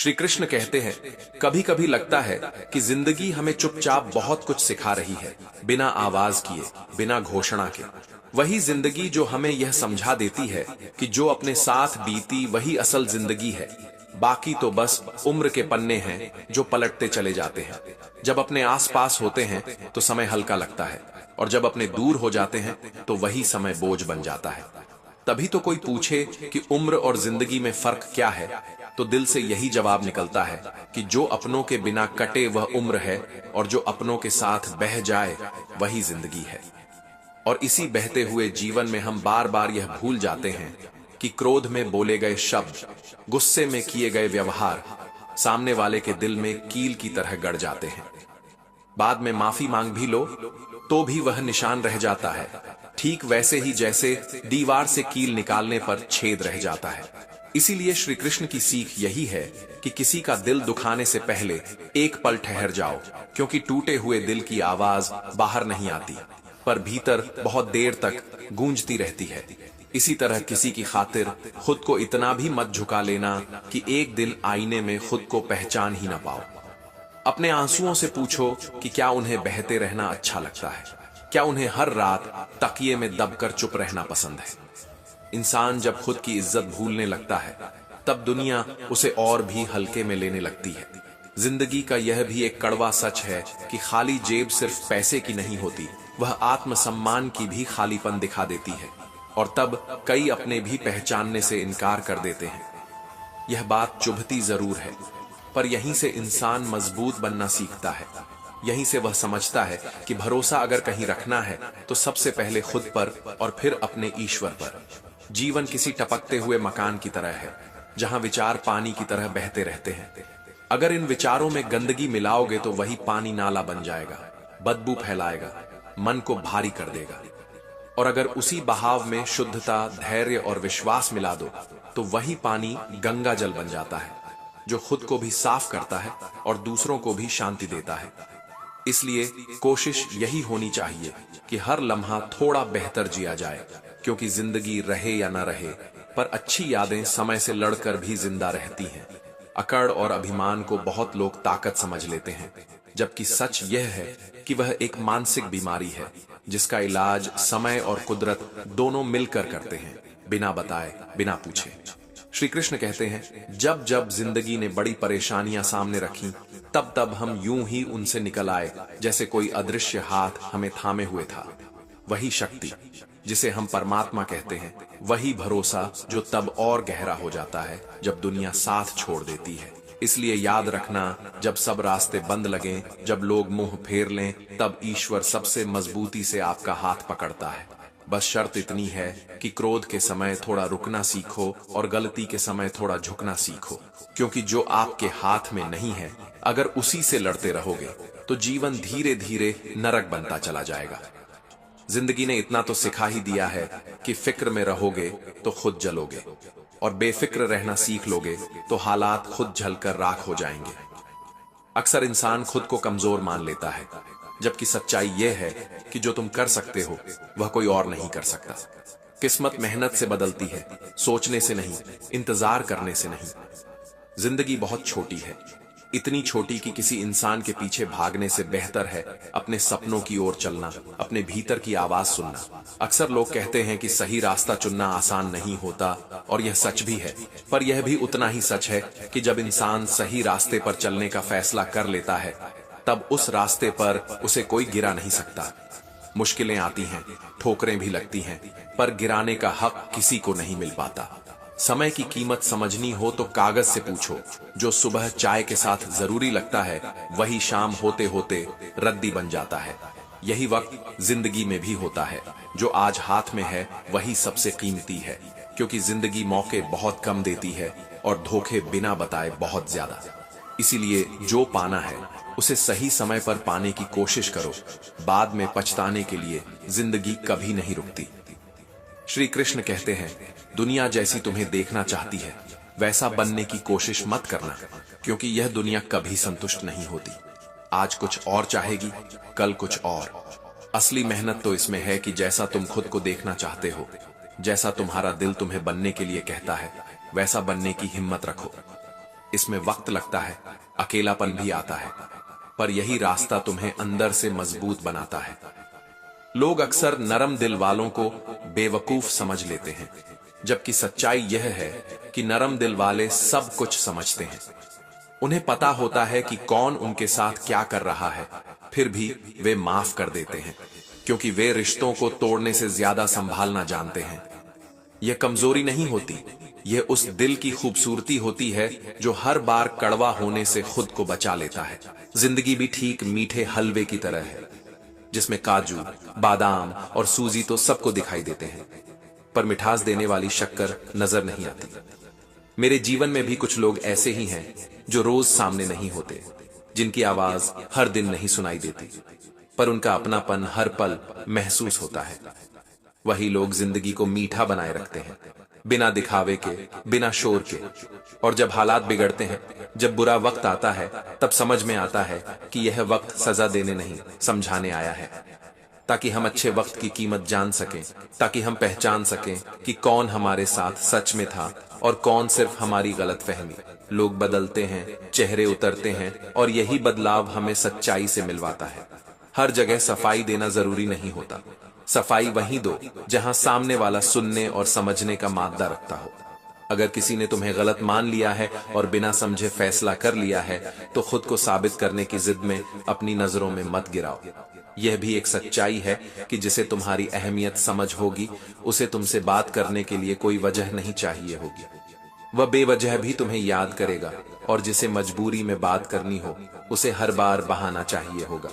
श्री कृष्ण कहते हैं, कभी कभी लगता है कि जिंदगी हमें चुपचाप बहुत कुछ सिखा रही है, बिना आवाज किए, बिना घोषणा के। वही जिंदगी जो हमें यह समझा देती है कि जो अपने साथ बीती वही असल जिंदगी है, बाकी तो बस उम्र के पन्ने हैं जो पलटते चले जाते हैं। जब अपने आसपास होते हैं तो समय हल्का लगता है, और जब अपने दूर हो जाते हैं तो वही समय बोझ बन जाता है। तभी तो कोई पूछे कि उम्र और जिंदगी में फर्क क्या है, तो दिल से यही जवाब निकलता है कि जो अपनों के बिना कटे वह उम्र है, और जो अपनों के साथ बह जाए वही जिंदगी है। और इसी बहते हुए जीवन में हम बार बार यह भूल जाते हैं कि क्रोध में बोले गए शब्द, गुस्से में किए गए व्यवहार सामने वाले के दिल में कील की तरह गड़ जाते हैं। बाद में माफी मांग भी लो तो भी वह निशान रह जाता है, ठीक वैसे ही जैसे दीवार से कील निकालने पर छेद रह जाता है। इसीलिए श्री कृष्ण की सीख यही है कि किसी का दिल दुखाने से पहले एक पल ठहर जाओ, क्योंकि टूटे हुए दिल की आवाज बाहर नहीं आती, पर भीतर बहुत देर तक गूंजती रहती है। इसी तरह किसी की खातिर खुद को इतना भी मत झुका लेना कि एक दिन आईने में खुद को पहचान ही ना पाओ। अपने आंसुओं से पूछो कि क्या उन्हें बहते रहना अच्छा लगता है, क्या उन्हें हर रात तकिए में दबकर चुप रहना पसंद है। इंसान जब खुद की इज्जत भूलने लगता है तब दुनिया उसे और भी हल्के में लेने लगती है। जिंदगी का यह भी एक कड़वा सच है कि खाली जेब सिर्फ पैसे की नहीं होती, वह आत्मसम्मान की भी खालीपन दिखा देती है, और तब कई अपने भी पहचानने से इनकार कर देते हैं। यह बात चुभती जरूर है, पर यहीं से इंसान मजबूत बनना सीखता है। यहीं से वह समझता है कि भरोसा अगर कहीं रखना है तो सबसे पहले खुद पर और फिर अपने ईश्वर पर। जीवन किसी टपकते हुए मकान की तरह है, जहां विचार पानी की तरह बहते रहते हैं। अगर इन विचारों में गंदगी मिलाओगे तो वही पानी नाला बन जाएगा, बदबू फैलाएगा, मन को भारी कर देगा। और अगर उसी बहाव में शुद्धता, धैर्य और विश्वास मिला दो तो वही पानी गंगा जल बन जाता है, जो खुद को भी साफ करता है और दूसरों को भी शांति देता है। इसलिए कोशिश यही होनी चाहिए कि हर लम्हा थोड़ा बेहतर जिया जाए, क्योंकि जिंदगी रहे या न रहे, पर अच्छी यादें समय से लड़कर भी जिंदा रहती हैं। अकड़ और अभिमान को बहुत लोग ताकत समझ लेते हैं, जबकि सच यह है कि वह एक मानसिक बीमारी है, जिसका इलाज समय और कुदरत दोनों मिलकर करते हैं, बिना बताए, बिना पूछे। श्री कृष्ण कहते हैं, जब जब जिंदगी ने बड़ी परेशानियां सामने रखी तब तब हम यूं ही उनसे निकल आए जैसे कोई अदृश्य हाथ हमें थामे हुए था। वही शक्ति जिसे हम परमात्मा कहते हैं, वही भरोसा जो तब और गहरा हो जाता है जब दुनिया साथ छोड़ देती है। इसलिए याद रखना, जब सब रास्ते बंद लगें, जब लोग मुंह फेर लें, तब ईश्वर सबसे मजबूती से आपका हाथ पकड़ता है। बस शर्त इतनी है कि क्रोध के समय थोड़ा रुकना सीखो और गलती के समय थोड़ा झुकना सीखो, क्योंकि जो आपके हाथ में नहीं है, अगर उसी से लड़ते रहोगे तो जीवन धीरे धीरे नरक बनता चला जाएगा। जिंदगी ने इतना तो सिखा ही दिया है कि फिक्र में रहोगे तो खुद जलोगे, और बेफिक्र रहना सीख लोगे तो हालात खुद जलकर राख हो जाएंगे। अक्सर इंसान खुद को कमजोर मान लेता है, जबकि सच्चाई यह है कि जो तुम कर सकते हो वह कोई और नहीं कर सकता। किस्मत मेहनत से बदलती है, सोचने से नहीं, इंतजार करने से नहीं। जिंदगी बहुत छोटी है, इतनी छोटी कि किसी इंसान के पीछे भागने से बेहतर है अपने सपनों की ओर चलना, अपने भीतर की आवाज सुनना। अक्सर लोग कहते हैं कि सही रास्ता चुनना आसान नहीं होता, और यह सच भी है, पर यह भी उतना ही सच है कि जब इंसान सही रास्ते पर चलने का फैसला कर लेता है तब उस रास्ते पर उसे कोई गिरा नहीं सकता। मुश्किलें आती हैं, ठोकरें भी लगती हैं, पर गिराने का हक किसी को नहीं मिल पाता। समय की कीमत समझनी हो तो कागज से पूछो, जो सुबह चाय के साथ जरूरी लगता है वही शाम होते होते रद्दी बन जाता है। यही वक्त जिंदगी में भी होता है, जो आज हाथ में है वही सबसे कीमती है, क्योंकि जिंदगी मौके बहुत कम देती है और धोखे बिना बताए बहुत ज्यादा। इसीलिए जो पाना है उसे सही समय पर पाने की कोशिश करो, बाद में पछताने के लिए जिंदगी कभी नहीं रुकती। श्री कृष्ण कहते हैं, दुनिया जैसी तुम्हें देखना चाहती है वैसा बनने की कोशिश मत करना, क्योंकि यह दुनिया कभी संतुष्ट नहीं होती। आज कुछ और चाहेगी, कल कुछ और। असली मेहनत तो इसमें है कि जैसा तुम खुद को देखना चाहते हो, जैसा तुम्हारा दिल तुम्हें बनने के लिए कहता है, वैसा बनने की हिम्मत रखो। इसमें वक्त लगता है, अकेलापन भी आता है, पर यही रास्ता तुम्हें अंदर से मजबूत बनाता है। लोग अक्सर नरम दिल वालों को बेवकूफ समझ लेते हैं, जबकि सच्चाई यह है कि नरम दिल वाले सब कुछ समझते हैं। उन्हें पता होता है कि कौन उनके साथ क्या कर रहा है, फिर भी वे माफ कर देते हैं, क्योंकि वे रिश्तों को तोड़ने से ज्यादा संभालना जानते हैं। यह कमजोरी नहीं होती, यह उस दिल की खूबसूरती होती है जो हर बार कड़वा होने से खुद को बचा लेता है। जिंदगी भी ठीक मीठे हलवे की तरह है, जिसमें काजू, बादाम और सूजी तो सबको दिखाई देते हैं, पर मिठास देने वाली शक्कर नजर नहीं आती। मेरे जीवन में भी कुछ लोग ऐसे ही हैं जो रोज सामने नहीं होते, जिनकी आवाज हर दिन नहीं सुनाई देती, पर उनका अपनापन हर पल महसूस होता है। वही लोग जिंदगी को मीठा बनाए रखते हैं, बिना दिखावे के, बिना शोर के। और जब हालात बिगड़ते हैं, जब बुरा वक्त आता है, तब समझ में आता है कि यह वक्त सजा देने नहीं, समझाने आया है, ताकि हम अच्छे वक्त की कीमत जान सकें, ताकि हम पहचान सकें कि कौन हमारे साथ सच में था और कौन सिर्फ हमारी गलतफहमी। लोग बदलते हैं, चेहरे उतरते हैं, और यही बदलाव हमें सच्चाई से मिलवाता है। हर जगह सफाई देना जरूरी नहीं होता। सफाई वहीं दो जहां सामने वाला सुनने और समझने का मादा रखता हो। अगर किसी ने तुम्हें गलत मान लिया है और बिना समझे फैसला कर लिया है, तो खुद को साबित करने की जिद में अपनी नजरों में मत गिराओ। यह भी एक सच्चाई है कि जिसे तुम्हारी अहमियत समझ होगी, उसे तुमसे बात करने के लिए कोई वजह नहीं चाहिए होगी। वह बेवजह भी तुम्हें याद करेगा, और जिसे मजबूरी में बात करनी हो, उसे हर बार बहाना चाहिए होगा।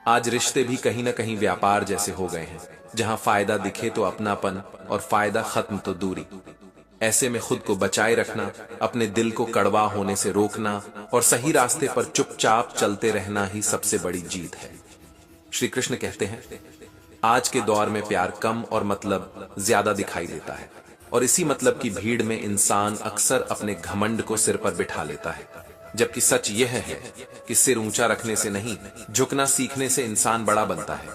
आज रिश्ते भी कहीं ना कहीं व्यापार जैसे हो गए हैं, जहां फायदा दिखे तो अपनापन और फायदा खत्म तो दूरी। ऐसे में खुद को बचाए रखना, अपने दिल को कड़वा होने से रोकना और सही रास्ते पर चुपचाप चलते रहना ही सबसे बड़ी जीत है। श्री कृष्ण कहते हैं, आज के दौर में प्यार कम और मतलब ज्यादा दिखाई देता है, और इसी मतलब की भीड़ में इंसान अक्सर अपने घमंड को सिर पर बिठा लेता है। जबकि सच यह है कि सिर ऊंचा रखने से नहीं, झुकना सीखने से इंसान बड़ा बनता है।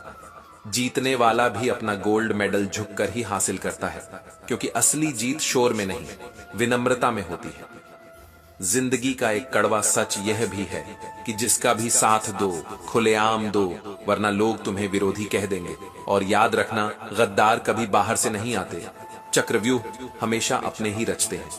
जीतने वाला भी अपना गोल्ड मेडल झुककर ही हासिल करता है, क्योंकि असली जीत शोर में नहीं, विनम्रता में होती है। जिंदगी का एक कड़वा सच यह भी है कि जिसका भी साथ दो, खुलेआम दो, वरना लोग तुम्हें विरोधी कह देंगे। और याद रखना, गद्दार कभी बाहर से नहीं आते, चक्रव्यूह हमेशा अपने ही रचते हैं।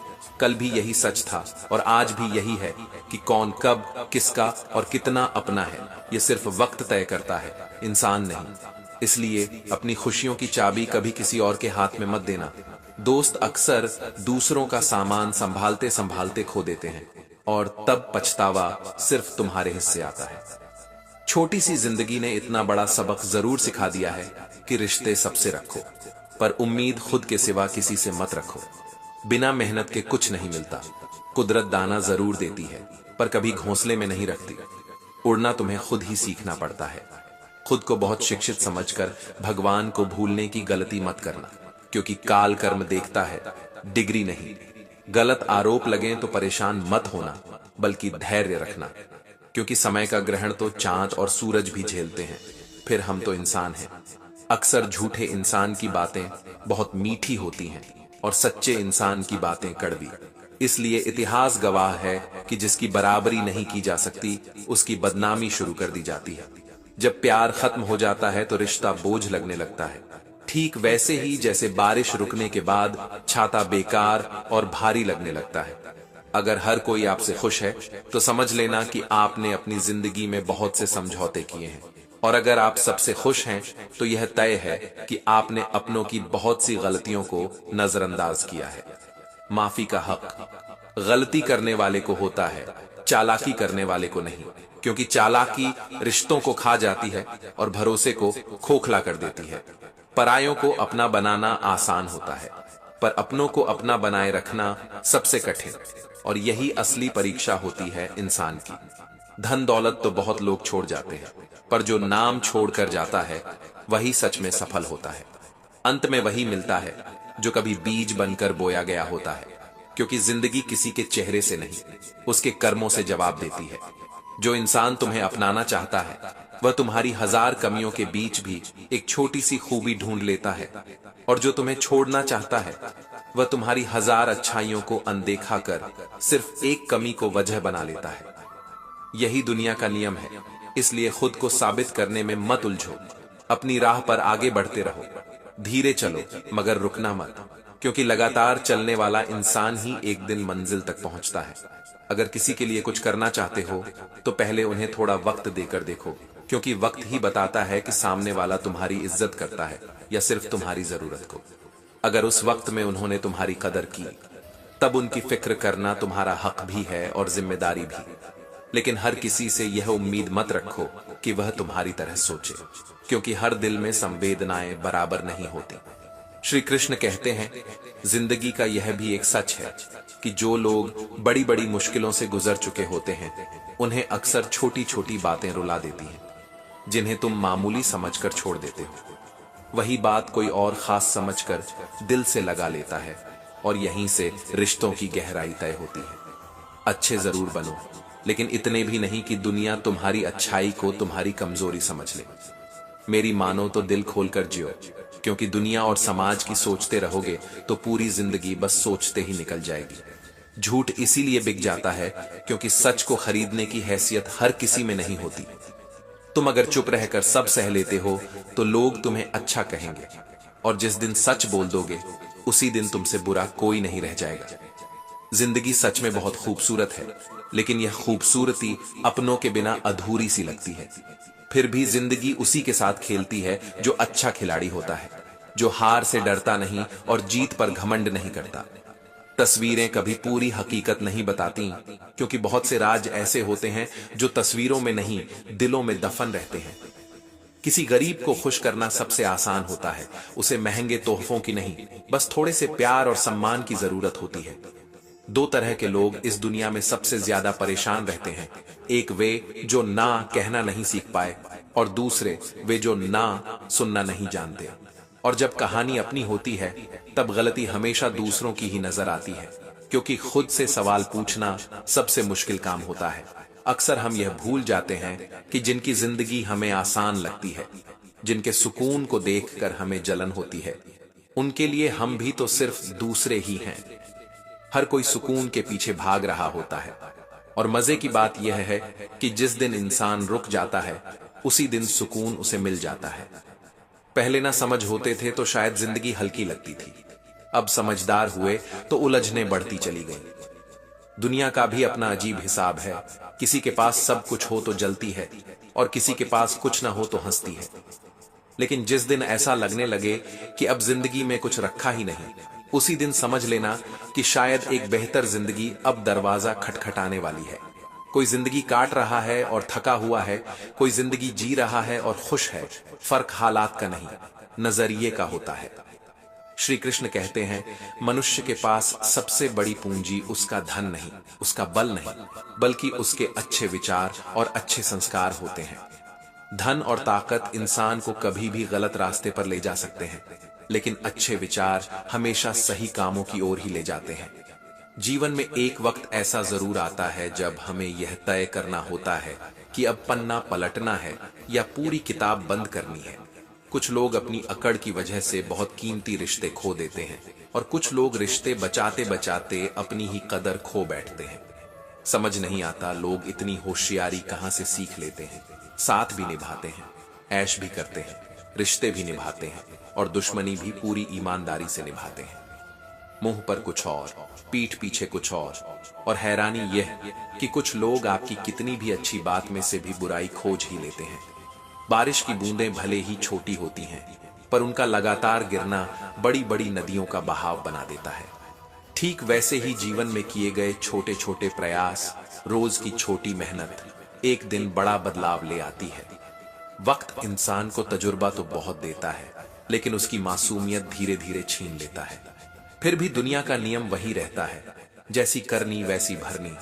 कल भी यही सच था और आज भी यही है कि कौन कब, किसका और कितना अपना है, यह सिर्फ वक्त तय करता है, इंसान नहीं। इसलिए अपनी खुशियों की चाबी कभी किसी और के हाथ में मत देना। दोस्त अक्सर दूसरों का सामान संभालते संभालते खो देते हैं, और तब पछतावा सिर्फ तुम्हारे हिस्से आता है। छोटी सी जिंदगी ने इतना बड़ा सबक जरूर सिखा दिया है कि रिश्ते सबसे रखो, पर उम्मीद खुद के सिवा किसी से मत रखो। बिना मेहनत के कुछ नहीं मिलता। कुदरत दाना जरूर देती है, पर कभी घोंसले में नहीं रखती। उड़ना तुम्हें खुद ही सीखना पड़ता है। खुद को बहुत शिक्षित समझकर भगवान को भूलने की गलती मत करना, क्योंकि काल कर्म देखता है, डिग्री नहीं। गलत आरोप लगे तो परेशान मत होना, बल्कि धैर्य रखना, क्योंकि समय का ग्रहण तो चांद और सूरज भी झेलते हैं, फिर हम तो इंसान हैं। अक्सर झूठे इंसान की बातें बहुत मीठी होती हैं और सच्चे इंसान की बातें कड़वी। इसलिए इतिहास गवाह है कि जिसकी बराबरी नहीं की जा सकती, उसकी बदनामी शुरू कर दी जाती है। जब प्यार खत्म हो जाता है तो रिश्ता बोझ लगने लगता है, ठीक वैसे ही जैसे बारिश रुकने के बाद छाता बेकार और भारी लगने लगता है। अगर हर कोई आपसे खुश है तो समझ लेना कि आपने अपनी जिंदगी में बहुत से समझौते किए हैं, और अगर आप सबसे खुश हैं तो यह तय है कि आपने अपनों की बहुत सी गलतियों को नजरअंदाज किया है। माफी का हक गलती करने वाले को होता है, चालाकी करने वाले को नहीं, क्योंकि चालाकी रिश्तों को खा जाती है और भरोसे को खोखला कर देती है। परायों को अपना बनाना आसान होता है, पर अपनों को अपना बनाए रखना सबसे कठिन, और यही असली परीक्षा होती है इंसान की। धन दौलत तो बहुत लोग छोड़ जाते हैं, पर जो नाम छोड़कर जाता है वही सच में सफल होता है। अंत में वही मिलता है जो कभी बीज बनकर बोया गया होता है, क्योंकि जिंदगी किसी के चेहरे से नहीं, उसके कर्मों से जवाब देती है। जो इंसान तुम्हें अपनाना चाहता है वह तुम्हारी 1000 कमियों के बीच भी एक छोटी सी खूबी ढूंढ लेता है, और जो तुम्हें छोड़ना चाहता है वह तुम्हारी हजार अच्छाइयों को अनदेखा कर सिर्फ एक कमी को वजह बना लेता है। यही दुनिया का नियम है, इसलिए खुद को साबित करने में मत उलझो। अपनी राह पर आगे बढ़ते रहो, धीरे चलो मगर रुकना मत, क्योंकि लगातार चलने वाला इंसान ही एक दिन मंजिल तक पहुंचता है। अगर किसी के लिए कुछ करना चाहते हो तो पहले उन्हें थोड़ा वक्त देकर देखो, क्योंकि वक्त ही बताता है कि सामने वाला तुम्हारी इज्जत करता है या सिर्फ तुम्हारी जरूरत को। अगर उस वक्त में उन्होंने तुम्हारी कदर की, तब उनकी फिक्र करना तुम्हारा हक भी है और जिम्मेदारी भी। लेकिन हर किसी से यह उम्मीद मत रखो कि वह तुम्हारी तरह सोचे, क्योंकि हर दिल में संवेदनाएं बराबर नहीं होती। श्री कृष्ण कहते हैं, जिंदगी का यह भी एक सच है कि जो लोग बड़ी बड़ी मुश्किलों से गुजर चुके होते हैं, उन्हें अक्सर छोटी छोटी बातें रुला देती हैं, जिन्हें तुम मामूली समझकर छोड़ देते हो। वही बात कोई और खास समझकर दिल से लगा लेता है, और यहीं से रिश्तों की गहराई तय होती है। अच्छे जरूर बनो, लेकिन इतने भी नहीं कि दुनिया तुम्हारी अच्छाई को तुम्हारी कमजोरी समझ ले। मेरी मानो तो दिल खोलकर जियो, क्योंकि दुनिया और समाज की सोचते रहोगे तो पूरी जिंदगी बस सोचते ही निकल जाएगी। झूठ इसीलिए बिक जाता है क्योंकि सच को खरीदने की हैसियत हर किसी में नहीं होती। तुम अगर चुप रहकर सब सह लेते हो तो लोग तुम्हें अच्छा कहेंगे, और जिस दिन सच बोल दोगे उसी दिन तुमसे बुरा कोई नहीं रह जाएगा। जिंदगी सच में बहुत खूबसूरत है, लेकिन यह खूबसूरती अपनों के बिना अधूरी सी लगती है। फिर भी जिंदगी उसी के साथ खेलती है जो अच्छा खिलाड़ी होता है, जो हार से डरता नहीं और जीत पर घमंड नहीं करता। तस्वीरें कभी पूरी हकीकत नहीं बताती, क्योंकि बहुत से राज ऐसे होते हैं जो तस्वीरों में नहीं, दिलों में दफन रहते हैं। किसी गरीब को खुश करना सबसे आसान होता है, उसे महंगे तोहफों की नहीं, बस थोड़े से प्यार और सम्मान की जरूरत होती है। दो तरह के लोग इस दुनिया में सबसे ज्यादा परेशान रहते हैं, एक वे जो ना कहना नहीं सीख पाए, और दूसरे वे जो ना सुनना नहीं जानते। और जब कहानी अपनी होती है तब गलती हमेशा दूसरों की ही नजर आती है, क्योंकि खुद से सवाल पूछना सबसे मुश्किल काम होता है। अक्सर हम यह भूल जाते हैं कि जिनकी जिंदगी हमें आसान लगती है, जिनके सुकून को देखकर हमें जलन होती है, उनके लिए हम भी तो सिर्फ दूसरे ही हैं। हर कोई सुकून के पीछे भाग रहा होता है, और मजे की बात यह है कि जिस दिन इंसान रुक जाता है उसी दिन सुकून उसे मिल जाता है। पहले ना समझ होते थे तो शायद जिंदगी हल्की लगती थी, अब समझदार हुए तो उलझने बढ़ती चली गई। दुनिया का भी अपना अजीब हिसाब है, किसी के पास सब कुछ हो तो जलती है, और किसी के पास कुछ ना हो तो हंसती है। लेकिन जिस दिन ऐसा लगने लगे कि अब जिंदगी में कुछ रखा ही नहीं, उसी दिन समझ लेना कि शायद एक बेहतर जिंदगी अब दरवाजा खटखटाने वाली है। कोई जिंदगी काट रहा है और थका हुआ है, कोई जिंदगी जी रहा है और खुश है। फर्क हालात का नहीं, नजरिए का होता है। श्री कृष्ण कहते हैं, मनुष्य के पास सबसे बड़ी पूंजी उसका धन नहीं, उसका बल नहीं, बल्कि उसके अच्छे विचार और अच्छे संस्कार होते हैं। धन और ताकत इंसान को कभी भी गलत रास्ते पर ले जा सकते हैं, लेकिन अच्छे विचार हमेशा सही कामों की ओर ही ले जाते हैं। जीवन में एक वक्त ऐसा जरूर आता है जब हमें यह तय करना होता है कि अब पन्ना पलटना है या पूरी किताब बंद करनी है। कुछ लोग अपनी अकड़ की वजह से बहुत कीमती रिश्ते खो देते हैं, और कुछ लोग रिश्ते बचाते बचाते अपनी ही कदर खो बैठते हैं। समझ नहीं आता लोग इतनी होशियारी कहां से सीख लेते हैं। साथ भी निभाते हैं, ऐश भी करते हैं, रिश्ते भी निभाते हैं, और दुश्मनी भी पूरी ईमानदारी से निभाते हैं। मुंह पर कुछ और, पीठ पीछे कुछ और हैरानी यह कि कुछ लोग आपकी कितनी भी अच्छी बात में से भी बुराई खोज ही लेते हैं। बारिश की बूंदें भले ही छोटी होती हैं, पर उनका लगातार गिरना बड़ी बड़ी नदियों का बहाव बना देता है। ठीक वैसे ही जीवन में किए गए छोटे छोटे प्रयास, रोज की छोटी मेहनत एक दिन बड़ा बदलाव ले आती है। वक्त इंसान को तजुर्बा तो बहुत देता है, लेकिन उसकी मासूमियत धीरे धीरे छीन लेता है। फिर भी दुनिया का नियम वही रहता है, जैसी करनी वैसी भरनी।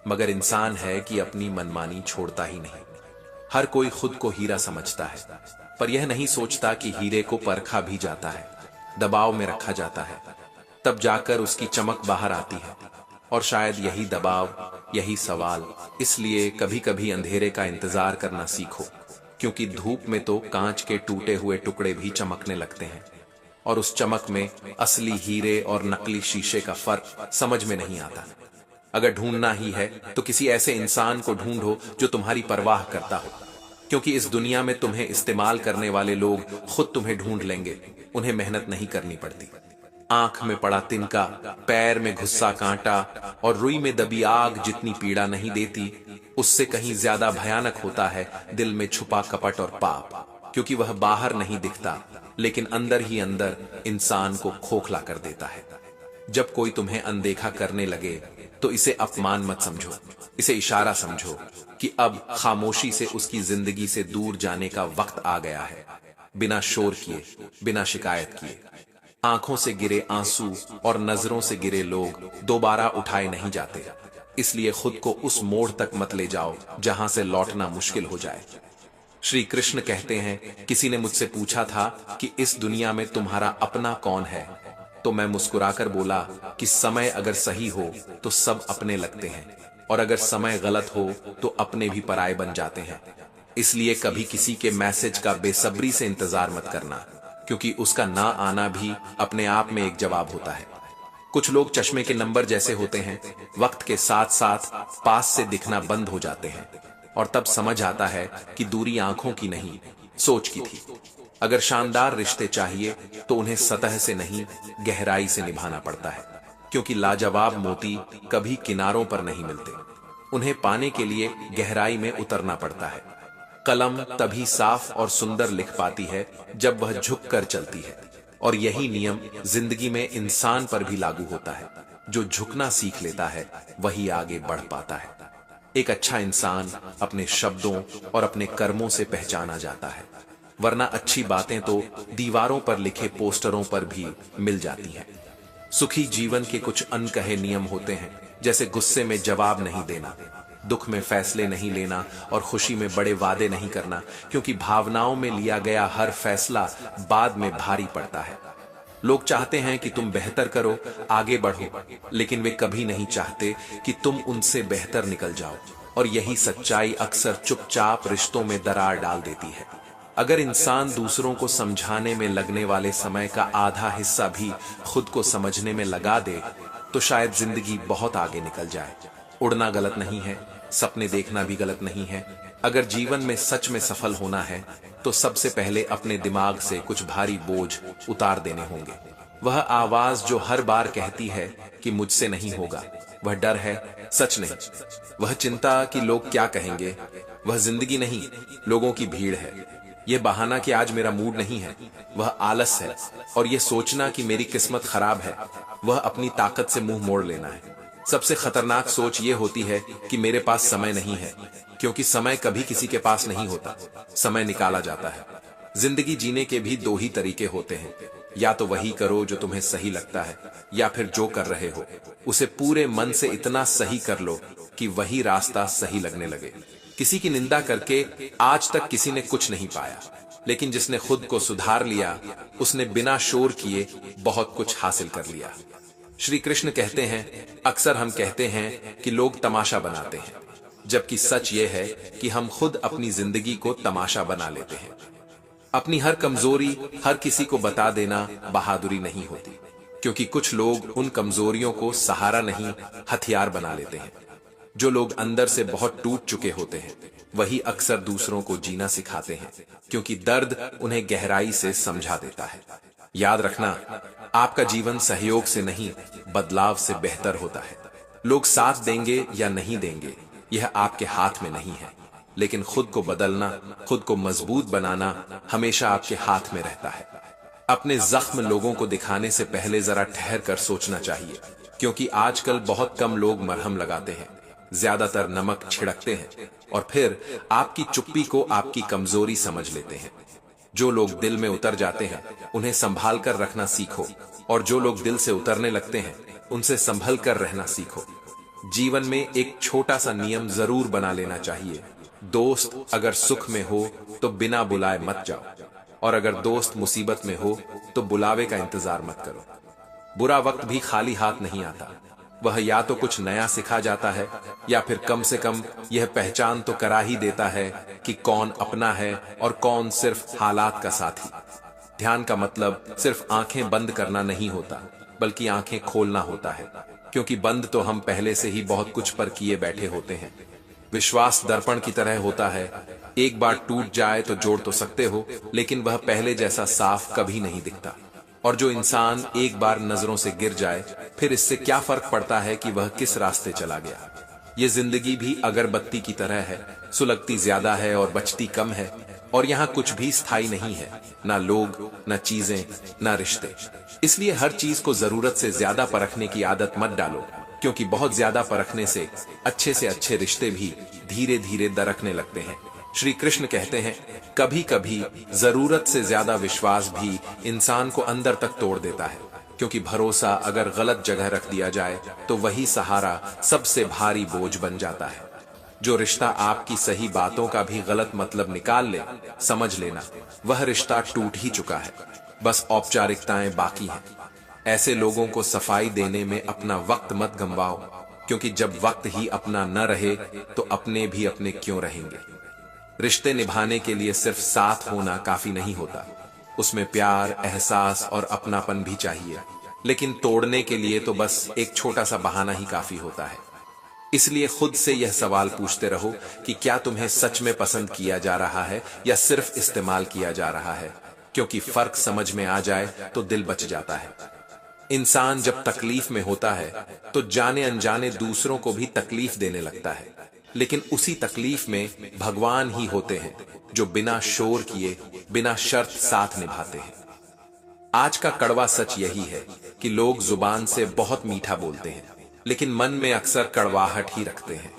मगर इंसान है कि अपनी मनमानी छोड़ता ही नहीं। हर कोई खुद को हीरा समझता है, पर यह नहीं सोचता कि हीरे को परखा भी जाता है, दबाव में रखा जाता है, तब जाकर उसकी चमक बाहर आती है। और शायद यही दबाव, यही सवाल। इसलिए कभी कभी अंधेरे का इंतजार करना सीखो, क्योंकि धूप में तो कांच के टूटे हुए टुकड़े भी चमकने लगते हैं, और उस चमक में असली हीरे और नकली शीशे का फर्क समझ में नहीं आता। अगर ढूंढना ही है तो किसी ऐसे इंसान को ढूंढो जो तुम्हारी परवाह करता हो, क्योंकि इस दुनिया में तुम्हें इस्तेमाल करने वाले लोग खुद तुम्हें ढूंढ लेंगे, उन्हें मेहनत नहीं करनी पड़ती। आंख में पड़ा तिनका, पैर में घुस्सा कांटा और रुई में दबी आग जितनी पीड़ा नहीं देती, उससे कहीं ज्यादा भयानक होता है दिल में छुपा कपट और पाप, क्योंकि वह बाहर नहीं दिखता लेकिन अंदर ही अंदर इंसान को खोखला कर देता है। जब कोई तुम्हें अनदेखा करने लगे तो इसे अपमान मत समझो, इसे इशारा समझो कि अब खामोशी से उसकी जिंदगी से दूर जाने का वक्त आ गया है। बिना शोर किए, बिना शिकायत किए। आंखों से गिरे आंसू और नजरों से गिरे लोग दोबारा उठाए नहीं जाते, इसलिए खुद को उस मोड़ तक मत ले जाओ जहां से लौटना मुश्किल हो जाए। श्री कृष्ण कहते हैं, किसी ने मुझसे पूछा था कि इस दुनिया में तुम्हारा अपना कौन है, तो मैं मुस्कुराकर बोला कि समय अगर सही हो तो सब अपने लगते हैं, और अगर समय गलत हो तो अपने भी पराये बन जाते हैं। इसलिए कभी किसी के मैसेज का बेसब्री से इंतजार मत करना, क्योंकि उसका ना आना भी अपने आप में एक जवाब होता है। कुछ लोग चश्मे के नंबर जैसे होते हैं, वक्त के साथ साथ पास से दिखना बंद हो जाते हैं, और तब समझ आता है कि दूरी आंखों की नहीं, सोच की थी। अगर शानदार रिश्ते चाहिए तो उन्हें सतह से नहीं, गहराई से निभाना पड़ता है, क्योंकि लाजवाब मोती कभी किनारों पर नहीं मिलते, उन्हें पाने के लिए गहराई में उतरना पड़ता है। कलम तभी साफ और सुंदर लिख पाती है जब वह झुक कर चलती है, और यही नियम जिंदगी में इंसान पर भी लागू होता है। जो झुकना सीख लेता है वही आगे बढ़ पाता है। एक अच्छा इंसान अपने शब्दों और अपने कर्मों से पहचाना जाता है, वरना अच्छी बातें तो दीवारों पर लिखे पोस्टरों पर भी मिल जाती हैं। सुखी जीवन के कुछ अनकहे नियम होते हैं, जैसे गुस्से में जवाब नहीं देना, दुख में फैसले नहीं लेना और खुशी में बड़े वादे नहीं करना, क्योंकि भावनाओं में लिया गया हर फैसला बाद में भारी पड़ता है। लोग चाहते हैं कि तुम बेहतर करो, आगे बढ़ो, लेकिन वे कभी नहीं चाहते कि तुम उनसे बेहतर निकल जाओ, और यही सच्चाई अक्सर चुपचाप रिश्तों में दरार डाल देती है। अगर इंसान दूसरों को समझाने में लगने वाले समय का आधा हिस्सा भी खुद को समझने में लगा दे तो शायद जिंदगी बहुत आगे निकल जाए। उड़ना गलत नहीं है, सपने देखना भी गलत नहीं है। अगर जीवन में सच में सफल होना है तो सबसे पहले अपने दिमाग से कुछ भारी बोझ उतार देने होंगे। वह आवाज जो हर बार कहती है कि मुझसे नहीं होगा, वह डर है, सच नहीं। वह चिंता कि लोग क्या कहेंगे, वह जिंदगी नहीं, लोगों की भीड़ है। यह बहाना कि आज मेरा मूड नहीं है, वह आलस है। और यह सोचना कि मेरी किस्मत खराब है, वह अपनी ताकत से मुंह मोड़ लेना है। सबसे खतरनाक सोच यह होती है कि मेरे पास समय नहीं है, क्योंकि समय कभी किसी के पास नहीं होता, समय निकाला जाता है। जिंदगी जीने के भी दो ही तरीके होते हैं, या तो वही करो जो तुम्हें सही लगता है, या फिर जो कर रहे हो उसे पूरे मन से इतना सही कर लो कि वही रास्ता सही लगने लगे। किसी की निंदा करके आज तक किसी ने कुछ नहीं पाया, लेकिन जिसने खुद को सुधार लिया उसने बिना शोर किए बहुत कुछ हासिल कर लिया। श्री कृष्ण कहते हैं, अक्सर हम कहते हैं कि लोग तमाशा बनाते हैं, जबकि सच ये है कि हम खुद अपनी जिंदगी को तमाशा बना लेते हैं। अपनी हर कमजोरी हर किसी को बता देना बहादुरी नहीं होती, क्योंकि कुछ लोग उन कमजोरियों को सहारा नहीं, हथियार बना लेते हैं। जो लोग अंदर से बहुत टूट चुके होते हैं वही अक्सर दूसरों को जीना सिखाते हैं, क्योंकि दर्द उन्हें गहराई से समझा देता है। याद रखना, आपका जीवन सहयोग से नहीं, बदलाव से बेहतर होता है। लोग साथ देंगे या नहीं देंगे यह आपके हाथ में नहीं है, लेकिन खुद को बदलना, खुद को मजबूत बनाना हमेशा आपके हाथ में रहता है। अपने जख्म लोगों को दिखाने से पहले जरा ठहर कर सोचना चाहिए, क्योंकि आजकल बहुत कम लोग मरहम लगाते हैं, ज्यादातर नमक छिड़कते हैं और फिर आपकी चुप्पी को आपकी कमजोरी समझ लेते हैं। जो लोग दिल में उतर जाते हैं उन्हें संभाल कर रखना सीखो, और जो लोग दिल से उतरने लगते हैं उनसे संभल कर रहना सीखो। जीवन में एक छोटा सा नियम जरूर बना लेना चाहिए, दोस्त अगर सुख में हो तो बिना बुलाए मत जाओ, और अगर दोस्त मुसीबत में हो तो बुलावे का इंतजार मत करो। बुरा वक्त भी खाली हाथ नहीं आता, वह या तो कुछ नया सिखा जाता है या फिर कम से कम यह पहचान तो करा ही देता है कि कौन अपना है और कौन सिर्फ हालात का साथी। ध्यान का मतलब सिर्फ आंखें बंद करना नहीं होता, बल्कि आंखें खोलना होता है, क्योंकि बंद तो हम पहले से ही बहुत कुछ पर किए बैठे होते हैं। विश्वास दर्पण की तरह होता है, एक बार टूट जाए तो जोड़ तो सकते हो, लेकिन वह पहले जैसा साफ कभी नहीं दिखता। और जो इंसान एक बार नजरों से गिर जाए, फिर इससे क्या फर्क पड़ता है कि वह किस रास्ते चला गया। ये जिंदगी भी अगरबत्ती की तरह है, सुलगती ज्यादा है और बचती कम है। और यहाँ कुछ भी स्थायी नहीं है, ना लोग, ना चीजें, ना रिश्ते। इसलिए हर चीज को जरूरत से ज्यादा परखने की आदत मत डालो, क्योंकि बहुत ज्यादा परखने से अच्छे रिश्ते भी धीरे धीरे दरकने लगते हैं। श्री कृष्ण कहते हैं, कभी कभी जरूरत से ज्यादा विश्वास भी इंसान को अंदर तक तोड़ देता है, क्योंकि भरोसा अगर गलत जगह रख दिया जाए तो वही सहारा सबसे भारी बोझ बन जाता है। जो रिश्ता आपकी सही बातों का भी गलत मतलब निकाल ले, समझ लेना वह रिश्ता टूट ही चुका है, बस औपचारिकताएं बाकी हैं। ऐसे लोगों को सफाई देने में अपना वक्त मत गंवाओ, क्योंकि जब वक्त ही अपना न रहे तो अपने भी अपने क्यों रहेंगे। रिश्ते निभाने के लिए सिर्फ साथ होना काफी नहीं होता, उसमें प्यार, एहसास और अपनापन भी चाहिए। लेकिन तोड़ने के लिए तो बस एक छोटा सा बहाना ही काफी होता है। इसलिए खुद से यह सवाल पूछते रहो कि क्या तुम्हें सच में पसंद किया जा रहा है या सिर्फ इस्तेमाल किया जा रहा है, क्योंकि फर्क समझ में आ जाए तो दिल बच जाता है। इंसान जब तकलीफ में होता है तो जाने अनजाने दूसरों को भी तकलीफ देने लगता है, लेकिन उसी तकलीफ में भगवान ही होते हैं जो बिना शोर किए, बिना शर्त साथ निभाते हैं। आज का कड़वा सच यही है कि लोग जुबान से बहुत मीठा बोलते हैं, लेकिन मन में अक्सर कड़वाहट ही रखते हैं।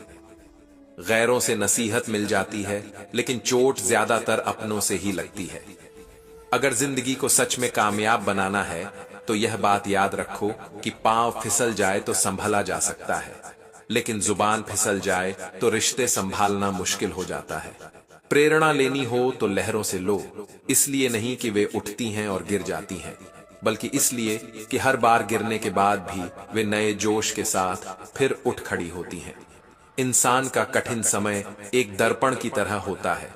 गैरों से नसीहत मिल जाती है, लेकिन चोट ज्यादातर अपनों से ही लगती है। अगर जिंदगी को सच में कामयाब बनाना है तो यह बात याद रखो कि पांव फिसल जाए तो संभला जा सकता है, लेकिन जुबान फिसल जाए तो रिश्ते संभालना मुश्किल हो जाता है। प्रेरणा लेनी हो तो लहरों से लो, इसलिए नहीं कि वे उठती हैं और गिर जाती हैं, बल्कि इसलिए कि हर बार गिरने के बाद भी वे नए जोश के साथ फिर उठ खड़ी होती हैं। इंसान का कठिन समय एक दर्पण की तरह होता है,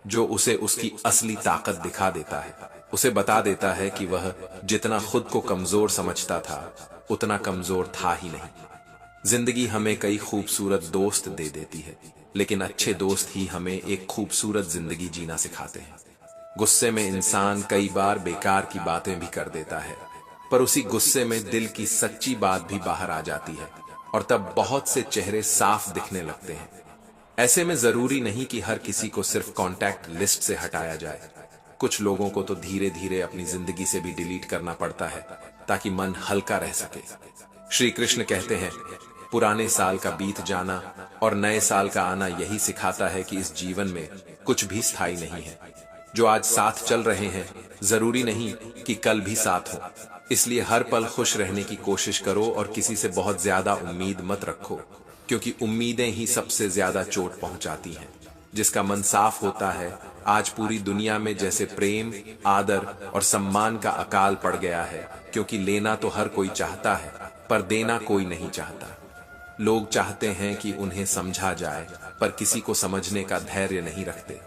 जो उसे उसकी असली ताकत दिखा देता है। उसे बता देता है कि वह जितना खुद को कमजोर समझता था, उतना कमजोर था ही नहीं। जिंदगी हमें कई खूबसूरत दोस्त दे देती है, लेकिन अच्छे दोस्त ही हमें एक खूबसूरत जिंदगी जीना सिखाते हैं। गुस्से में इंसान कई बार बेकार की बातें भी कर देता है, पर उसी गुस्से में दिल की सच्ची बात भी बाहर आ जाती है, और तब बहुत से चेहरे साफ दिखने लगते हैं। ऐसे में जरूरी नहीं कि हर किसी को सिर्फ कॉन्टैक्ट लिस्ट से हटाया जाए। कुछ लोगों को तो धीरे धीरे अपनी जिंदगी से भी डिलीट करना पड़ता है, ताकि मन हल्का रह सके। श्री कृष्ण कहते हैं, पुराने साल का बीत जाना और नए साल का आना यही सिखाता है कि इस जीवन में कुछ भी स्थायी नहीं है। जो आज साथ चल रहे हैं, जरूरी नहीं कि कल भी साथ हो। इसलिए हर पल खुश रहने की कोशिश करो और किसी से बहुत ज्यादा उम्मीद मत रखो, क्योंकि उम्मीदें ही सबसे ज्यादा चोट पहुंचाती हैं। जिसका मन साफ होता है, आज पूरी दुनिया में जैसे प्रेम, आदर और सम्मान का अकाल पड़ गया है, क्योंकि लेना तो हर कोई चाहता है, पर देना कोई नहीं चाहता। लोग चाहते हैं कि उन्हें समझा जाए, पर किसी को समझने का धैर्य नहीं रखते।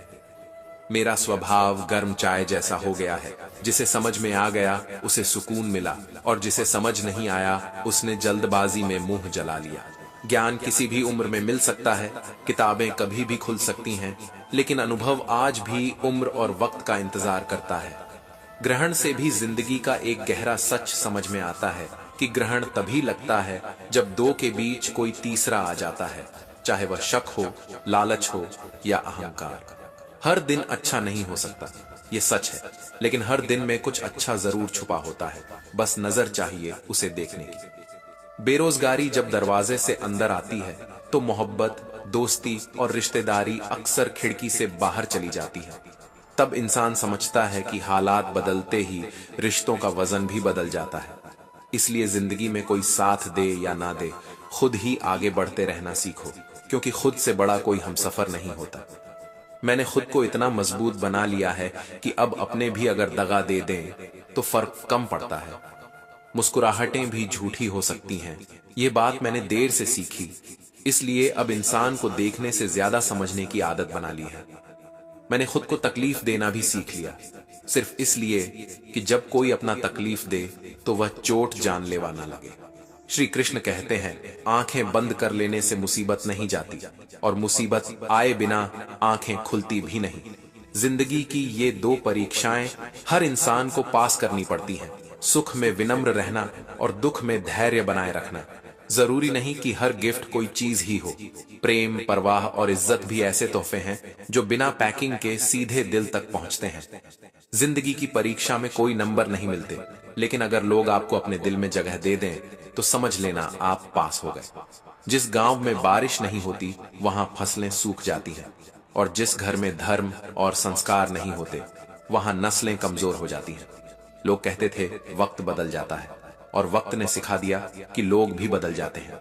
मेरा स्वभाव गर्म चाय जैसा हो गया है, जिसे समझ में आ गया उसे सुकून मिला, और जिसे समझ नहीं आया उसने जल्दबाजी में मुंह जला लिया। ज्ञान किसी भी उम्र में मिल सकता है, किताबें कभी भी खुल सकती हैं, लेकिन अनुभव आज भी उम्र और वक्त का इंतजार करता है। ग्रहण से भी जिंदगी का एक गहरा सच समझ में आता है कि ग्रहण तभी लगता है जब दो के बीच कोई तीसरा आ जाता है, चाहे वह शक हो, लालच हो या अहंकार। हर दिन अच्छा नहीं हो सकता, ये सच है, लेकिन हर दिन में कुछ अच्छा जरूर छुपा होता है, बस नजर चाहिए उसे देखने की। बेरोजगारी जब दरवाजे से अंदर आती है तो मोहब्बत, दोस्ती और रिश्तेदारी अक्सर खिड़की से बाहर चली जाती है। तब इंसान समझता है कि हालात बदलते ही रिश्तों का वजन भी बदल जाता है। इसलिए जिंदगी में कोई साथ दे या ना दे, खुद ही आगे बढ़ते रहना सीखो, क्योंकि खुद से बड़ा कोई हमसफर नहीं होता। मैंने खुद को इतना मजबूत बना लिया है कि अब अपने भी अगर दगा दे दें तो फर्क कम पड़ता है। मुस्कुराहटें भी झूठी हो सकती हैं, ये बात मैंने देर से सीखी, इसलिए अब इंसान को देखने से ज्यादा समझने की आदत बना ली है। मैंने खुद को तकलीफ देना भी सीख लिया, सिर्फ इसलिए कि जब कोई अपना तकलीफ दे तो वह चोट जानलेवा न लगे। श्री कृष्ण कहते हैं, आंखें बंद कर लेने से मुसीबत नहीं जाती और मुसीबत आए बिना आंखें खुलती भी नहीं। जिंदगी की ये दो परीक्षाएं हर इंसान को पास करनी पड़ती हैं, सुख में विनम्र रहना और दुख में धैर्य बनाए रखना। जरूरी नहीं कि हर गिफ्ट कोई चीज ही हो। प्रेम, परवाह और इज्जत भी ऐसे तोहफे हैं जो बिना पैकिंग के सीधे दिल तक पहुंचते हैं। जिंदगी की परीक्षा में कोई नंबर नहीं मिलते, लेकिन अगर लोग आपको अपने दिल में जगह दे दें तो समझ लेना आप पास हो गए। जिस गांव में बारिश नहीं होती वहां फसलें सूख जाती हैं, और जिस घर में धर्म और संस्कार नहीं होते वहां नस्लें कमजोर हो जाती हैं। लोग कहते थे वक्त बदल जाता है, और वक्त ने सिखा दिया कि लोग भी बदल जाते हैं।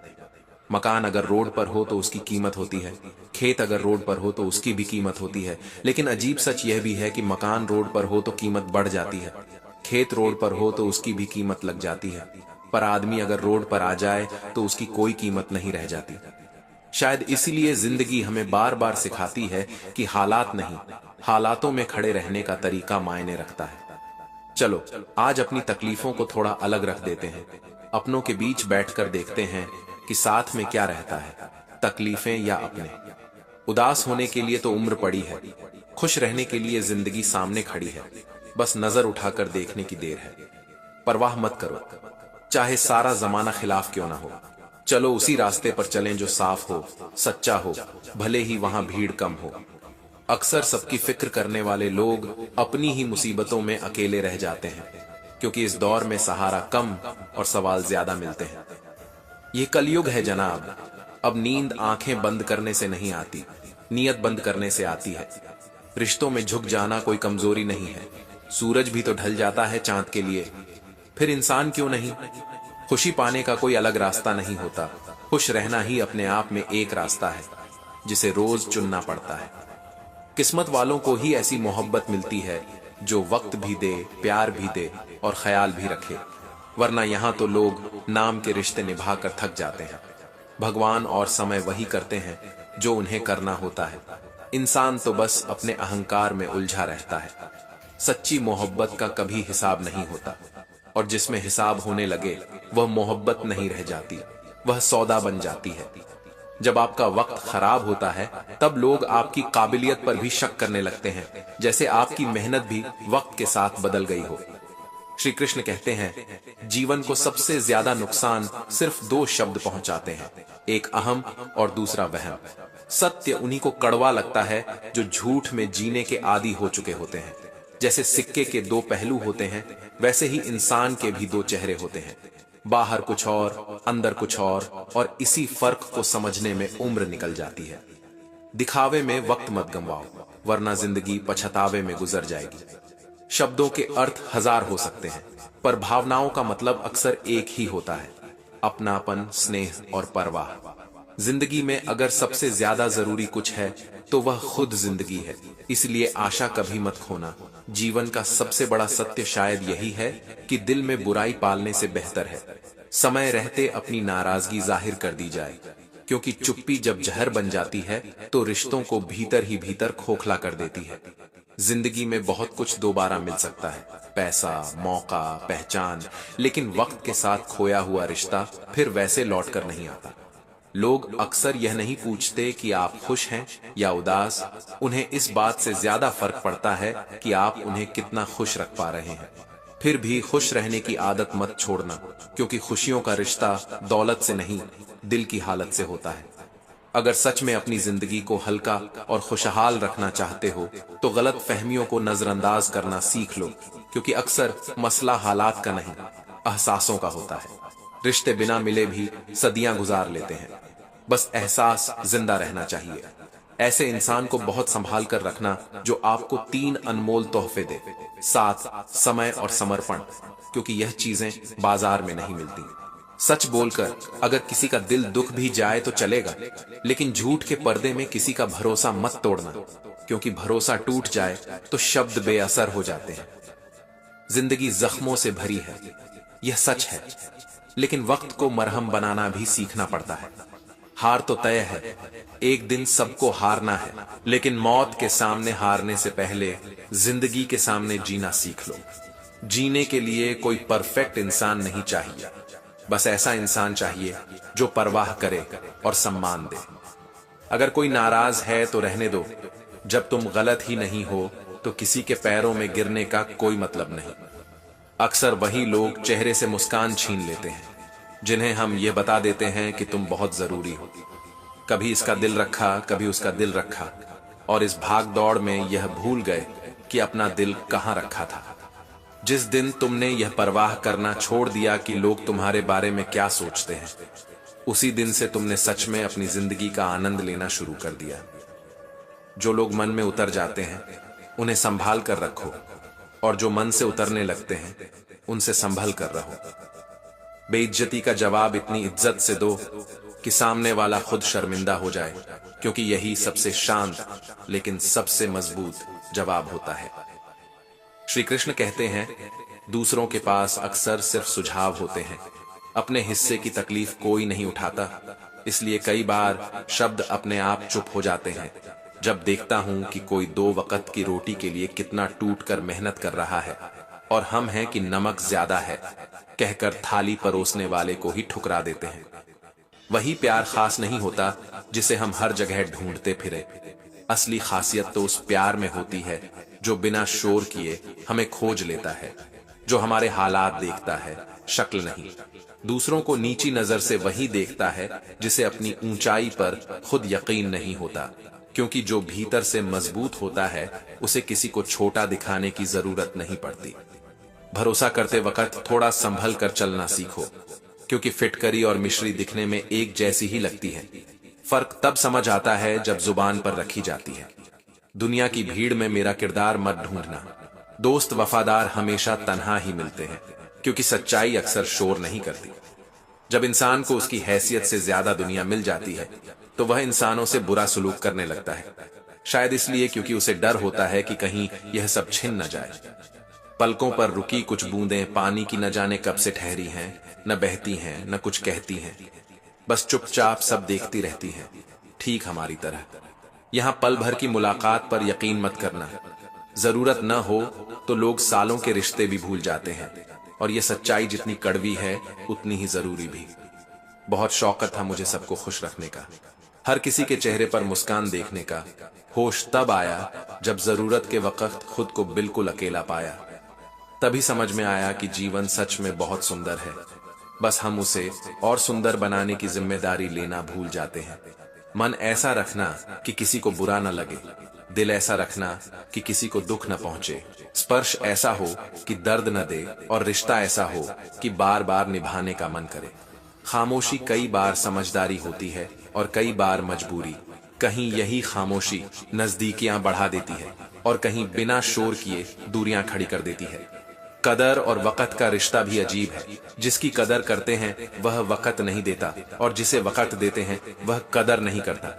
मकान अगर रोड पर हो तो उसकी कीमत होती है, खेत अगर रोड पर हो तो उसकी भी कीमत होती है। लेकिन अजीब सच यह भी है कि मकान रोड पर हो तो कीमत बढ़ जाती है, खेत रोड पर हो तो उसकी भी कीमत लग जाती है, पर आदमी अगर रोड पर आ जाए तो उसकी कोई कीमत नहीं रह जाती। शायद इसीलिए जिंदगी हमें बार बार सिखाती है कि हालात नहीं, हालातों में खड़े रहने का तरीका मायने रखता है। चलो आज अपनी तकलीफों को थोड़ा अलग रख देते हैं, अपनों के बीच बैठकर देखते हैं कि साथ में क्या रहता है, तकलीफें या अपने। उदास होने के लिए तो उम्र पड़ी है, खुश रहने के लिए जिंदगी सामने खड़ी है, बस नजर उठाकर देखने की देर है। परवाह मत करो, चाहे सारा जमाना खिलाफ क्यों ना हो। चलो उसी रास्ते पर चलें जो साफ हो, सच्चा हो, भले ही वहां भीड़ कम हो। अक्सर सबकी फिक्र करने वाले लोग अपनी ही मुसीबतों में अकेले रह जाते हैं, क्योंकि इस दौर में सहारा कम और सवाल ज्यादा मिलते हैं। ये कलयुग है जनाब, अब नींद आंखें बंद करने से नहीं आती, नीयत बंद करने से आती है। रिश्तों में झुक जाना कोई कमजोरी नहीं है, सूरज भी तो ढल जाता है चांद के लिए, फिर इंसान क्यों नहीं। खुशी पाने का कोई अलग रास्ता नहीं होता, खुश रहना ही अपने आप में एक रास्ता है जिसे रोज चुनना पड़ता है। किस्मत वालों को ही ऐसी मोहब्बत मिलती है जो वक्त भी दे, प्यार भी दे और ख्याल भी रखे, वरना यहाँ तो लोग नाम के रिश्ते निभाकर थक जाते हैं। भगवान और समय वही करते हैं जो उन्हें करना होता है, इंसान तो बस अपने अहंकार में उलझा रहता है। सच्ची मोहब्बत का कभी हिसाब नहीं होता, और जिसमें हिसाब होने लगे वह मोहब्बत नहीं रह जाती, वह सौदा बन जाती है। जब आपका वक्त खराब होता है तब लोग आपकी काबिलियत पर भी शक करने लगते हैं, जैसे आपकी मेहनत भी वक्त के साथ बदल गई हो। श्री कृष्ण कहते हैं, जीवन को सबसे ज्यादा नुकसान सिर्फ दो शब्द पहुंचाते हैं, एक अहम और दूसरा वहम। सत्य उन्हीं को कड़वा लगता है जो झूठ में जीने के आदी हो चुके होते हैं। जैसे सिक्के के दो पहलू होते हैं, वैसे ही इंसान के भी दो चेहरे होते हैं, बाहर कुछ और अंदर कुछ और इसी फर्क को समझने में उम्र निकल जाती है। दिखावे में वक्त मत गंवाओ, वरना जिंदगी पछतावे में गुजर जाएगी। शब्दों के अर्थ हजार हो सकते हैं, पर भावनाओं का मतलब अक्सर एक ही होता है, अपनापन, स्नेह और परवाह। जिंदगी में अगर सबसे ज्यादा जरूरी कुछ है तो वह खुद जिंदगी है, इसलिए आशा कभी मत खोना। जीवन का सबसे बड़ा सत्य शायद यही है कि दिल में बुराई पालने से बेहतर है समय रहते अपनी नाराजगी जाहिर कर दी जाए, क्योंकि चुप्पी जब जहर बन जाती है तो रिश्तों को भीतर ही भीतर खोखला कर देती है। जिंदगी में बहुत कुछ दोबारा मिल सकता है, पैसा, मौका, पहचान, लेकिन वक्त के साथ खोया हुआ रिश्ता फिर वैसे लौट कर नहीं आता। लोग अक्सर यह नहीं पूछते कि आप खुश हैं या उदास, उन्हें इस बात से ज्यादा फर्क पड़ता है कि आप उन्हें कितना खुश रख पा रहे हैं। फिर भी खुश रहने की आदत मत छोड़ना, क्योंकि खुशियों का रिश्ता दौलत से नहीं, दिल की हालत से होता है। अगर सच में अपनी जिंदगी को हल्का और खुशहाल रखना चाहते हो तो गलत फहमियों को नजरअंदाज करना सीख लो, क्योंकि अक्सर मसला हालात का नहीं, एहसासों का होता है। रिश्ते बिना मिले भी सदियां गुजार लेते हैं, बस एहसास जिंदा रहना चाहिए। ऐसे इंसान को बहुत संभाल कर रखना जो आपको 3 अनमोल तोहफे दे, साथ, समय और समर्पण, क्योंकि यह चीजें बाजार में नहीं मिलती। सच बोलकर अगर किसी का दिल दुख भी जाए तो चलेगा, लेकिन झूठ के पर्दे में किसी का भरोसा मत तोड़ना, क्योंकि भरोसा टूट जाए तो शब्द बेअसर हो जाते हैं। जिंदगी जख्मों से भरी है, यह सच है, लेकिन वक्त को मरहम बनाना भी सीखना पड़ता है। हार तो तय है, एक दिन सबको हारना है, लेकिन मौत के सामने हारने से पहले जिंदगी के सामने जीना सीख लो। जीने के लिए कोई परफेक्ट इंसान नहीं चाहिए, बस ऐसा इंसान चाहिए जो परवाह करे और सम्मान दे। अगर कोई नाराज है तो रहने दो, जब तुम गलत ही नहीं हो तो किसी के पैरों में गिरने का कोई मतलब नहीं। अक्सर वही लोग चेहरे से मुस्कान छीन लेते हैं जिन्हें हम ये बता देते हैं कि तुम बहुत जरूरी हो। कभी इसका दिल रखा, कभी उसका दिल रखा, और इस भाग दौड़ में यह भूल गए कि अपना दिल कहाँ रखा था। जिस दिन तुमने यह परवाह करना छोड़ दिया कि लोग तुम्हारे बारे में क्या सोचते हैं, उसी दिन से तुमने सच में अपनी जिंदगी का आनंद लेना शुरू कर दिया। जो लोग मन में उतर जाते हैं उन्हें संभाल कर रखो, और जो मन से उतरने लगते हैं उनसे संभल कर रहो। बेइज्जती का जवाब इतनी इज्जत से दो कि सामने वाला खुद शर्मिंदा हो जाए, क्योंकि यही सबसे शांत लेकिन सबसे मजबूत जवाब होता है। श्री कृष्ण कहते हैं, दूसरों के पास अक्सर सिर्फ सुझाव होते हैं, अपने हिस्से की तकलीफ कोई नहीं उठाता। इसलिए कई बार शब्द अपने आप चुप हो जाते हैं जब देखता हूं कि कोई 2 वक्त की रोटी के लिए कितना टूट कर मेहनत कर रहा है, और हम हैं कि नमक ज्यादा है कहकर थाली परोसने वाले को ही ठुकरा देते हैं। वही प्यार खास नहीं होता जिसे हम हर जगह ढूंढते फिरे। असली खासियत तो उस प्यार में होती है जो बिना शोर किए हमें खोज लेता है, जो हमारे हालात देखता है, शक्ल नहीं। दूसरों को नीची नजर से वही देखता है जिसे अपनी ऊंचाई पर खुद यकीन नहीं होता, क्योंकि जो भीतर से मजबूत होता है उसे किसी को छोटा दिखाने की जरूरत नहीं पड़ती। भरोसा करते वक्त थोड़ा संभल कर चलना सीखो, क्योंकि फिटकरी और मिश्री दिखने में एक जैसी ही लगती है। फर्क तब समझ आता है जब जुबान पर रखी जाती है। दुनिया की भीड़ में मेरा किरदार मत ढूंढना। दोस्त वफादार हमेशा तन्हा ही मिलते हैं, क्योंकि सच्चाई अक्सर शोर नहीं करती। जब इंसान को उसकी हैसियत से ज्यादा दुनिया मिल जाती है तो वह इंसानों से बुरा सलूक करने लगता है, शायद इसलिए क्योंकि उसे डर होता है कि कहीं यह सब छिन न जाए। पलकों पर रुकी कुछ बूंदें पानी की न जाने कब से ठहरी हैं, न बहती हैं न कुछ कहती हैं, बस चुपचाप सब देखती रहती हैं, ठीक हमारी तरह। यहां पल भर की मुलाकात पर यकीन मत करना। जरूरत न हो तो लोग सालों के रिश्ते भी भूल जाते हैं, और यह सच्चाई जितनी कड़वी है उतनी ही जरूरी भी। बहुत शौक था मुझे सबको खुश रखने का, हर किसी के चेहरे पर मुस्कान देखने का। होश तब आया जब जरूरत के वक्त खुद को बिल्कुल अकेला पाया। तभी समझ में आया कि जीवन सच में बहुत सुंदर है, बस हम उसे और सुंदर बनाने की जिम्मेदारी लेना भूल जाते हैं। मन ऐसा रखना कि किसी को बुरा न लगे, दिल ऐसा रखना कि किसी को दुख न पहुंचे, स्पर्श ऐसा हो कि दर्द न दे, और रिश्ता ऐसा हो कि बार बार निभाने का मन करे। खामोशी कई बार समझदारी होती है और कई बार मजबूरी। कहीं यही खामोशी नजदीकियां बढ़ा देती है और कहीं बिना शोर किए दूरियां खड़ी कर देती है। कदर और वक़्त का रिश्ता भी अजीब है। जिसकी कदर करते हैं वह वक़्त नहीं देता, और जिसे वक़्त देते हैं वह कदर नहीं करता।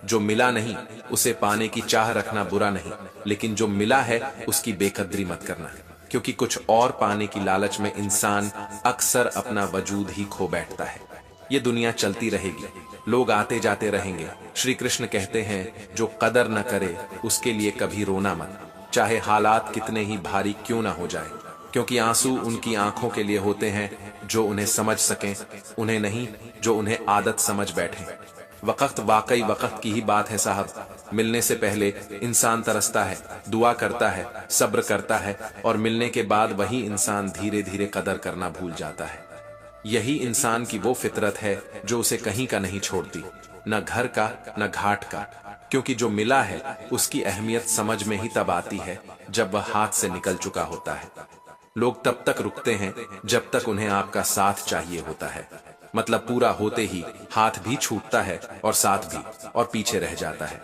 जो मिला नहीं उसे पाने की चाह रखना बुरा नहीं, लेकिन जो मिला है उसकी बेकदरी मत करना, क्योंकि कुछ और पाने की लालच में इंसान अक्सर अपना वजूद ही खो बैठता है। ये दुनिया चलती रहेगी, लोग आते जाते रहेंगे। श्री कृष्ण कहते हैं, जो कदर न करे उसके लिए कभी रोना मत, चाहे हालात कितने ही भारी क्यों ना हो जाए, क्योंकि आंसू उनकी आंखों के लिए होते हैं जो उन्हें समझ सकें, उन्हें नहीं जो उन्हें आदत समझ बैठे। वक़्त वाकई वक़्त की ही बात है साहब। मिलने से पहले इंसान तरसता है, दुआ करता है, सब्र करता है, और मिलने के बाद वही इंसान धीरे धीरे कदर करना भूल जाता है। यही इंसान की वो फितरत है जो उसे कहीं का नहीं छोड़ती, न घर का न घाट का, क्योंकि जो मिला है उसकी अहमियत समझ में ही तब आती है जब वह हाथ से निकल चुका होता है। लोग तब तक रुकते हैं जब तक उन्हें आपका साथ चाहिए होता है, मतलब पूरा होते ही हाथ भी छूटता है और साथ भी, और पीछे रह जाता है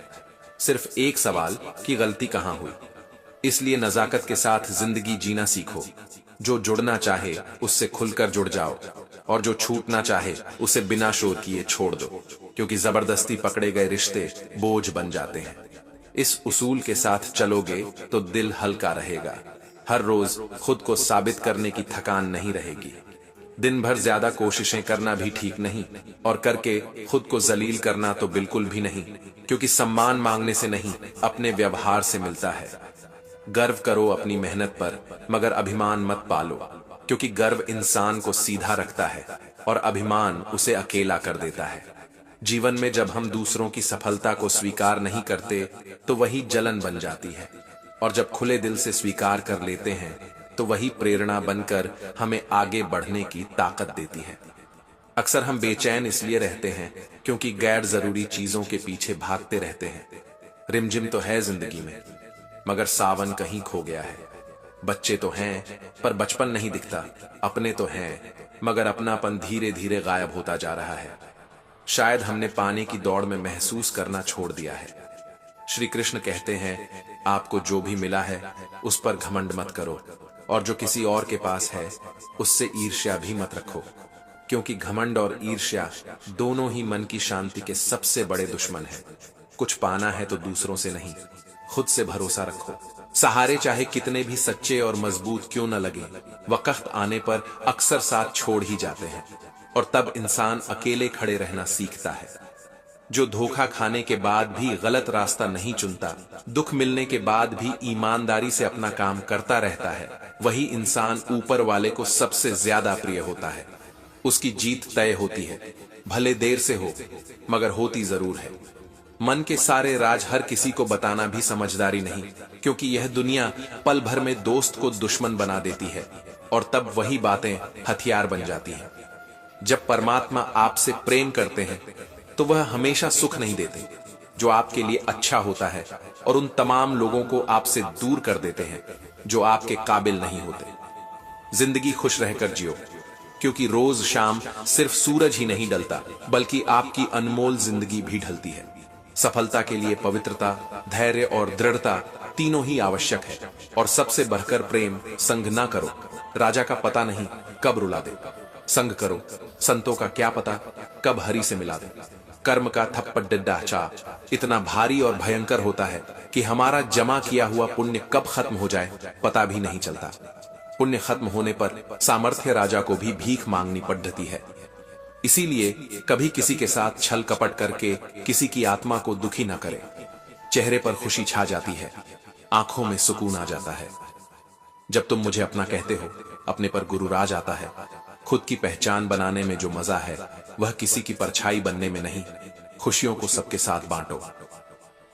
सिर्फ एक सवाल कि गलती कहां हुई। इसलिए नजाकत के साथ जिंदगी जीना सीखो। जो जुड़ना चाहे उससे खुलकर जुड़ जाओ, और जो छूटना चाहे उसे बिना शोर किए छोड़ दो, क्योंकि जबरदस्ती पकड़े गए रिश्ते बोझ बन जाते हैं। इस उसूल के साथ चलोगे तो दिल हल्का रहेगा। हर रोज खुद को साबित करने की थकान नहीं रहेगी। दिन भर ज्यादा कोशिशें करना भी ठीक नहीं, और करके खुद को जलील करना तो बिल्कुल भी नहीं, क्योंकि सम्मान मांगने से नहीं, अपने व्यवहार से मिलता है। गर्व करो अपनी मेहनत पर, मगर अभिमान मत पालो, क्योंकि गर्व इंसान को सीधा रखता है और अभिमान उसे अकेला कर देता है। जीवन में जब हम दूसरों की सफलता को स्वीकार नहीं करते तो वही जलन बन जाती है, और जब खुले दिल से स्वीकार कर लेते हैं तो वही प्रेरणा बनकर हमें आगे बढ़ने की ताकत देती है। अक्सर हम बेचैन इसलिए रहते हैं क्योंकि गैर जरूरी चीजों के पीछे भागते रहते हैं। रिमझिम तो है जिंदगी में, मगर सावन कहीं खो गया है। बच्चे तो हैं पर बचपन नहीं दिखता, अपने तो हैं मगर अपनापन धीरे धीरे गायब होता जा रहा है। शायद हमने पाने की दौड़ में महसूस करना छोड़ दिया है। श्री कृष्ण कहते हैं, आपको जो भी मिला है उस पर घमंड मत करो, और जो किसी और के पास है उससे ईर्ष्या भी मत रखो, क्योंकि घमंड और ईर्ष्या दोनों ही मन की शांति के सबसे बड़े दुश्मन हैं। कुछ पाना है तो दूसरों से नहीं, खुद से भरोसा रखो। सहारे चाहे कितने भी सच्चे और मजबूत क्यों न लगे, वक्त आने पर अक्सर साथ छोड़ ही जाते हैं, और तब इंसान अकेले खड़े रहना सीखता है। जो धोखा खाने के बाद भी गलत रास्ता नहीं चुनता, दुख मिलने के बाद भी ईमानदारी से अपना काम करता रहता है, वही इंसान ऊपर वाले को सबसे ज्यादा प्रिय होता है। उसकी जीत तय होती है, भले देर से हो मगर होती जरूर है। मन के सारे राज हर किसी को बताना भी समझदारी नहीं, क्योंकि यह दुनिया पल भर में दोस्त को दुश्मन बना देती है, और तब वही बातें हथियार बन जाती हैं। जब परमात्मा आपसे प्रेम करते हैं तो वह हमेशा सुख नहीं देते जो आपके लिए अच्छा होता है, और उन तमाम लोगों को आपसे दूर कर देते हैं जो आपके काबिल नहीं होते। जिंदगी खुश रहकर जियो, क्योंकि रोज शाम सिर्फ सूरज ही नहीं ढलता, बल्कि आपकी अनमोल जिंदगी भी ढलती है। सफलता के लिए पवित्रता, धैर्य और दृढ़ता तीनों ही आवश्यक है, और सबसे बढ़कर प्रेम। संग ना करो, राजा का पता नहीं कब रुला दे। संग करो, संतों का क्या पता कब हरि से मिला दे। कर्म का थप्पड़ डिड्डा चाप इतना भारी और भयंकर होता है कि हमारा जमा किया हुआ पुण्य कब खत्म हो जाए पता भी नहीं चलता। पुण्य खत्म होने पर सामर्थ्य राजा को भी भीख मांगनी पड़ती है। इसीलिए कभी किसी के साथ छल कपट करके किसी की आत्मा को दुखी न करें। चेहरे पर खुशी छा जाती है, आंखों में सुकून आ जाता है। जब तुम मुझे अपना कहते हो, अपने पर गुरु राज आता है। खुद की पहचान बनाने में जो मजा है वह किसी की परछाई बनने में नहीं। खुशियों को सबके साथ बांटो।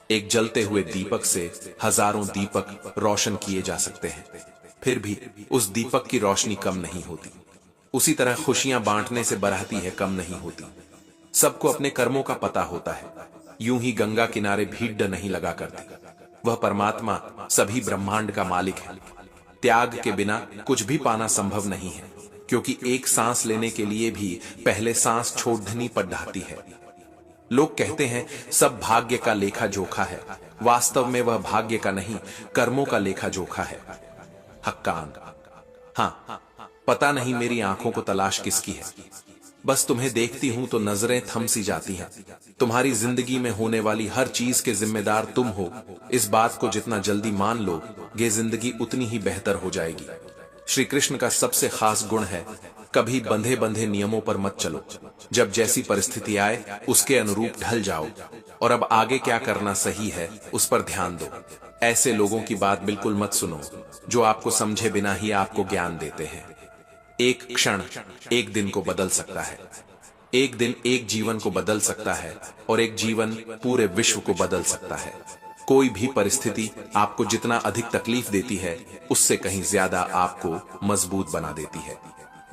एक जलते हुए दीपक से हजारों दीपक रोशन किए जा सकते हैं, फिर भी उस दीपक की रोशनी कम नहीं होती। उसी तरह खुशियां बांटने से बढ़ती है, कम नहीं होती। सबको अपने कर्मों का पता होता है। यूं ही गंगा किनारे भीड़ नहीं लगा करती। वह परमात्मा सभी ब्रह्मांड का मालिक है। त्याग के बिना कुछ भी पाना संभव नहीं है, क्योंकि एक सांस लेने के लिए भी पहले सांस छोड़नी पड़ती है। लोग कहते हैं सब भाग्य का लेखा जोखा है। वास्तव में वह भाग्य का नहीं, कर्मों का लेखा जोखा है। हक्कान, हाँ, पता नहीं मेरी आंखों को तलाश किसकी है। बस तुम्हें देखती हूं तो नजरें थम सी जाती हैं। तुम्हारी जिंदगी में होने वाली हर चीज के जिम्मेदार तुम हो। इस बात को जितना जल्दी मान लो, ये जिंदगी उतनी ही बेहतर हो जाएगी। श्री कृष्ण का सबसे खास गुण है, कभी बंधे बंधे नियमों पर मत चलो। जब जैसी परिस्थिति आए उसके अनुरूप ढल जाओ, और अब आगे क्या करना सही है उस पर ध्यान दो। ऐसे लोगों की बात बिल्कुल मत सुनो जो आपको समझे बिना ही आपको ज्ञान देते हैं। एक क्षण एक दिन को बदल सकता है, एक दिन एक जीवन को बदल सकता है, और एक जीवन पूरे विश्व को बदल सकता है। कोई भी परिस्थिति आपको जितना अधिक तकलीफ देती है, उससे कहीं ज्यादा आपको मजबूत बना देती है।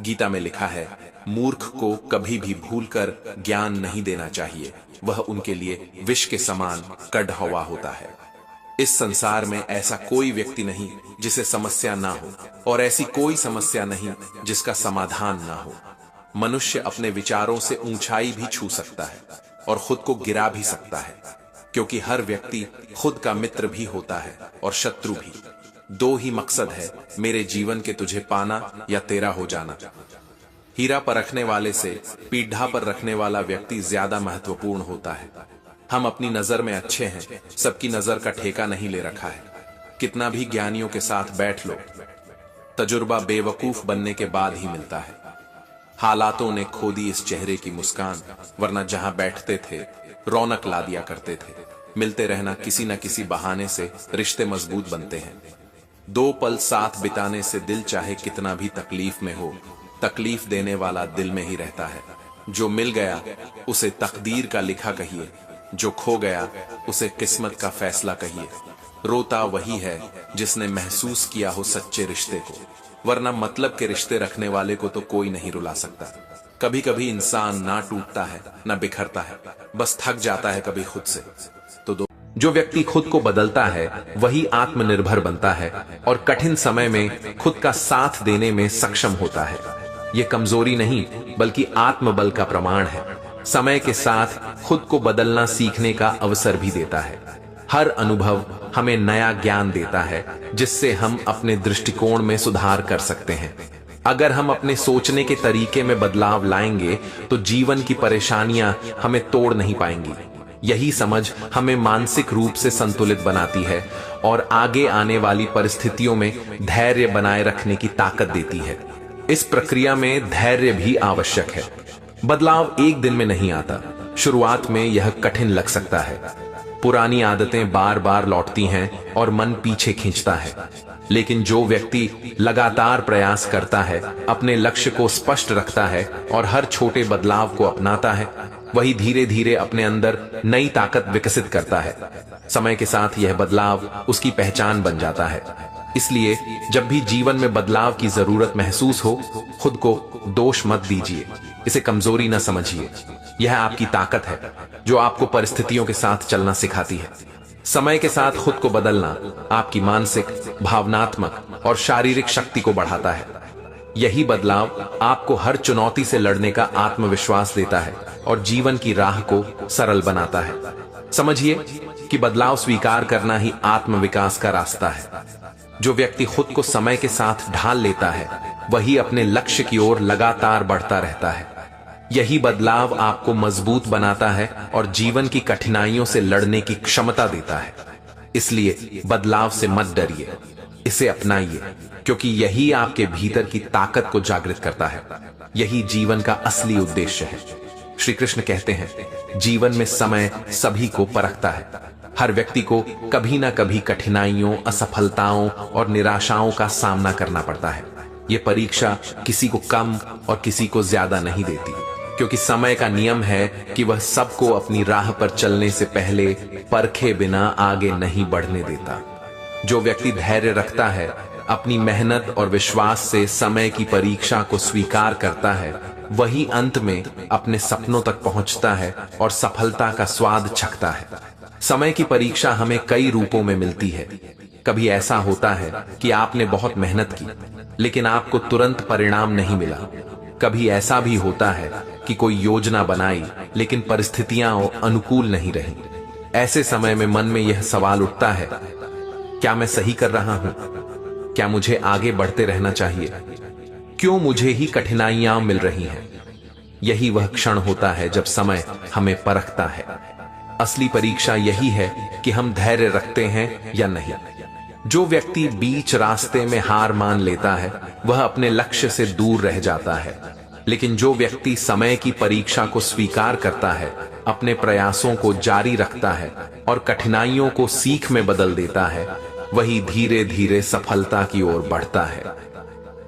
गीता में लिखा है, मूर्ख को कभी भी भूलकर ज्ञान नहीं देना चाहिए, वह उनके लिए विष के समान कड़वा होता है। इस संसार में ऐसा कोई व्यक्ति नहीं जिसे समस्या ना हो, और ऐसी कोई समस्या नहीं जिसका समाधान ना हो। मनुष्य अपने विचारों से ऊंचाई भी छू सकता है और खुद को गिरा भी सकता है, क्योंकि हर व्यक्ति खुद का मित्र भी होता है और शत्रु भी। दो ही मकसद है मेरे जीवन के, तुझे पाना या तेरा हो जाना। हीरा परखने वाले से पीढ़ा पर रखने वाला व्यक्ति ज्यादा महत्वपूर्ण होता है। हम अपनी नजर में अच्छे हैं, सबकी नजर का ठेका नहीं ले रखा है। कितना भी ज्ञानियों के साथ बैठ लो, तजुर्बा बेवकूफ बनने के बाद ही मिलता है। हालातों ने खो दी इस चेहरे की मुस्कान, वरना जहां बैठते थे रौनक ला दिया करते थे। मिलते रहना किसी न किसी बहाने से रिश्ते मजबूत बनते हैं। दो पल साथ बिताने से दिल चाहे कितना भी तकलीफ में हो, तकलीफ देने वाला दिल में ही रहता है। जो मिल गया उसे तकदीर का लिखा कहिए, जो खो गया उसे किस्मत का फैसला कहिए। रोता वही है जिसने महसूस किया हो सच्चे रिश्ते को, वरना मतलब के रिश्ते रखने वाले को तो कोई नहीं रुला सकता। कभी कभी इंसान ना टूटता है ना बिखरता है, बस थक जाता है कभी खुद से। तो जो व्यक्ति खुद को बदलता है वही आत्मनिर्भर बनता है और कठिन समय में खुद का साथ देने में सक्षम होता है। ये कमजोरी नहीं बल्कि आत्मबल का प्रमाण है। समय के साथ खुद को बदलना सीखने का अवसर भी देता है। हर अनुभव हमें नया ज्ञान देता है जिससे हम अपने दृष्टिकोण में सुधार कर सकते हैं। अगर हम अपने सोचने के तरीके में बदलाव लाएंगे तो जीवन की परेशानियां हमें तोड़ नहीं पाएंगी। यही समझ हमें मानसिक रूप से संतुलित बनाती है और आगे आने वाली परिस्थितियों में धैर्य बनाए रखने की ताकत देती है। इस प्रक्रिया में धैर्य भी आवश्यक है। बदलाव एक दिन में नहीं आता। शुरुआत में यह कठिन लग सकता है। पुरानी आदतें बार बार लौटती हैं और मन पीछे खींचता है। लेकिन जो व्यक्ति लगातार प्रयास करता है, अपने लक्ष्य को स्पष्ट रखता है और हर छोटे बदलाव को अपनाता है, वही धीरे धीरे अपने अंदर नई ताकत विकसित करता है। समय के साथ यह बदलाव उसकी पहचान बन जाता है। इसलिए जब भी जीवन में बदलाव की जरूरत महसूस हो, खुद को दोष मत दीजिए, इसे कमजोरी न समझिए। यह आपकी ताकत है जो आपको परिस्थितियों के साथ चलना सिखाती है। समय के साथ खुद को बदलना आपकी मानसिक, भावनात्मक और शारीरिक शक्ति को बढ़ाता है। यही बदलाव आपको हर चुनौती से लड़ने का आत्मविश्वास देता है और जीवन की राह को सरल बनाता है। समझिए कि बदलाव स्वीकार करना ही आत्मविकास का रास्ता है। जो व्यक्ति खुद को समय के साथ ढाल लेता है वही अपने लक्ष्य की ओर लगातार बढ़ता रहता है। यही बदलाव आपको मजबूत बनाता है और जीवन की कठिनाइयों से लड़ने की क्षमता देता है। इसलिए बदलाव से मत डरिए, इसे अपनाइए, क्योंकि यही आपके भीतर की ताकत को जागृत करता है। यही जीवन का असली उद्देश्य है। श्री कृष्ण कहते हैं, जीवन में समय सभी को परखता है। हर व्यक्ति को कभी ना कभी कठिनाइयों, असफलताओं और निराशाओं का सामना करना पड़ता है। ये परीक्षा किसी को कम और किसी को ज्यादा नहीं देती, क्योंकि समय का नियम है कि वह सबको अपनी राह पर चलने से पहले परखे बिना आगे नहीं बढ़ने देता। जो व्यक्ति धैर्य रखता है, अपनी मेहनत और विश्वास से समय की परीक्षा को स्वीकार करता है, वही अंत में अपने सपनों तक पहुंचता है और सफलता का स्वाद चखता है। समय की परीक्षा हमें कई रूपों में मिलती है। कभी ऐसा होता है कि आपने बहुत मेहनत की लेकिन आपको तुरंत परिणाम नहीं मिला। कभी ऐसा भी होता है कि कोई योजना बनाई लेकिन परिस्थितियां अनुकूल नहीं रही। ऐसे समय में मन में यह सवाल उठता है, क्या मैं सही कर रहा हूं? क्या मुझे आगे बढ़ते रहना चाहिए? क्यों मुझे ही कठिनाइयां मिल रही हैं? यही वह क्षण होता है जब समय हमें परखता है। असली परीक्षा यही है कि हम धैर्य रखते हैं या नहीं। जो व्यक्ति बीच रास्ते में हार मान लेता है वह अपने लक्ष्य से दूर रह जाता है। लेकिन जो व्यक्ति समय की परीक्षा को स्वीकार करता है, अपने प्रयासों को जारी रखता है और कठिनाइयों को सीख में बदल देता है, वही धीरे धीरे सफलता की ओर बढ़ता है।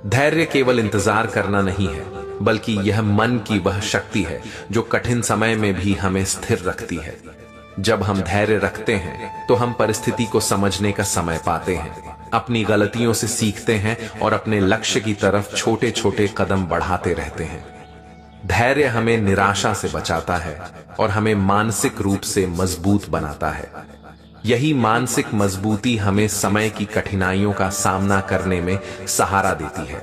धैर्य केवल इंतजार करना नहीं है, बल्कि यह मन की वह शक्ति है जो कठिन समय में भी हमें स्थिर रखती है। जब हम धैर्य रखते हैं तो हम परिस्थिति को समझने का समय पाते हैं, अपनी गलतियों से सीखते हैं और अपने लक्ष्य की तरफ छोटे छोटे कदम बढ़ाते रहते हैं। धैर्य हमें निराशा से बचाता है और हमें मानसिक रूप से मजबूत बनाता है। यही मानसिक मजबूती हमें समय की कठिनाइयों का सामना करने में सहारा देती है।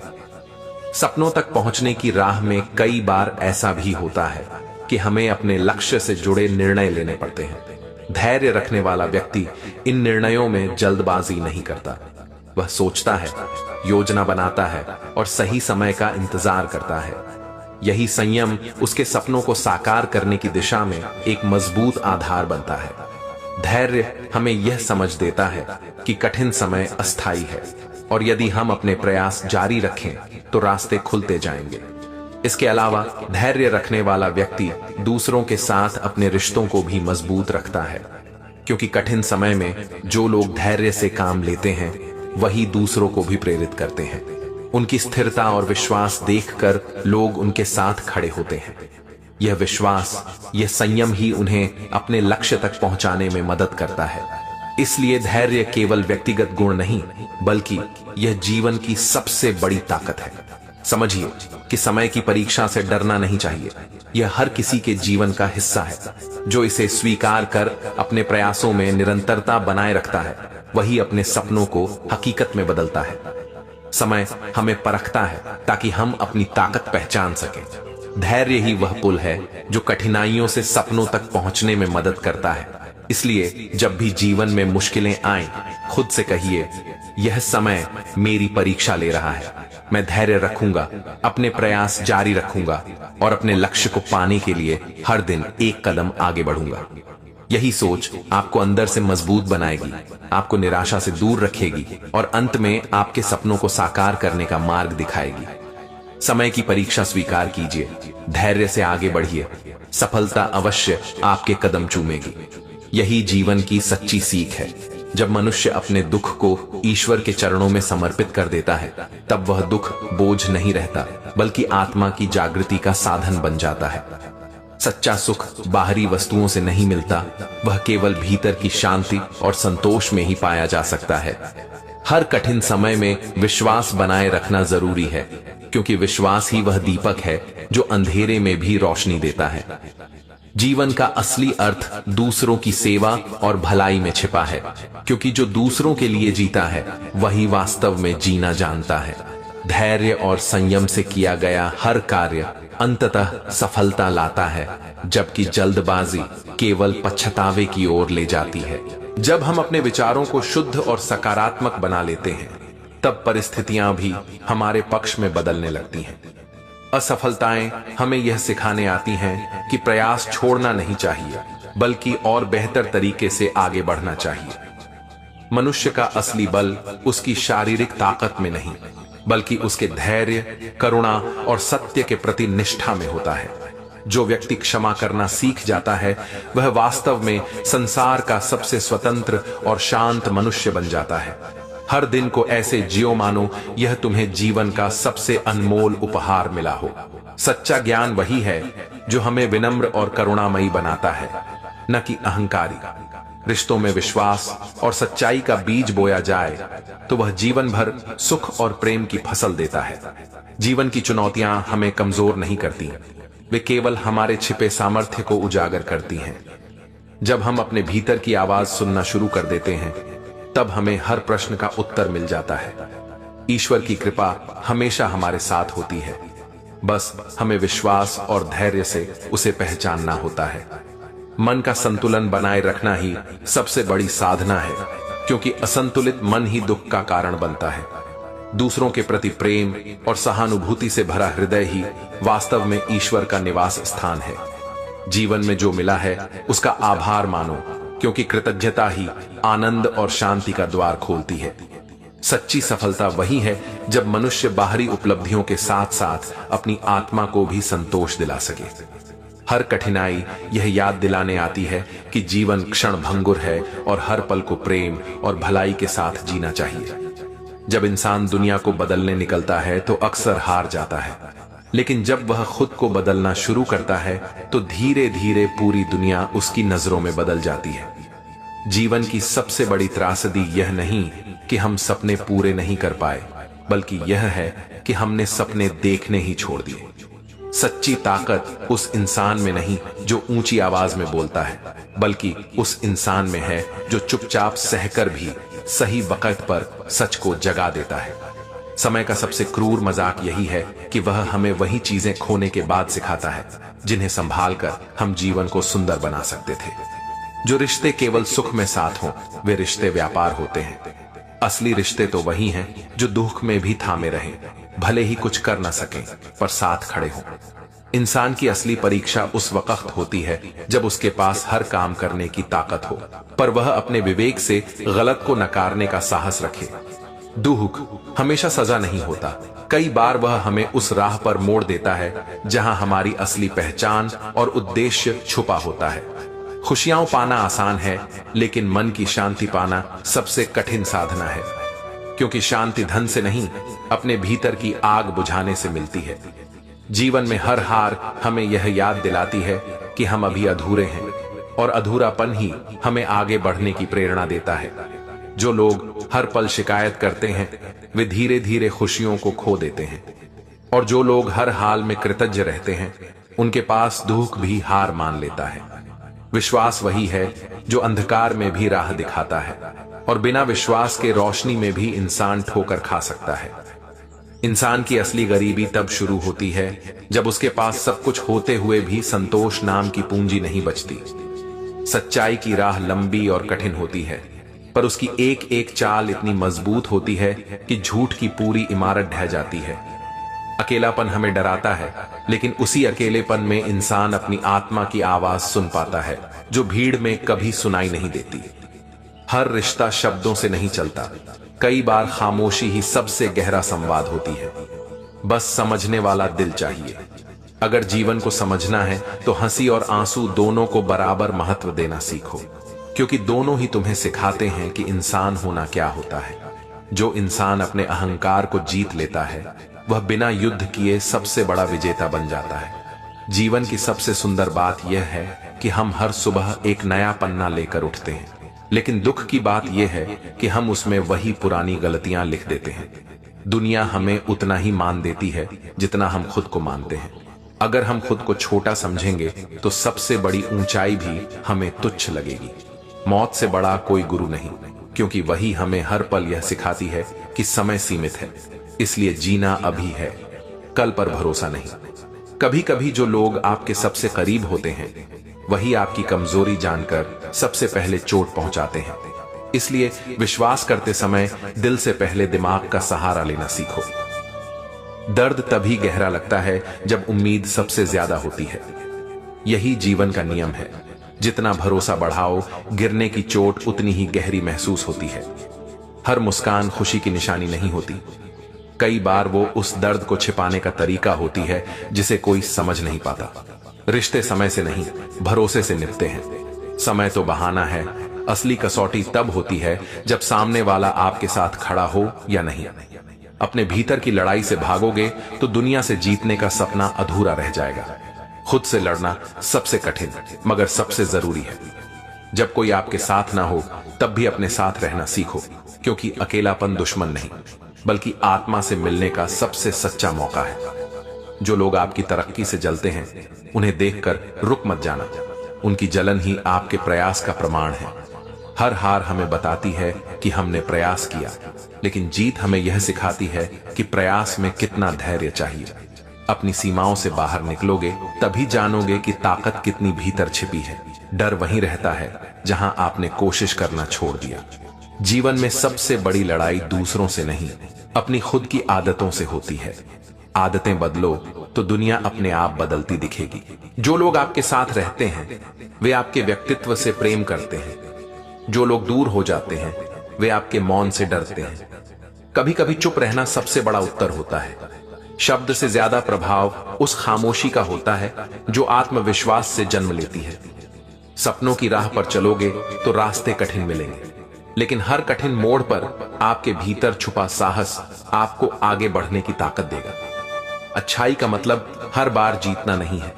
सपनों तक पहुंचने की राह में कई बार ऐसा भी होता है कि हमें अपने लक्ष्य से जुड़े निर्णय लेने पड़ते हैं। धैर्य रखने वाला व्यक्ति इन निर्णयों में जल्दबाजी नहीं करता। वह सोचता है, योजना बनाता है और सही समय का इंतजार करता है। यही संयम उसके सपनों को साकार करने की दिशा में एक मजबूत आधार बनता है। धैर्य हमें यह समझ देता है कि कठिन समय अस्थायी है और यदि हम अपने प्रयास जारी रखें तो रास्ते खुलते जाएंगे। इसके अलावा धैर्य रखने वाला व्यक्ति दूसरों के साथ अपने रिश्तों को भी मजबूत रखता है, क्योंकि कठिन समय में जो लोग धैर्य से काम लेते हैं वही दूसरों को भी प्रेरित करते हैं। उनकी स्थिरता और विश्वास देखकर लोग उनके साथ खड़े होते हैं। यह विश्वास, यह संयम ही उन्हें अपने लक्ष्य तक पहुंचाने में मदद करता है। इसलिए धैर्य केवल व्यक्तिगत गुण नहीं, बल्कि यह जीवन की सबसे बड़ी ताकत है। समझिए कि समय की परीक्षा से डरना नहीं चाहिए। यह हर किसी के जीवन का हिस्सा है। जो इसे स्वीकार कर अपने प्रयासों में निरंतरता बनाए रखता है, वही अपने सपनों को हकीकत में बदलता है। समय हमें परखता है ताकि हम अपनी ताकत पहचान सकें। धैर्य ही वह पुल है जो कठिनाइयों से सपनों तक पहुंचने में मदद करता है। इसलिए जब भी जीवन में मुश्किलें आएं, खुद से कहिए, यह समय मेरी परीक्षा ले रहा है। मैं धैर्य रखूंगा, अपने प्रयास जारी रखूंगा और अपने लक्ष्य को पाने के लिए हर दिन एक कदम आगे बढ़ूंगा। यही सोच आपको अंदर से मजबूत बनाएगी, आपको निराशा से दूर रखेगी और अंत में आपके सपनों को साकार करने का मार्ग दिखाएगी। समय की परीक्षा स्वीकार कीजिए, धैर्य से आगे बढ़िए, सफलता अवश्य आपके कदम चूमेगी। यही जीवन की सच्ची सीख है। जब मनुष्य अपने दुख को ईश्वर के चरणों में समर्पित कर देता है, तब वह दुख बोझ नहीं रहता, बल्कि आत्मा की जागृति का साधन बन जाता है। सच्चा सुख बाहरी वस्तुओं से नहीं मिलता, वह केवल भीतर की शांति और संतोष में ही पाया जा सकता है। हर कठिन समय में विश्वास बनाए रखना जरूरी है, क्योंकि विश्वास ही वह दीपक है जो अंधेरे में भी रोशनी देता है। जीवन का असली अर्थ दूसरों की सेवा और भलाई में छिपा है, क्योंकि जो दूसरों के लिए जीता है वही वास्तव में जीना जानता है। धैर्य और संयम से किया गया हर कार्य अंततः सफलता लाता है, जबकि जल्दबाजी केवल पछतावे की ओर ले जाती है। जब हम अपने विचारों को शुद्ध और सकारात्मक बना लेते हैं, तब परिस्थितियां भी हमारे पक्ष में बदलने लगती हैं। असफलताएं हमें यह सिखाने आती हैं कि प्रयास छोड़ना नहीं चाहिए, बल्कि और बेहतर तरीके से आगे बढ़ना चाहिए। मनुष्य का असली बल उसकी शारीरिक ताकत में नहीं, बल्कि उसके धैर्य, करुणा और सत्य के प्रति निष्ठा में होता है। जो व्यक्ति क्षमा करना सीख जाता है, वह वास्तव में संसार का सबसे स्वतंत्र और शांत मनुष्य बन जाता है। हर दिन को ऐसे जियो मानो यह तुम्हें जीवन का सबसे अनमोल उपहार मिला हो। सच्चा ज्ञान वही है जो हमें विनम्र और करुणामयी बनाता है, न कि अहंकारी। रिश्तों में विश्वास और सच्चाई का बीज बोया जाए तो वह जीवन भर सुख और प्रेम की फसल देता है। जीवन की चुनौतियां हमें कमजोर नहीं करती, वे केवल हमारे छिपे सामर्थ्य को उजागर करती हैं। जब हम अपने भीतर की आवाज सुनना शुरू कर देते हैं, तब हमें हर प्रश्न का उत्तर मिल जाता है। ईश्वर की कृपा हमेशा हमारे साथ होती है, बस हमें विश्वास और धैर्य से उसे पहचानना होता है। मन का संतुलन बनाए रखना ही सबसे बड़ी साधना है, क्योंकि असंतुलित मन ही दुख का कारण बनता है। दूसरों के प्रति प्रेम और सहानुभूति से भरा हृदय ही वास्तव में ईश्वर का निवास स्थान है। जीवन में जो मिला है उसका आभार मानो, क्योंकि कृतज्ञता ही आनंद और शांति का द्वार खोलती है। सच्ची सफलता वही है जब मनुष्य बाहरी उपलब्धियों के साथ साथ अपनी आत्मा को भी संतोष दिला सके। हर कठिनाई यह याद दिलाने आती है कि जीवन क्षण भंगुर है और हर पल को प्रेम और भलाई के साथ जीना चाहिए। जब इंसान दुनिया को बदलने निकलता है तो अक्सर हार जाता है, लेकिन जब वह खुद को बदलना शुरू करता है तो धीरे धीरे पूरी दुनिया उसकी नजरों में बदल जाती है। जीवन की सबसे बड़ी त्रासदी यह नहीं कि हम सपने पूरे नहीं कर पाए, बल्कि यह है कि हमने सपने देखने ही छोड़ दिए। सच्ची ताकत उस इंसान में नहीं जो ऊंची आवाज में बोलता है, बल्कि उस इंसान में है जो चुपचाप सहकर भी सही वक्त पर सच को जगा देता है। समय का सबसे क्रूर मजाक यही है कि वह हमें वही चीजें खोने के बाद सिखाता है जिन्हें संभालकर हम जीवन को सुंदर बना सकते थे। जो रिश्ते केवल सुख में साथ हों, वे रिश्ते व्यापार होते हैं। असली रिश्ते तो वही हैं जो दुख में भी थामे रहें, भले ही कुछ कर न सकें पर साथ खड़े हों। इंसान की असली परीक्षा उस वक्त होती है जब उसके पास हर काम करने की ताकत हो, पर वह अपने विवेक से गलत को नकारने का साहस रखे। दुख हमेशा सजा नहीं होता, कई बार वह हमें उस राह पर मोड़ देता है जहां हमारी असली पहचान और उद्देश्य छुपा होता है। खुशियां पाना आसान है, लेकिन मन की शांति पाना सबसे कठिन साधना है, क्योंकि शांति धन से नहीं, अपने भीतर की आग बुझाने से मिलती है। जीवन में हर हार हमें यह याद दिलाती है कि हम अभी अधूरे हैं, और अधूरापन ही हमें आगे बढ़ने की प्रेरणा देता है। जो लोग हर पल शिकायत करते हैं, वे धीरे धीरे खुशियों को खो देते हैं, और जो लोग हर हाल में कृतज्ञ रहते हैं, उनके पास दुख भी हार मान लेता है। विश्वास वही है जो अंधकार में भी राह दिखाता है, और बिना विश्वास के रोशनी में भी इंसान ठोकर खा सकता है। इंसान की असली गरीबी तब शुरू होती है जब उसके पास सब कुछ होते हुए भी संतोष नाम की पूंजी नहीं बचती। सच्चाई की राह लंबी और कठिन होती है, पर उसकी एक एक चाल इतनी मजबूत होती है कि झूठ की पूरी इमारत ढह जाती है। अकेलापन हमें डराता है, लेकिन उसी अकेलेपन में इंसान अपनी आत्मा की आवाज सुन पाता है, जो भीड़ में कभी सुनाई नहीं देती। हर रिश्ता शब्दों से नहीं चलता, कई बार खामोशी ही सबसे गहरा संवाद होती है। बस समझने वाला दिल चाहिए। अगर जीवन को समझना है तो हंसी और आंसू दोनों को बराबर महत्व देना सीखो, क्योंकि दोनों ही तुम्हें सिखाते हैं कि इंसान होना क्या होता है। जो इंसान अपने अहंकार को जीत लेता है, वह बिना युद्ध किए सबसे बड़ा विजेता बन जाता है। जीवन की सबसे सुंदर बात यह है कि हम हर सुबह एक नया पन्ना लेकर उठते हैं, लेकिन दुख की बात यह है कि हम उसमें वही पुरानी गलतियां लिख देते हैं। दुनिया हमें उतना ही मान देती है जितना हम खुद को मानते हैं। अगर हम खुद को छोटा समझेंगे तो सबसे बड़ी ऊंचाई भी हमें तुच्छ लगेगी। मौत से बड़ा कोई गुरु नहीं, क्योंकि वही हमें हर पल यह सिखाती है कि समय सीमित है, इसलिए जीना अभी है, कल पर भरोसा नहीं। कभी कभी जो लोग आपके सबसे करीब होते हैं, वही आपकी कमजोरी जानकर सबसे पहले चोट पहुंचाते हैं। इसलिए विश्वास करते समय दिल से पहले दिमाग का सहारा लेना सीखो। दर्द तभी गहरा लगता है जब उम्मीद सबसे ज्यादा होती है। यही जीवन का नियम है। जितना भरोसा बढ़ाओ, गिरने की चोट उतनी ही गहरी महसूस होती है। हर मुस्कान खुशी की निशानी नहीं होती। कई बार वो उस दर्द को छिपाने का तरीका होती है जिसे कोई समझ नहीं पाता। रिश्ते समय से नहीं, भरोसे से निभते हैं। समय तो बहाना है, असली कसौटी तब होती है जब सामने वाला आपके साथ खड़ा हो या नहीं। अपने भीतर की लड़ाई से भागोगे तो दुनिया से जीतने का सपना अधूरा रह जाएगा। खुद से लड़ना सबसे कठिन मगर सबसे जरूरी है। जब कोई आपके साथ ना हो तब भी अपने साथ रहना सीखो, क्योंकि अकेलापन दुश्मन नहीं बल्कि आत्मा से मिलने का सबसे सच्चा मौका है। जो लोग आपकी तरक्की से जलते हैं, उन्हें देखकर रुक मत जाना। उनकी जलन ही आपके प्रयास का प्रमाण है। हर हार हमें बताती है कि हमने प्रयास किया, लेकिन जीत हमें यह सिखाती है कि प्रयास में कितना धैर्य चाहिए। अपनी सीमाओं से बाहर निकलोगे तभी जानोगे कि ताकत कितनी भीतर छिपी है। डर वहीं रहता है जहां आपने कोशिश करना छोड़ दिया। जीवन में सबसे बड़ी लड़ाई दूसरों से नहीं, अपनी खुद की आदतों से होती है। आदतें बदलो तो दुनिया अपने आप बदलती दिखेगी। जो लोग आपके साथ रहते हैं, वे आपके व्यक्तित्व से प्रेम करते हैं। जो लोग दूर हो जाते हैं, वे आपके मौन से डरते हैं। कभी कभी चुप रहना सबसे बड़ा उत्तर होता है। शब्द से ज्यादा प्रभाव उस खामोशी का होता है जो आत्मविश्वास से जन्म लेती है। सपनों की राह पर चलोगे तो रास्ते कठिन मिलेंगे, लेकिन हर कठिन मोड़ पर आपके भीतर छुपा साहस आपको आगे बढ़ने की ताकत देगा। अच्छाई का मतलब हर बार जीतना नहीं है।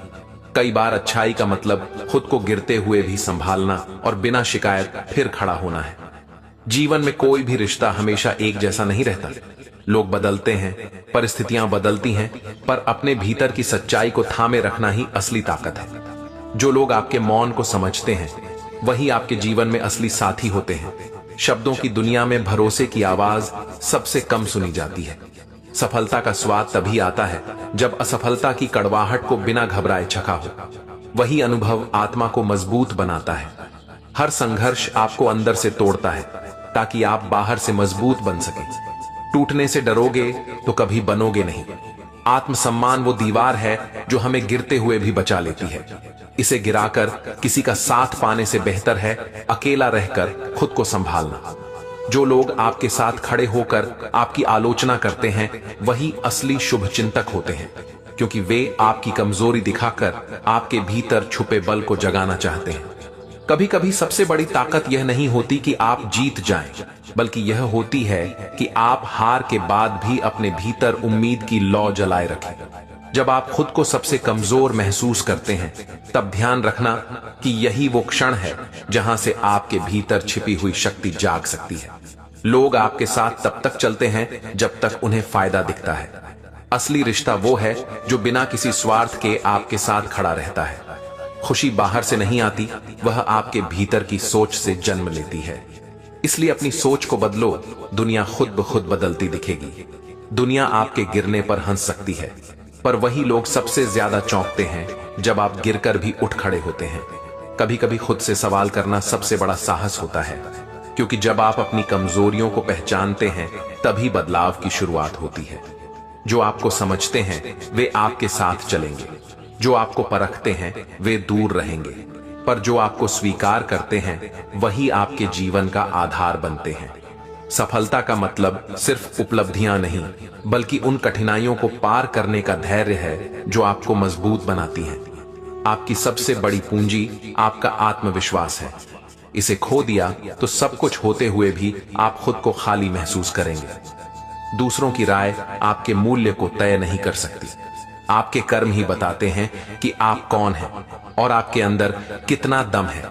कई बार अच्छाई का मतलब खुद को गिरते हुए भी संभालना और बिना शिकायत फिर खड़ा होना है। जीवन में कोई भी रिश्ता हमेशा एक जैसा नहीं रहता। लोग बदलते हैं, परिस्थितियां बदलती हैं, पर अपने भीतर की सच्चाई को थामे रखना ही असली ताकत है। जो लोग आपके मौन को समझते हैं, वही आपके जीवन में असली साथी होते हैं। शब्दों की दुनिया में भरोसे की आवाज सबसे कम सुनी जाती है। सफलता का स्वाद तभी आता है जब असफलता की कड़वाहट को बिना घबराए चखा हो। वही अनुभव आत्मा को मजबूत बनाता है। हर संघर्ष आपको अंदर से तोड़ता है ताकि आप बाहर से मजबूत बन सकें। टूटने से डरोगे तो कभी बनोगे नहीं। आत्मसम्मान वो दीवार है जो हमें गिरते हुए भी बचा लेती है। इसे गिराकर किसी का साथ पाने से बेहतर है अकेला रहकर खुद को संभालना। जो लोग आपके साथ खड़े होकर आपकी आलोचना करते हैं वही असली शुभचिंतक होते हैं, क्योंकि वे आपकी कमजोरी दिखाकर आपके भीतर छुपे बल को जगाना चाहते हैं। कभी कभी सबसे बड़ी ताकत यह नहीं होती कि आप जीत जाएं, बल्कि यह होती है कि आप हार के बाद भी अपने भीतर उम्मीद की लौ जलाए रखें। जब आप खुद को सबसे कमजोर महसूस करते हैं, तब ध्यान रखना कि यही वो क्षण है जहां से आपके भीतर छिपी हुई शक्ति जाग सकती है। लोग आपके साथ तब तक चलते हैं जब तक उन्हें फायदा दिखता है। असली रिश्ता वो है जो बिना किसी स्वार्थ के आपके साथ खड़ा रहता है। खुशी बाहर से नहीं आती, वह आपके भीतर की सोच से जन्म लेती है। इसलिए अपनी सोच को बदलो, दुनिया खुद ब खुद बदलती दिखेगी। दुनिया आपके गिरने पर हंस सकती है, पर वही लोग सबसे ज्यादा चौंकते हैं जब आप गिरकर भी उठ खड़े होते हैं। कभी कभी खुद से सवाल करना सबसे बड़ा साहस होता है, क्योंकि जब आप अपनी कमजोरियों को पहचानते हैं तभी बदलाव की शुरुआत होती है। जो आपको समझते हैं वे आपके साथ चलेंगे, जो आपको परखते हैं वे दूर रहेंगे, पर जो आपको स्वीकार करते हैं वही आपके जीवन का आधार बनते हैं। सफलता का मतलब सिर्फ उपलब्धियां नहीं, बल्कि उन कठिनाइयों को पार करने का धैर्य है जो आपको मजबूत बनाती हैं। आपकी सबसे बड़ी पूंजी आपका आत्मविश्वास है। इसे खो दिया तो सब कुछ होते हुए भी आप खुद को खाली महसूस करेंगे। दूसरों की राय आपके मूल्य को तय नहीं कर सकती। आपके कर्म ही बताते हैं कि आप कौन हैं और आपके अंदर कितना दम है।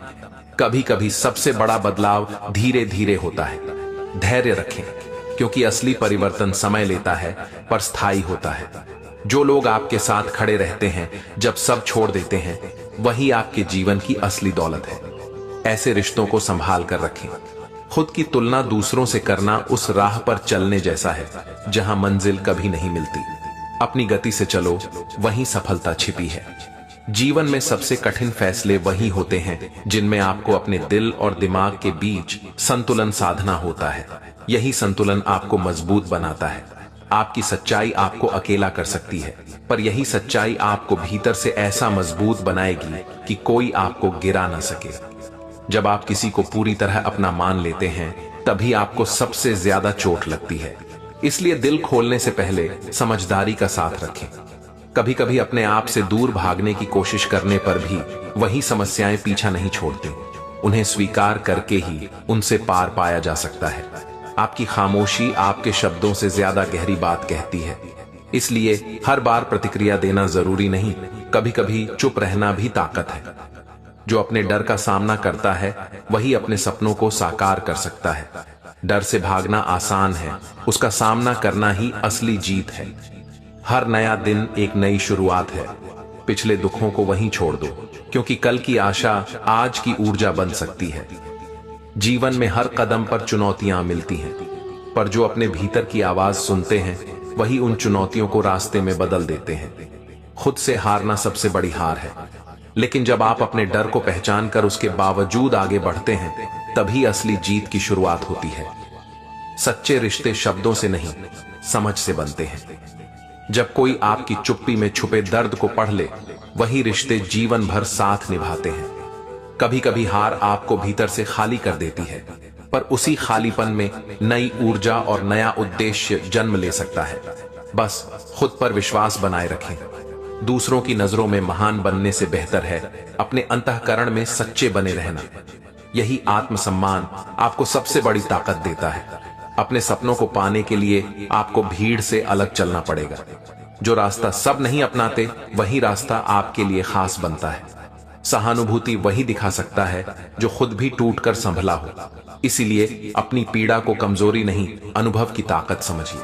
कभी कभी सबसे बड़ा बदलाव धीरे धीरे होता है। धैर्य रखें, क्योंकि असली परिवर्तन समय लेता है पर स्थायी होता है। जो लोग आपके साथ खड़े रहते हैं जब सब छोड़ देते हैं, वही आपके जीवन की असली दौलत है। ऐसे रिश्तों को संभाल कर रखें। खुद की तुलना दूसरों से करना उस राह पर चलने जैसा है जहां मंजिल कभी नहीं मिलती। अपनी गति से चलो, वहीं सफलता छिपी है। जीवन में सबसे कठिन फैसले वही होते हैं जिनमें आपको अपने दिल और दिमाग के बीच संतुलन साधना होता है। यही संतुलन आपको मजबूत बनाता है। आपकी सच्चाई आपको अकेला कर सकती है, पर यही सच्चाई आपको भीतर से ऐसा मजबूत बनाएगी कि कोई आपको गिरा ना सके। जब आप किसी को पूरी तरह अपना मान लेते हैं, तभी आपको सबसे ज्यादा चोट लगती है। इसलिए दिल खोलने से पहले समझदारी का साथ रखें। कभी कभी अपने आप से दूर भागने की कोशिश करने पर भी वही समस्याएं पीछा नहीं छोड़ती। उन्हें स्वीकार करके ही उनसे पार पाया जा सकता है। आपकी खामोशी आपके शब्दों से ज्यादा गहरी बात कहती है। इसलिए हर बार प्रतिक्रिया देना जरूरी नहीं, कभी कभी चुप रहना भी ताकत है। जो अपने डर का सामना करता है वही अपने सपनों को साकार कर सकता है। डर से भागना आसान है, उसका सामना करना ही असली जीत है। हर नया दिन एक नई शुरुआत है। पिछले दुखों को वहीं छोड़ दो, क्योंकि कल की आशा आज की ऊर्जा बन सकती है। जीवन में हर कदम पर चुनौतियां मिलती हैं, पर जो अपने भीतर की आवाज सुनते हैं वही उन चुनौतियों को रास्ते में बदल देते हैं। खुद से हारना सबसे बड़ी हार है, लेकिन जब आप अपने डर को पहचान कर उसके बावजूद आगे बढ़ते हैं, तभी असली जीत की शुरुआत होती है। सच्चे रिश्ते शब्दों से नहीं, समझ से बनते हैं। जब कोई आपकी चुप्पी में छुपे दर्द को पढ़ ले, वही रिश्ते जीवन भर साथ निभाते हैं। कभी कभी हार आपको भीतर से खाली कर देती है, पर उसी खालीपन में नई ऊर्जा और नया उद्देश्य जन्म ले सकता है। बस खुद पर विश्वास बनाए रखें। दूसरों की नजरों में महान बनने से बेहतर है अपने अंतःकरण में सच्चे बने रहना। यही आत्मसम्मान आपको सबसे बड़ी ताकत देता है। अपने सपनों को पाने के लिए आपको भीड़ से अलग चलना पड़ेगा। जो रास्ता सब नहीं अपनाते, वही रास्ता आपके लिए खास बनता है। सहानुभूति वही दिखा सकता है जो खुद भी टूटकर संभला हो। इसीलिए अपनी पीड़ा को कमजोरी नहीं, अनुभव की ताकत समझिए।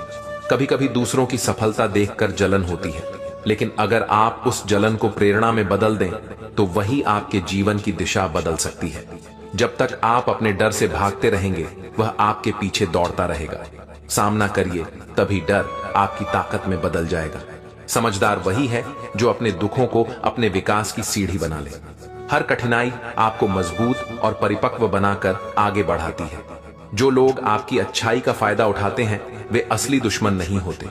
कभी कभी दूसरों की सफलता देखकर जलन होती है, लेकिन अगर आप उस जलन को प्रेरणा में बदल दें, तो वही आपके जीवन की दिशा बदल सकती है। जब तक आप अपने डर से भागते रहेंगे, वह आपके पीछे दौड़ता रहेगा। सामना करिए, तभी डर आपकी ताकत में बदल जाएगा। समझदार वही है जो अपने दुखों को अपने विकास की सीढ़ी बना ले। हर कठिनाई आपको मजबूत और परिपक्व बनाकर आगे बढ़ाती है। जो लोग आपकी अच्छाई का फायदा उठाते हैं, वे असली दुश्मन नहीं होते।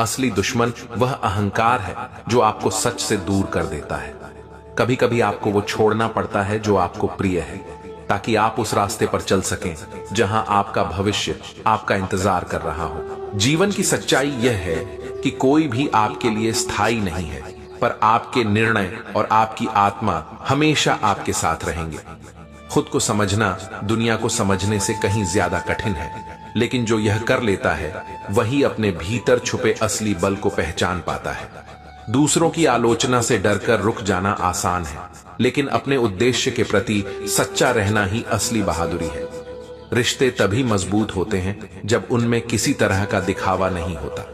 असली दुश्मन वह अहंकार है जो आपको सच से दूर कर देता है। कभी कभी आपको वो छोड़ना पड़ता है जो आपको प्रिय है, ताकि आप उस रास्ते पर चल सकें जहां आपका भविष्य आपका इंतजार कर रहा हो। जीवन की सच्चाई यह है कि कोई भी आपके लिए स्थायी नहीं है, पर आपके निर्णय और आपकी आत्मा हमेशा आपके साथ रहेंगे। खुद को समझना दुनिया को समझने से कहीं ज्यादा कठिन है, लेकिन जो यह कर लेता है वही अपने भीतर छुपे असली बल को पहचान पाता है। दूसरों की आलोचना से डरकर रुक जाना आसान है, लेकिन अपने उद्देश्य के प्रति सच्चा रहना ही असली बहादुरी है। रिश्ते तभी मजबूत होते हैं जब उनमें किसी तरह का दिखावा नहीं होता।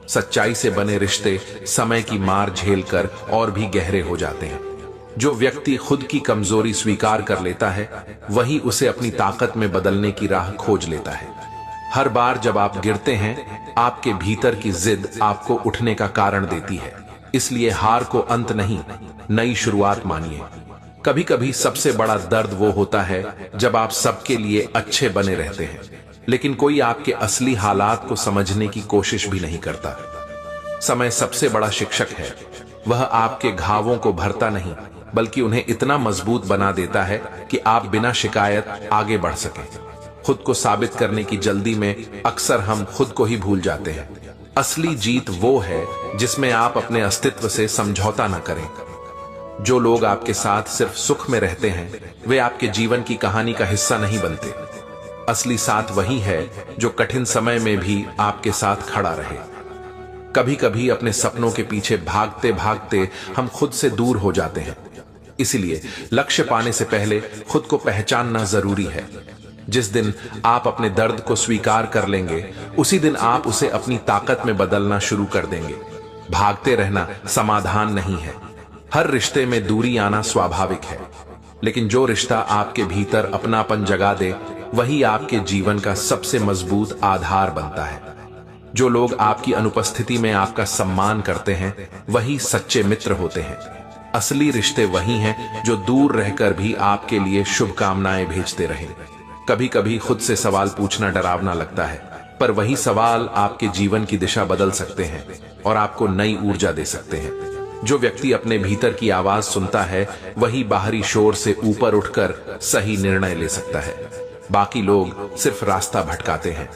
सच्चाई से बने रिश्ते समय की मार झेलकर और भी गहरे हो जाते हैं। जो व्यक्ति खुद की कमजोरी स्वीकार कर लेता है वही उसे अपनी ताकत में बदलने की राह खोज लेता है। हर बार जब आप गिरते हैं, आपके भीतर की जिद आपको उठने का कारण देती है। इसलिए हार को अंत नहीं, नई शुरुआत मानिए। कभी कभी सबसे बड़ा दर्द वो होता है जब आप सबके लिए अच्छे बने रहते हैं, लेकिन कोई आपके असली हालात को समझने की कोशिश भी नहीं करता। समय सबसे बड़ा शिक्षक है। वह आपके घावों को भरता नहीं, बल्कि उन्हें इतना मजबूत बना देता है कि आप बिना शिकायत आगे बढ़ सकें। खुद को साबित करने की जल्दी में अक्सर हम खुद को ही भूल जाते हैं। असली जीत वो है जिसमें आप अपने अस्तित्व से समझौता न करें। जो लोग आपके साथ सिर्फ सुख में रहते हैं वे आपके जीवन की कहानी का हिस्सा नहीं बनते। असली साथ वही है जो कठिन समय में भी आपके साथ खड़ा रहे। कभी कभी अपने सपनों के पीछे भागते भागते हम खुद से दूर हो जाते हैं। इसलिए लक्ष्य पाने से पहले खुद को पहचानना जरूरी है। जिस दिन आप अपने दर्द को स्वीकार कर लेंगे, उसी दिन आप उसे अपनी ताकत में बदलना शुरू कर देंगे। भागते रहना समाधान नहीं है। हर रिश्ते में दूरी आना स्वाभाविक है, लेकिन जो रिश्ता आपके भीतर अपनापन जगा दे वही आपके जीवन का सबसे मजबूत आधार बनता है। जो लोग आपकी अनुपस्थिति में आपका सम्मान करते हैं वही सच्चे मित्र होते हैं। असली रिश्ते वही हैं जो दूर रहकर भी आपके लिए शुभकामनाएं भेजते रहें। कभी कभी खुद से सवाल पूछना डरावना लगता है, पर वही सवाल आपके जीवन की दिशा बदल सकते हैं और आपको नई ऊर्जा दे सकते हैं। जो व्यक्ति अपने भीतर की आवाज सुनता है वही बाहरी शोर से ऊपर उठकर सही निर्णय ले सकता है। बाकी लोग सिर्फ रास्ता भटकाते हैं।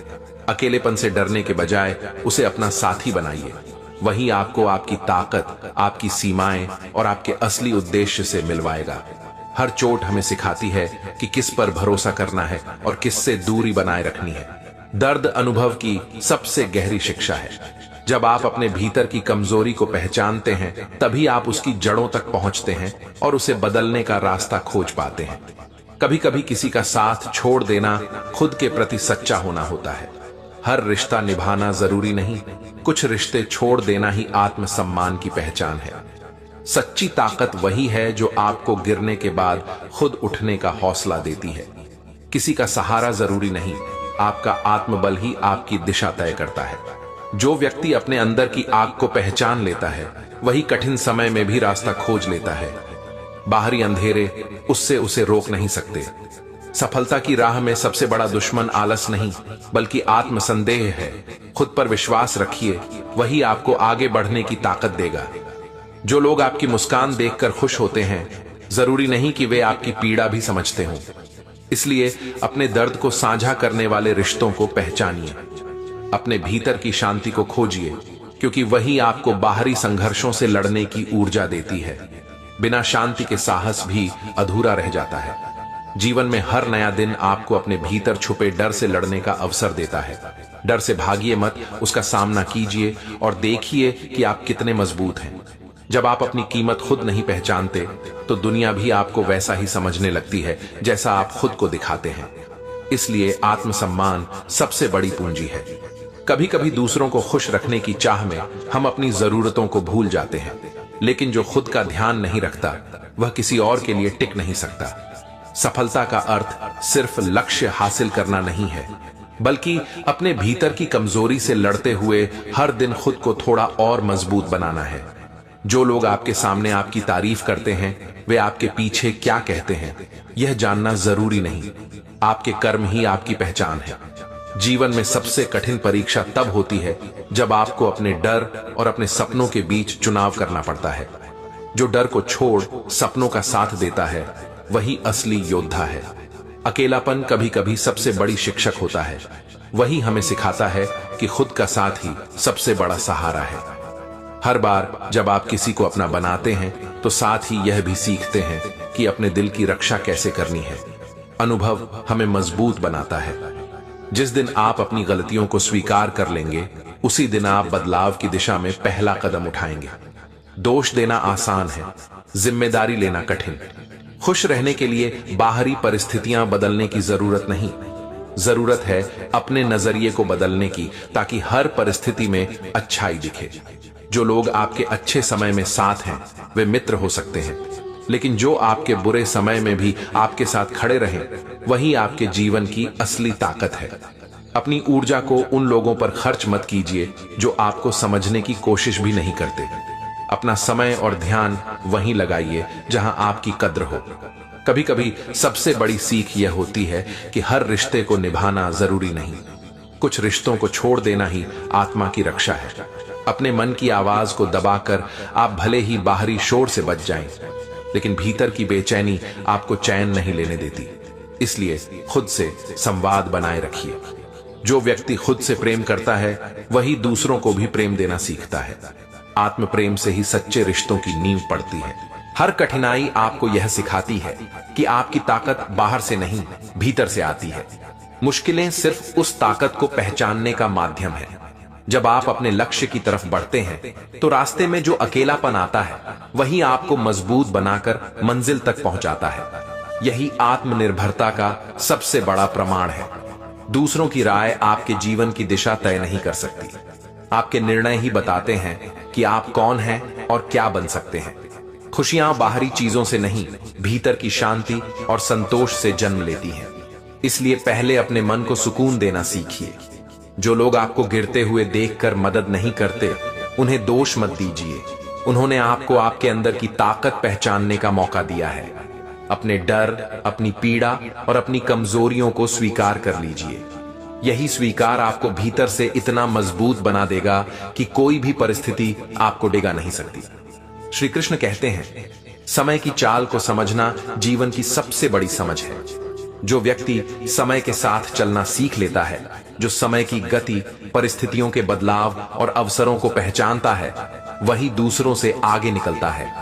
अकेलेपन से डरने के बजाय उसे अपना साथी बनाइए। वही आपको आपकी ताकत, आपकी सीमाएं और आपके असली उद्देश्य से मिलवाएगा। हर चोट हमें सिखाती है कि किस पर भरोसा करना है और किससे दूरी बनाए रखनी है। दर्द अनुभव की सबसे गहरी शिक्षा है। जब आप अपने भीतर की कमजोरी को पहचानते हैं तभी आप उसकी जड़ों तक पहुंचते हैं और उसे बदलने का रास्ता खोज पाते हैं। कभी कभी किसी का साथ छोड़ देना खुद के प्रति सच्चा होना होता है। हर रिश्ता निभाना जरूरी नहीं, कुछ रिश्ते छोड़ देना ही आत्मसम्मान की पहचान है। सच्ची ताकत वही है जो आपको गिरने के बाद खुद उठने का हौसला देती है। किसी का सहारा जरूरी नहीं, आपका आत्मबल ही आपकी दिशा तय करता है। जो व्यक्ति अपने अंदर की आग को पहचान लेता है वही कठिन समय में भी रास्ता खोज लेता है। बाहरी अंधेरे उससे उसे रोक नहीं सकते। सफलता की राह में सबसे बड़ा दुश्मन आलस नहीं बल्कि आत्मसंदेह है। खुद पर विश्वास रखिए, वही आपको आगे बढ़ने की ताकत देगा। जो लोग आपकी मुस्कान देखकर खुश होते हैं जरूरी नहीं कि वे आपकी पीड़ा भी समझते हों। इसलिए अपने दर्द को साझा करने वाले रिश्तों को पहचानिए। अपने भीतर की शांति को खोजिए, क्योंकि वही आपको बाहरी संघर्षों से लड़ने की ऊर्जा देती है। बिना शांति के साहस भी अधूरा रह जाता है। जीवन में हर नया दिन आपको अपने भीतर छुपे डर से लड़ने का अवसर देता है। डर से भागिए मत, उसका सामना कीजिए और देखिए कि आप कितने मजबूत हैं। जब आप अपनी कीमत खुद नहीं पहचानते तो दुनिया भी आपको वैसा ही समझने लगती है जैसा आप खुद को दिखाते हैं। इसलिए आत्मसम्मान सबसे बड़ी पूंजी है। कभी कभी दूसरों को खुश रखने की चाह में हम अपनी जरूरतों को भूल जाते हैं, लेकिन जो खुद का ध्यान नहीं रखता वह किसी और के लिए टिक नहीं सकता। सफलता का अर्थ सिर्फ लक्ष्य हासिल करना नहीं है, बल्कि अपने भीतर की कमजोरी से लड़ते हुए हर दिन खुद को थोड़ा और मजबूत बनाना है। जो लोग आपके सामने आपकी तारीफ करते हैं वे आपके पीछे क्या कहते हैं यह जानना जरूरी नहीं। आपके कर्म ही आपकी पहचान है। जीवन में सबसे कठिन परीक्षा तब होती है जब आपको अपने डर और अपने सपनों के बीच चुनाव करना पड़ता है। जो डर को छोड़ सपनों का साथ देता है वही असली योद्धा है। अकेलापन कभी कभी सबसे बड़ी शिक्षक होता है। वही हमें सिखाता है कि खुद का साथ ही सबसे बड़ा सहारा है। हर बार जब आप किसी को अपना बनाते हैं तो साथ ही यह भी सीखते हैं कि अपने दिल की रक्षा कैसे करनी है। अनुभव हमें मजबूत बनाता है। जिस दिन आप अपनी गलतियों को स्वीकार कर लेंगे, उसी दिन आप बदलाव की दिशा में पहला कदम उठाएंगे। दोष देना आसान है, जिम्मेदारी लेना कठिन। खुश रहने के लिए बाहरी परिस्थितियां बदलने की जरूरत नहीं, जरूरत है अपने नजरिए को बदलने की, ताकि हर परिस्थिति में अच्छाई दिखे। जो लोग आपके अच्छे समय में साथ हैं वे मित्र हो सकते हैं, लेकिन जो आपके बुरे समय में भी आपके साथ खड़े रहें, वही आपके जीवन की असली ताकत है। अपनी ऊर्जा को उन लोगों पर खर्च मत कीजिए जो आपको समझने की कोशिश भी नहीं करते। अपना समय और ध्यान वहीं लगाइए जहां आपकी कद्र हो। कभी कभी सबसे बड़ी सीख यह होती है कि हर रिश्ते को निभाना जरूरी नहीं। कुछ रिश्तों को छोड़ देना ही आत्मा की रक्षा है। अपने मन की आवाज को दबाकर आप भले ही बाहरी शोर से बच जाएं, लेकिन भीतर की बेचैनी आपको चैन नहीं लेने देती। इसलिए खुद से संवाद बनाए रखिए। जो व्यक्ति खुद से प्रेम करता है वही दूसरों को भी प्रेम देना सीखता है। आत्म प्रेम से ही सच्चे रिश्तों की नींव पड़ती है। हर कठिनाई आपको यह सिखाती है कि आपकी ताकत बाहर से नहीं, भीतर से आती है। मुश्किलें सिर्फ उस ताकत को पहचानने का माध्यम है। जब आप अपने लक्ष्य की तरफ बढ़ते हैं तो रास्ते में जो अकेलापन आता है वही आपको मजबूत बनाकर मंजिल तक पहुंचाता है। यही आत्मनिर्भरता का सबसे बड़ा प्रमाण है। दूसरों की राय आपके जीवन की दिशा तय नहीं कर सकती। आपके निर्णय ही बताते हैं कि आप कौन हैं और क्या बन सकते हैं। खुशियां बाहरी चीजों से नहीं, भीतर की शांति और संतोष से जन्म लेती हैं। इसलिए पहले अपने मन को सुकून देना सीखिए। जो लोग आपको गिरते हुए देखकर मदद नहीं करते, उन्हें दोष मत दीजिए। उन्होंने आपको आपके अंदर की ताकत पहचानने का मौका दिया है। अपने डर, अपनी पीड़ा और अपनी कमजोरियों को स्वीकार कर लीजिए। यही स्वीकार आपको भीतर से इतना मजबूत बना देगा कि कोई भी परिस्थिति आपको डिगा नहीं सकती। श्री कृष्ण कहते हैं, समय की चाल को समझना जीवन की सबसे बड़ी समझ है। जो व्यक्ति समय के साथ चलना सीख लेता है, जो समय की गति, परिस्थितियों के बदलाव और अवसरों को पहचानता है, वही दूसरों से आगे निकलता है।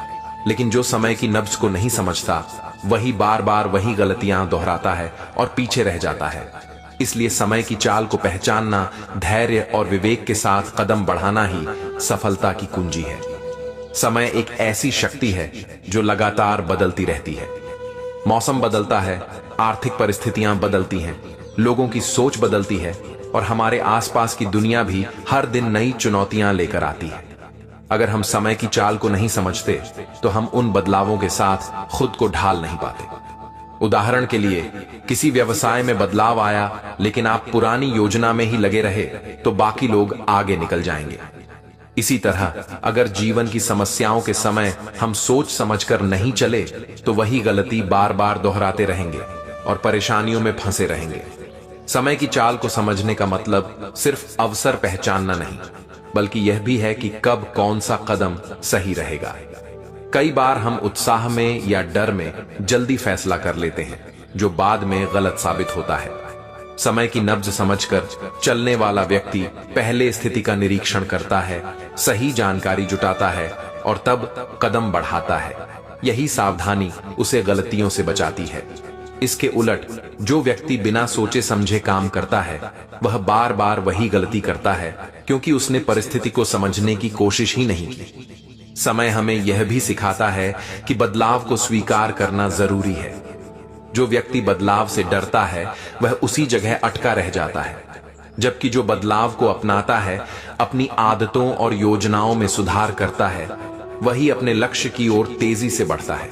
लेकिन जो समय की नब्ज को नहीं समझता, वही बार बार वही गलतियां दोहराता है और पीछे रह जाता है। इसलिए समय की चाल को पहचानना, धैर्य और विवेक के साथ कदम बढ़ाना ही सफलता की कुंजी है। समय एक ऐसी शक्ति है जो लगातार बदलती रहती है। मौसम बदलता है, आर्थिक परिस्थितियां बदलती हैं, लोगों की सोच बदलती है और हमारे आसपास की दुनिया भी हर दिन नई चुनौतियां लेकर आती है। अगर हम समय की चाल को नहीं समझते तो हम उन बदलावों के साथ खुद को ढाल नहीं पाते। उदाहरण के लिए, किसी व्यवसाय में बदलाव आया लेकिन आप पुरानी योजना में ही लगे रहे तो बाकी लोग आगे निकल जाएंगे। इसी तरह अगर जीवन की समस्याओं के समय हम सोच समझकर नहीं चले तो वही गलती बार बार दोहराते रहेंगे और परेशानियों में फंसे रहेंगे। समय की चाल को समझने का मतलब सिर्फ अवसर पहचानना नहीं, बल्कि यह भी है कि कब कौन सा कदम सही रहेगा। कई बार हम उत्साह में या डर में जल्दी फैसला कर लेते हैं, जो बाद में गलत साबित होता है। समय की नब्ज समझकर चलने वाला व्यक्ति पहले स्थिति का निरीक्षण करता है, सही जानकारी जुटाता है और तब कदम बढ़ाता है। यही सावधानी उसे गलतियों से बचाती है। इसके उलट जो व्यक्ति बिना सोचे समझे काम करता है, वह बार बार वही गलती करता है, क्योंकि उसने परिस्थिति को समझने की कोशिश ही नहीं की। समय हमें यह भी सिखाता है कि बदलाव को स्वीकार करना जरूरी है। जो व्यक्ति बदलाव से डरता है वह उसी जगह अटका रह जाता है, जबकि जो बदलाव को अपनाता है, अपनी आदतों और योजनाओं में सुधार करता है, वही अपने लक्ष्य की ओर तेजी से बढ़ता है।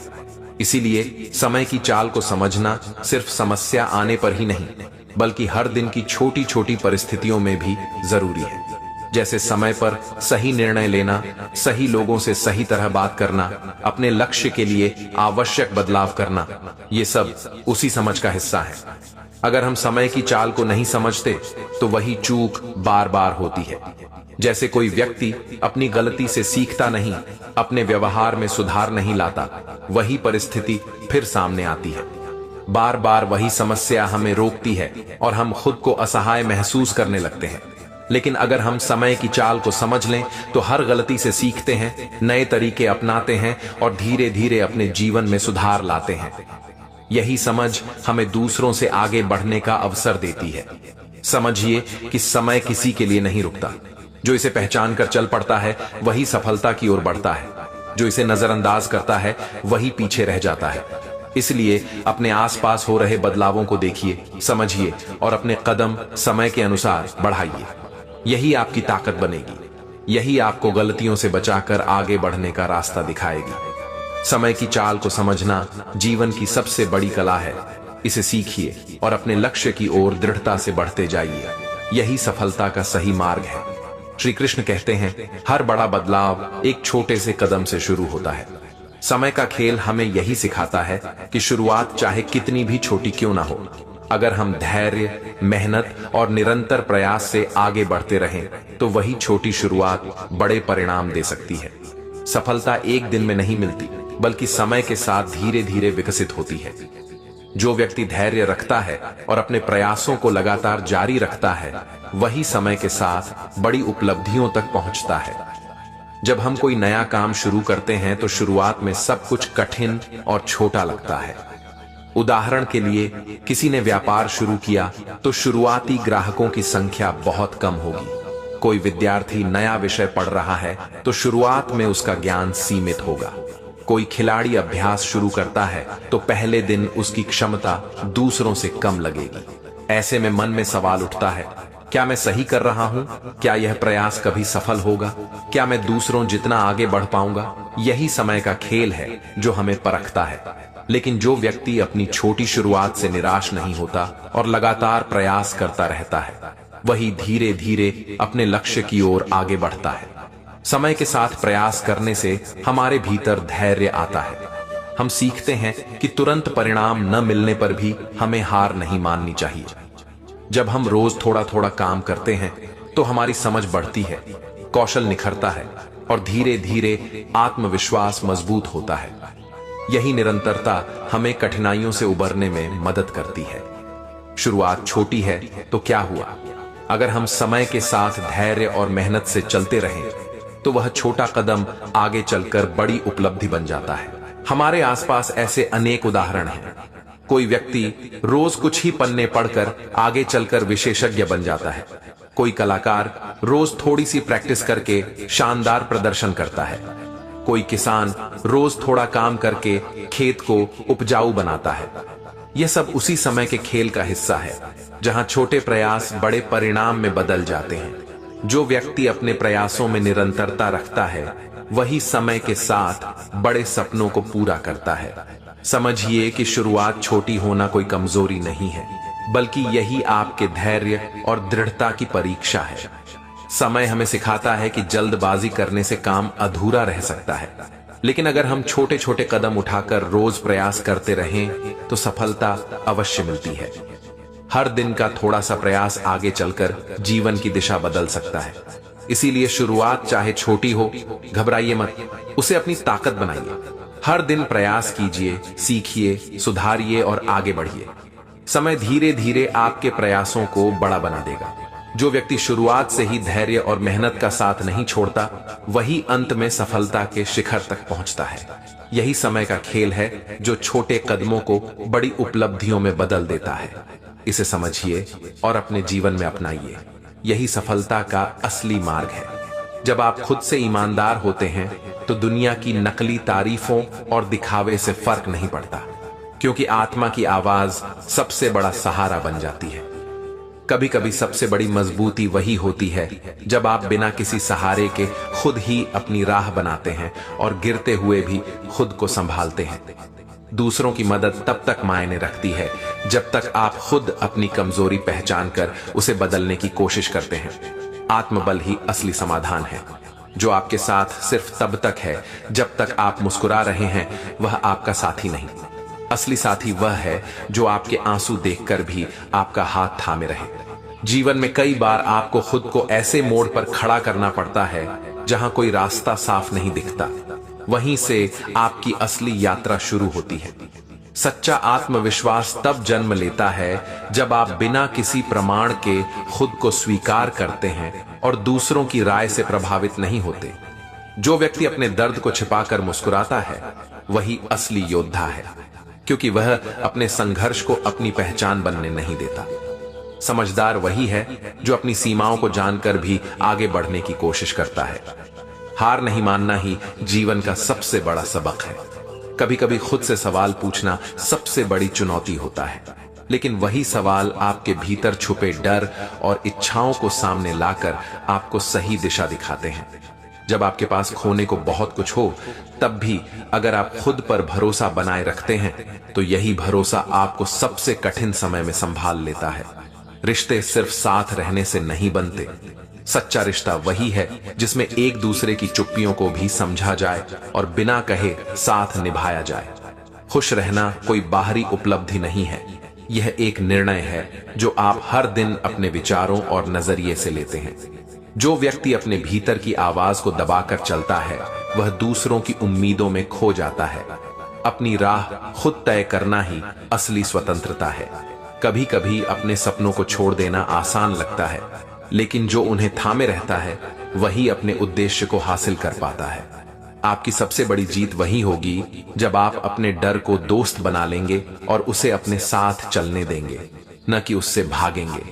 इसीलिए समय की चाल को समझना सिर्फ समस्या आने पर ही नहीं, बल्कि हर दिन की छोटी छोटी परिस्थितियों में भी जरूरी है। जैसे समय पर सही निर्णय लेना, सही लोगों से सही तरह बात करना, अपने लक्ष्य के लिए आवश्यक बदलाव करना, ये सब उसी समझ का हिस्सा है। अगर हम समय की चाल को नहीं समझते तो वही चूक बार बार होती है। जैसे कोई व्यक्ति अपनी गलती से सीखता नहीं, अपने व्यवहार में सुधार नहीं लाता, वही परिस्थिति फिर सामने आती है। बार बार वही समस्या हमें रोकती है और हम खुद को असहाय महसूस करने लगते हैं। लेकिन अगर हम समय की चाल को समझ लें तो हर गलती से सीखते हैं, नए तरीके अपनाते हैं और धीरे धीरे अपने जीवन में सुधार लाते हैं। यही समझ हमें दूसरों से आगे बढ़ने का अवसर देती है। समझिए कि समय किसी के लिए नहीं रुकता। जो इसे पहचान कर चल पड़ता है वही सफलता की ओर बढ़ता है। जो इसे नजरअंदाज करता है वही पीछे रह जाता है। इसलिए अपने आसपास हो रहे बदलावों को देखिए, समझिए और अपने कदम समय के अनुसार बढ़ाइए। यही आपकी ताकत बनेगी। यही आपको गलतियों से बचाकर आगे बढ़ने का रास्ता दिखाएगी। समय की चाल को समझना जीवन की सबसे बड़ी कला है। इसे सीखिए और अपने लक्ष्य की ओर दृढ़ता से बढ़ते जाइए। यही सफलता का सही मार्ग है। श्री कृष्ण कहते हैं, हर बड़ा बदलाव एक छोटे से कदम से शुरू होता है। समय का खेल हमें यही सिखाता है कि शुरुआत चाहे कितनी भी छोटी क्यों ना हो, अगर हम धैर्य, मेहनत और निरंतर प्रयास से आगे बढ़ते रहें तो वही छोटी शुरुआत बड़े परिणाम दे सकती है। सफलता एक दिन में नहीं मिलती, बल्कि समय के साथ धीरे धीरे विकसित होती है। जो व्यक्ति धैर्य रखता है और अपने प्रयासों को लगातार जारी रखता है, वही समय के साथ बड़ी उपलब्धियों तक पहुंचता है। जब हम कोई नया काम शुरू करते हैं तो शुरुआत में सब कुछ कठिन और छोटा लगता है। उदाहरण के लिए, किसी ने व्यापार शुरू किया तो शुरुआती ग्राहकों की संख्या बहुत कम होगी। कोई विद्यार्थी नया विषय पढ़ रहा है तो शुरुआत में उसका ज्ञान सीमित होगा। कोई खिलाड़ी अभ्यास शुरू करता है तो पहले दिन उसकी क्षमता दूसरों से कम लगेगी। ऐसे में मन में सवाल उठता है, क्या मैं सही कर रहा हूं? क्या यह प्रयास कभी सफल होगा? क्या मैं दूसरों जितना आगे बढ़ पाऊंगा? यही समय का खेल है जो हमें परखता है। लेकिन जो व्यक्ति अपनी छोटी शुरुआत से निराश नहीं होता और लगातार प्रयास करता रहता है, वही धीरे धीरे अपने लक्ष्य की ओर आगे बढ़ता है। समय के साथ प्रयास करने से हमारे भीतर धैर्य आता है। हम सीखते हैं कि तुरंत परिणाम न मिलने पर भी हमें हार नहीं माननी चाहिए। जब हम रोज थोड़ा थोड़ा काम करते हैं तो हमारी समझ बढ़ती है, कौशल निखरता है और धीरे धीरे आत्मविश्वास मजबूत होता है। यही निरंतरता हमें कठिनाइयों से उबरने में मदद करती है। शुरुआत छोटी है तो क्या हुआ? अगर हम समय के साथ धैर्य और मेहनत से चलते रहें तो वह छोटा कदम आगे चलकर बड़ी उपलब्धि बन जाता है। हमारे आसपास ऐसे अनेक उदाहरण हैं। कोई व्यक्ति रोज कुछ ही पन्ने पढ़कर आगे चलकर विशेषज्ञ बन जाता है। कोई कलाकार रोज थोड़ी सी प्रैक्टिस करके शानदार प्रदर्शन करता है। कोई किसान रोज थोड़ा काम करके खेत को उपजाऊ बनाता है। यह सब उसी समय के खेल का हिस्सा है, जहां छोटे प्रयास बड़े परिणाम में बदल जाते हैं। जो व्यक्ति अपने प्रयासों में निरंतरता रखता है, वही समय के साथ बड़े सपनों को पूरा करता है। समझिए कि शुरुआत छोटी होना कोई कमजोरी नहीं है, बल्कि यही आपके धैर्य और दृढ़ता की परीक्षा है। समय हमें सिखाता है कि जल्दबाजी करने से काम अधूरा रह सकता है, लेकिन अगर हम छोटे छोटे कदम उठाकर रोज प्रयास करते रहें तो सफलता अवश्य मिलती है। हर दिन का थोड़ा सा प्रयास आगे चलकर जीवन की दिशा बदल सकता है। इसीलिए शुरुआत चाहे छोटी हो, घबराइए मत, उसे अपनी ताकत बनाइए। हर दिन प्रयास कीजिए, सीखिए, सुधारिए और आगे बढ़िए। समय धीरे धीरे आपके प्रयासों को बड़ा बना देगा। जो व्यक्ति शुरुआत से ही धैर्य और मेहनत का साथ नहीं छोड़ता, वही अंत में सफलता के शिखर तक पहुंचता है। यही समय का खेल है जो छोटे कदमों को बड़ी उपलब्धियों में बदल देता है। इसे समझिए और अपने जीवन में अपनाइए। यही सफलता का असली मार्ग है। जब आप खुद से ईमानदार होते हैं तो दुनिया की नकली तारीफों और दिखावे से फर्क नहीं पड़ता, क्योंकि आत्मा की आवाज सबसे बड़ा सहारा बन जाती है। कभी कभी सबसे बड़ी मजबूती वही होती है जब आप बिना किसी सहारे के खुद ही अपनी राह बनाते हैं और गिरते हुए भी खुद को संभालते हैं। दूसरों की मदद तब तक मायने रखती है जब तक आप खुद अपनी कमजोरी पहचान कर उसे बदलने की कोशिश करते हैं। आत्मबल ही असली समाधान है, जो आपके साथ सिर्फ तब तक है जब तक आप मुस्कुरा रहे हैं। वह आपका साथी नहीं, असली साथी वह है जो आपके आंसू देखकर भी आपका हाथ थामे रहे। जीवन में कई बार आपको खुद को ऐसे मोड़ पर खड़ा करना पड़ता है जहां कोई रास्ता साफ नहीं दिखता। वहीं से आपकी असली यात्रा शुरू होती है। सच्चा आत्मविश्वास तब जन्म लेता है जब आप बिना किसी प्रमाण के खुद को स्वीकार करते हैं और दूसरों की राय से प्रभावित नहीं होते। जो व्यक्ति अपने दर्द को छिपाकर मुस्कुराता है वही असली योद्धा है, क्योंकि वह अपने संघर्ष को अपनी पहचान बनने नहीं देता। समझदार वही है जो अपनी सीमाओं को जानकर भी आगे बढ़ने की कोशिश करता है। हार नहीं मानना ही जीवन का सबसे बड़ा सबक है। कभी कभी खुद से सवाल पूछना सबसे बड़ी चुनौती होता है, लेकिन वही सवाल आपके भीतर छुपे डर और इच्छाओं को सामने लाकर आपको सही दिशा दिखाते हैं। जब आपके पास खोने को बहुत कुछ हो, तब भी अगर आप खुद पर भरोसा बनाए रखते हैं तो यही भरोसा आपको सबसे कठिन समय में संभाल लेता है। रिश्ते सिर्फ साथ रहने से नहीं बनते। सच्चा रिश्ता वही है जिसमें एक दूसरे की चुप्पियों को भी समझा जाए और बिना कहे साथ निभाया जाए। खुश रहना कोई बाहरी उपलब्धि नहीं है, यह एक निर्णय है जो आप हर दिन अपने विचारों और नजरिए से लेते हैं। जो व्यक्ति अपने भीतर की आवाज को दबाकर चलता है वह दूसरों की उम्मीदों में खो जाता है। अपनी राह खुद तय करना ही असली स्वतंत्रता है। कभी कभी अपने सपनों को छोड़ देना आसान लगता है, लेकिन जो उन्हें थामे रहता है वही अपने उद्देश्य को हासिल कर पाता है। आपकी सबसे बड़ी जीत वही होगी जब आप अपने डर को दोस्त बना लेंगे और उसे अपने साथ चलने देंगे, न कि उससे भागेंगे।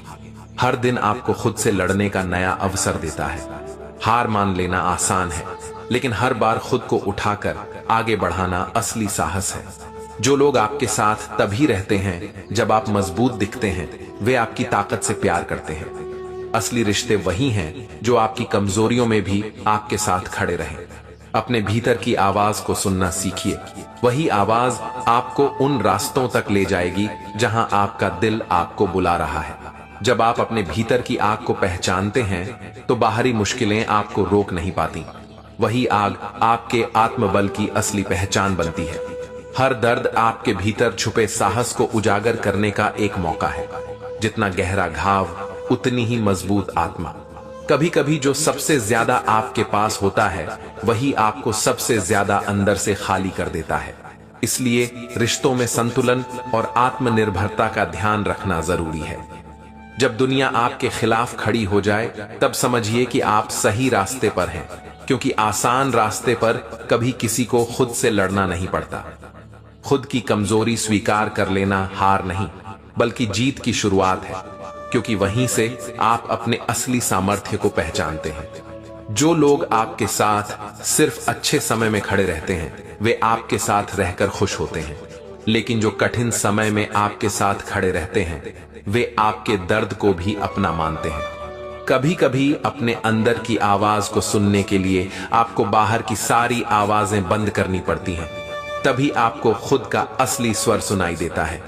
हर दिन आपको खुद से लड़ने का नया अवसर देता है। हार मान लेना आसान है, लेकिन हर बार खुद को उठाकर आगे बढ़ाना असली साहस है। जो लोग आपके साथ तभी रहते हैं जब आप मजबूत दिखते हैं, वे आपकी ताकत से प्यार करते हैं। असली रिश्ते वही हैं जो आपकी कमजोरियों में भी आपके साथ खड़े रहें। अपने भीतर की आवाज को सुनना सीखिए। वही आवाज आपको उन रास्तों तक ले जाएगी जहां आपका दिल आपको बुला रहा है। जब आप अपने भीतर की आग को पहचानते हैं तो बाहरी मुश्किलें आपको रोक नहीं पाती। वही आग आपके आत्मबल की असली पहचान बनती है। हर दर्द आपके भीतर छुपे साहस को उजागर करने का एक मौका है। जितना गहरा घाव उतनी ही मजबूत आत्मा। कभी कभी जो सबसे ज्यादा आपके पास होता है वही आपको सबसे ज्यादा अंदर से खाली कर देता है। इसलिए रिश्तों में संतुलन और आत्मनिर्भरता का ध्यान रखना जरूरी है। जब दुनिया आपके खिलाफ खड़ी हो जाए तब समझिए कि आप सही रास्ते पर हैं, क्योंकि आसान रास्ते पर कभी किसी को खुद से लड़ना नहीं पड़ता। खुद की कमजोरी स्वीकार कर लेना हार नहीं, बल्कि जीत की शुरुआत है, क्योंकि वहीं से आप अपने असली सामर्थ्य को पहचानते हैं। जो लोग आपके साथ सिर्फ अच्छे समय में खड़े रहते हैं वे आपके साथ रहकर खुश होते हैं, लेकिन जो कठिन समय में आपके साथ खड़े रहते हैं वे आपके दर्द को भी अपना मानते हैं। कभी कभी अपने अंदर की आवाज को सुनने के लिए आपको बाहर की सारी आवाजें बंद करनी पड़ती हैं, तभी आपको खुद का असली स्वर सुनाई देता है।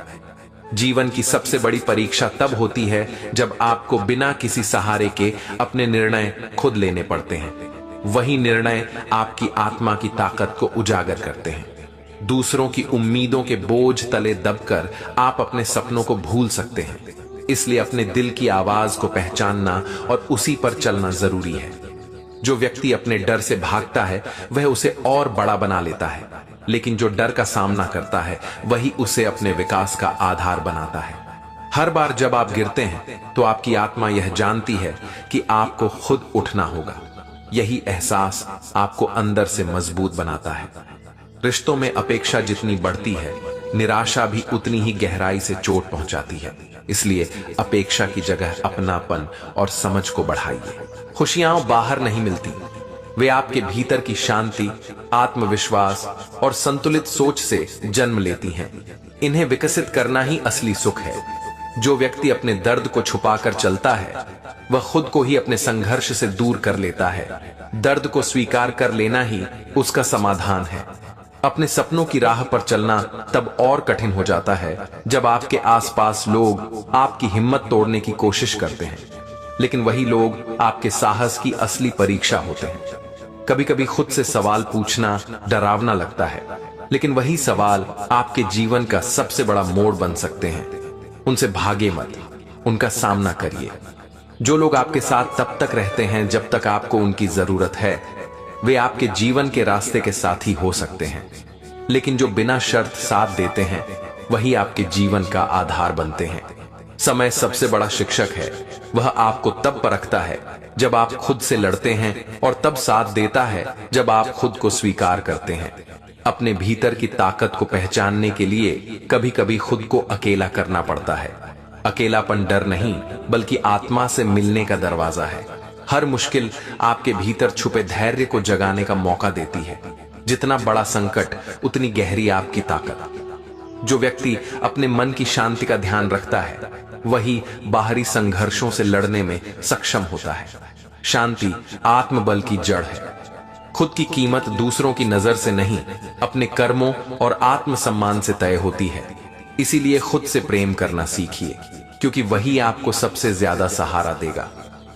जीवन की सबसे बड़ी परीक्षा तब होती है जब आपको बिना किसी सहारे के अपने निर्णय खुद लेने पड़ते हैं। वही निर्णय आपकी आत्मा की ताकत को उजागर करते हैं। दूसरों की उम्मीदों के बोझ तले दबकर आप अपने सपनों को भूल सकते हैं। इसलिए अपने दिल की आवाज को पहचानना और उसी पर चलना जरूरी है। जो व्यक्ति अपने डर से भागता है वह उसे और बड़ा बना लेता है, लेकिन जो डर का सामना करता है वही उसे अपने विकास का आधार बनाता है। हर बार जब आप गिरते हैं तो आपकी आत्मा यह जानती है कि आपको खुद उठना होगा। यही एहसास आपको अंदर से मजबूत बनाता है। रिश्तों में अपेक्षा जितनी बढ़ती है, निराशा भी उतनी ही गहराई से चोट पहुंचाती है। इसलिए अपेक्षा की जगह अपनापन और समझ को बढ़ाइए। खुशियां बाहर नहीं मिलती, वे आपके भीतर की शांति, आत्मविश्वास और संतुलित सोच से जन्म लेती हैं। इन्हें विकसित करना ही असली सुख है। जो व्यक्ति अपने दर्द को छुपाकर चलता है वह खुद को ही अपने संघर्ष से दूर कर लेता है। दर्द को स्वीकार कर लेना ही उसका समाधान है। अपने सपनों की राह पर चलना तब और कठिन हो जाता है जब आपके आसपास लोग आपकी हिम्मत तोड़ने की कोशिश करते हैं, लेकिन वही लोग आपके साहस की असली परीक्षा होते हैं। कभी कभी खुद से सवाल पूछना डरावना लगता है, लेकिन वही सवाल आपके जीवन का सबसे बड़ा मोड़ बन सकते हैं। उनसे भागे मत, उनका सामना करिए। जो लोग आपके साथ तब तक रहते हैं जब तक आपको उनकी जरूरत है, वे आपके जीवन के रास्ते के साथी हो सकते हैं। लेकिन जो बिना शर्त साथ देते हैं वही आपके जीवन का आधार बनते हैं। समय सबसे बड़ा शिक्षक है। वह आपको तब परखता है जब आप खुद से लड़ते हैं और तब साथ देता है जब आप खुद को स्वीकार करते हैं। अपने भीतर की ताकत को पहचानने के लिए कभी कभी खुद को अकेला करना पड़ता है। अकेलापन डर नहीं बल्कि आत्मा से मिलने का दरवाजा है। हर मुश्किल आपके भीतर छुपे धैर्य को जगाने का मौका देती है। जितना बड़ा संकट उतनी गहरी आपकी ताकत। जो व्यक्ति अपने मन की शांति का ध्यान रखता है वही बाहरी संघर्षों से लड़ने में सक्षम होता है। शांति आत्मबल की जड़ है। खुद की कीमत दूसरों की नजर से नहीं, अपने कर्मों और आत्मसम्मान से तय होती है। इसीलिए खुद से प्रेम करना सीखिए, क्योंकि वही आपको सबसे ज्यादा सहारा देगा।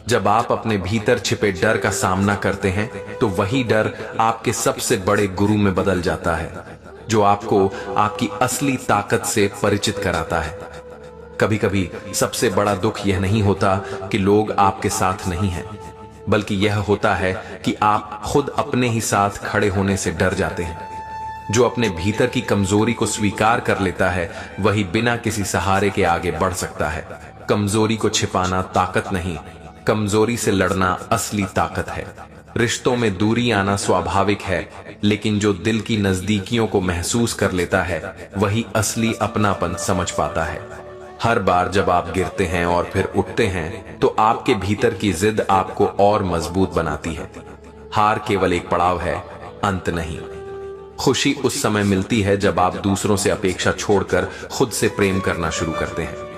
जब आप अपने भीतर छिपे डर का सामना करते हैं तो वही डर आपके सबसे बड़े गुरु में बदल जाता है, जो आपको आपकी असली ताकत से परिचित कराता है। कभी कभी सबसे बड़ा दुख यह नहीं होता कि लोग आपके साथ नहीं हैं, बल्कि यह होता है कि आप खुद अपने ही साथ खड़े होने से डर जाते हैं। जो अपने भीतर की कमजोरी को स्वीकार कर लेता है वही बिना किसी सहारे के आगे बढ़ सकता है। कमजोरी को छिपाना ताकत नहीं, कमजोरी से लड़ना असली ताकत है। रिश्तों में दूरी आना स्वाभाविक है, लेकिन जो दिल की नजदीकियों को महसूस कर लेता है वही असली अपनापन समझ पाता है। हर बार जब आप गिरते हैं और फिर उठते हैं तो आपके भीतर की जिद आपको और मजबूत बनाती है। हार केवल एक पड़ाव है, अंत नहीं। खुशी उस समय मिलती है जब आप दूसरों से अपेक्षा छोड़कर खुद से प्रेम करना शुरू करते हैं।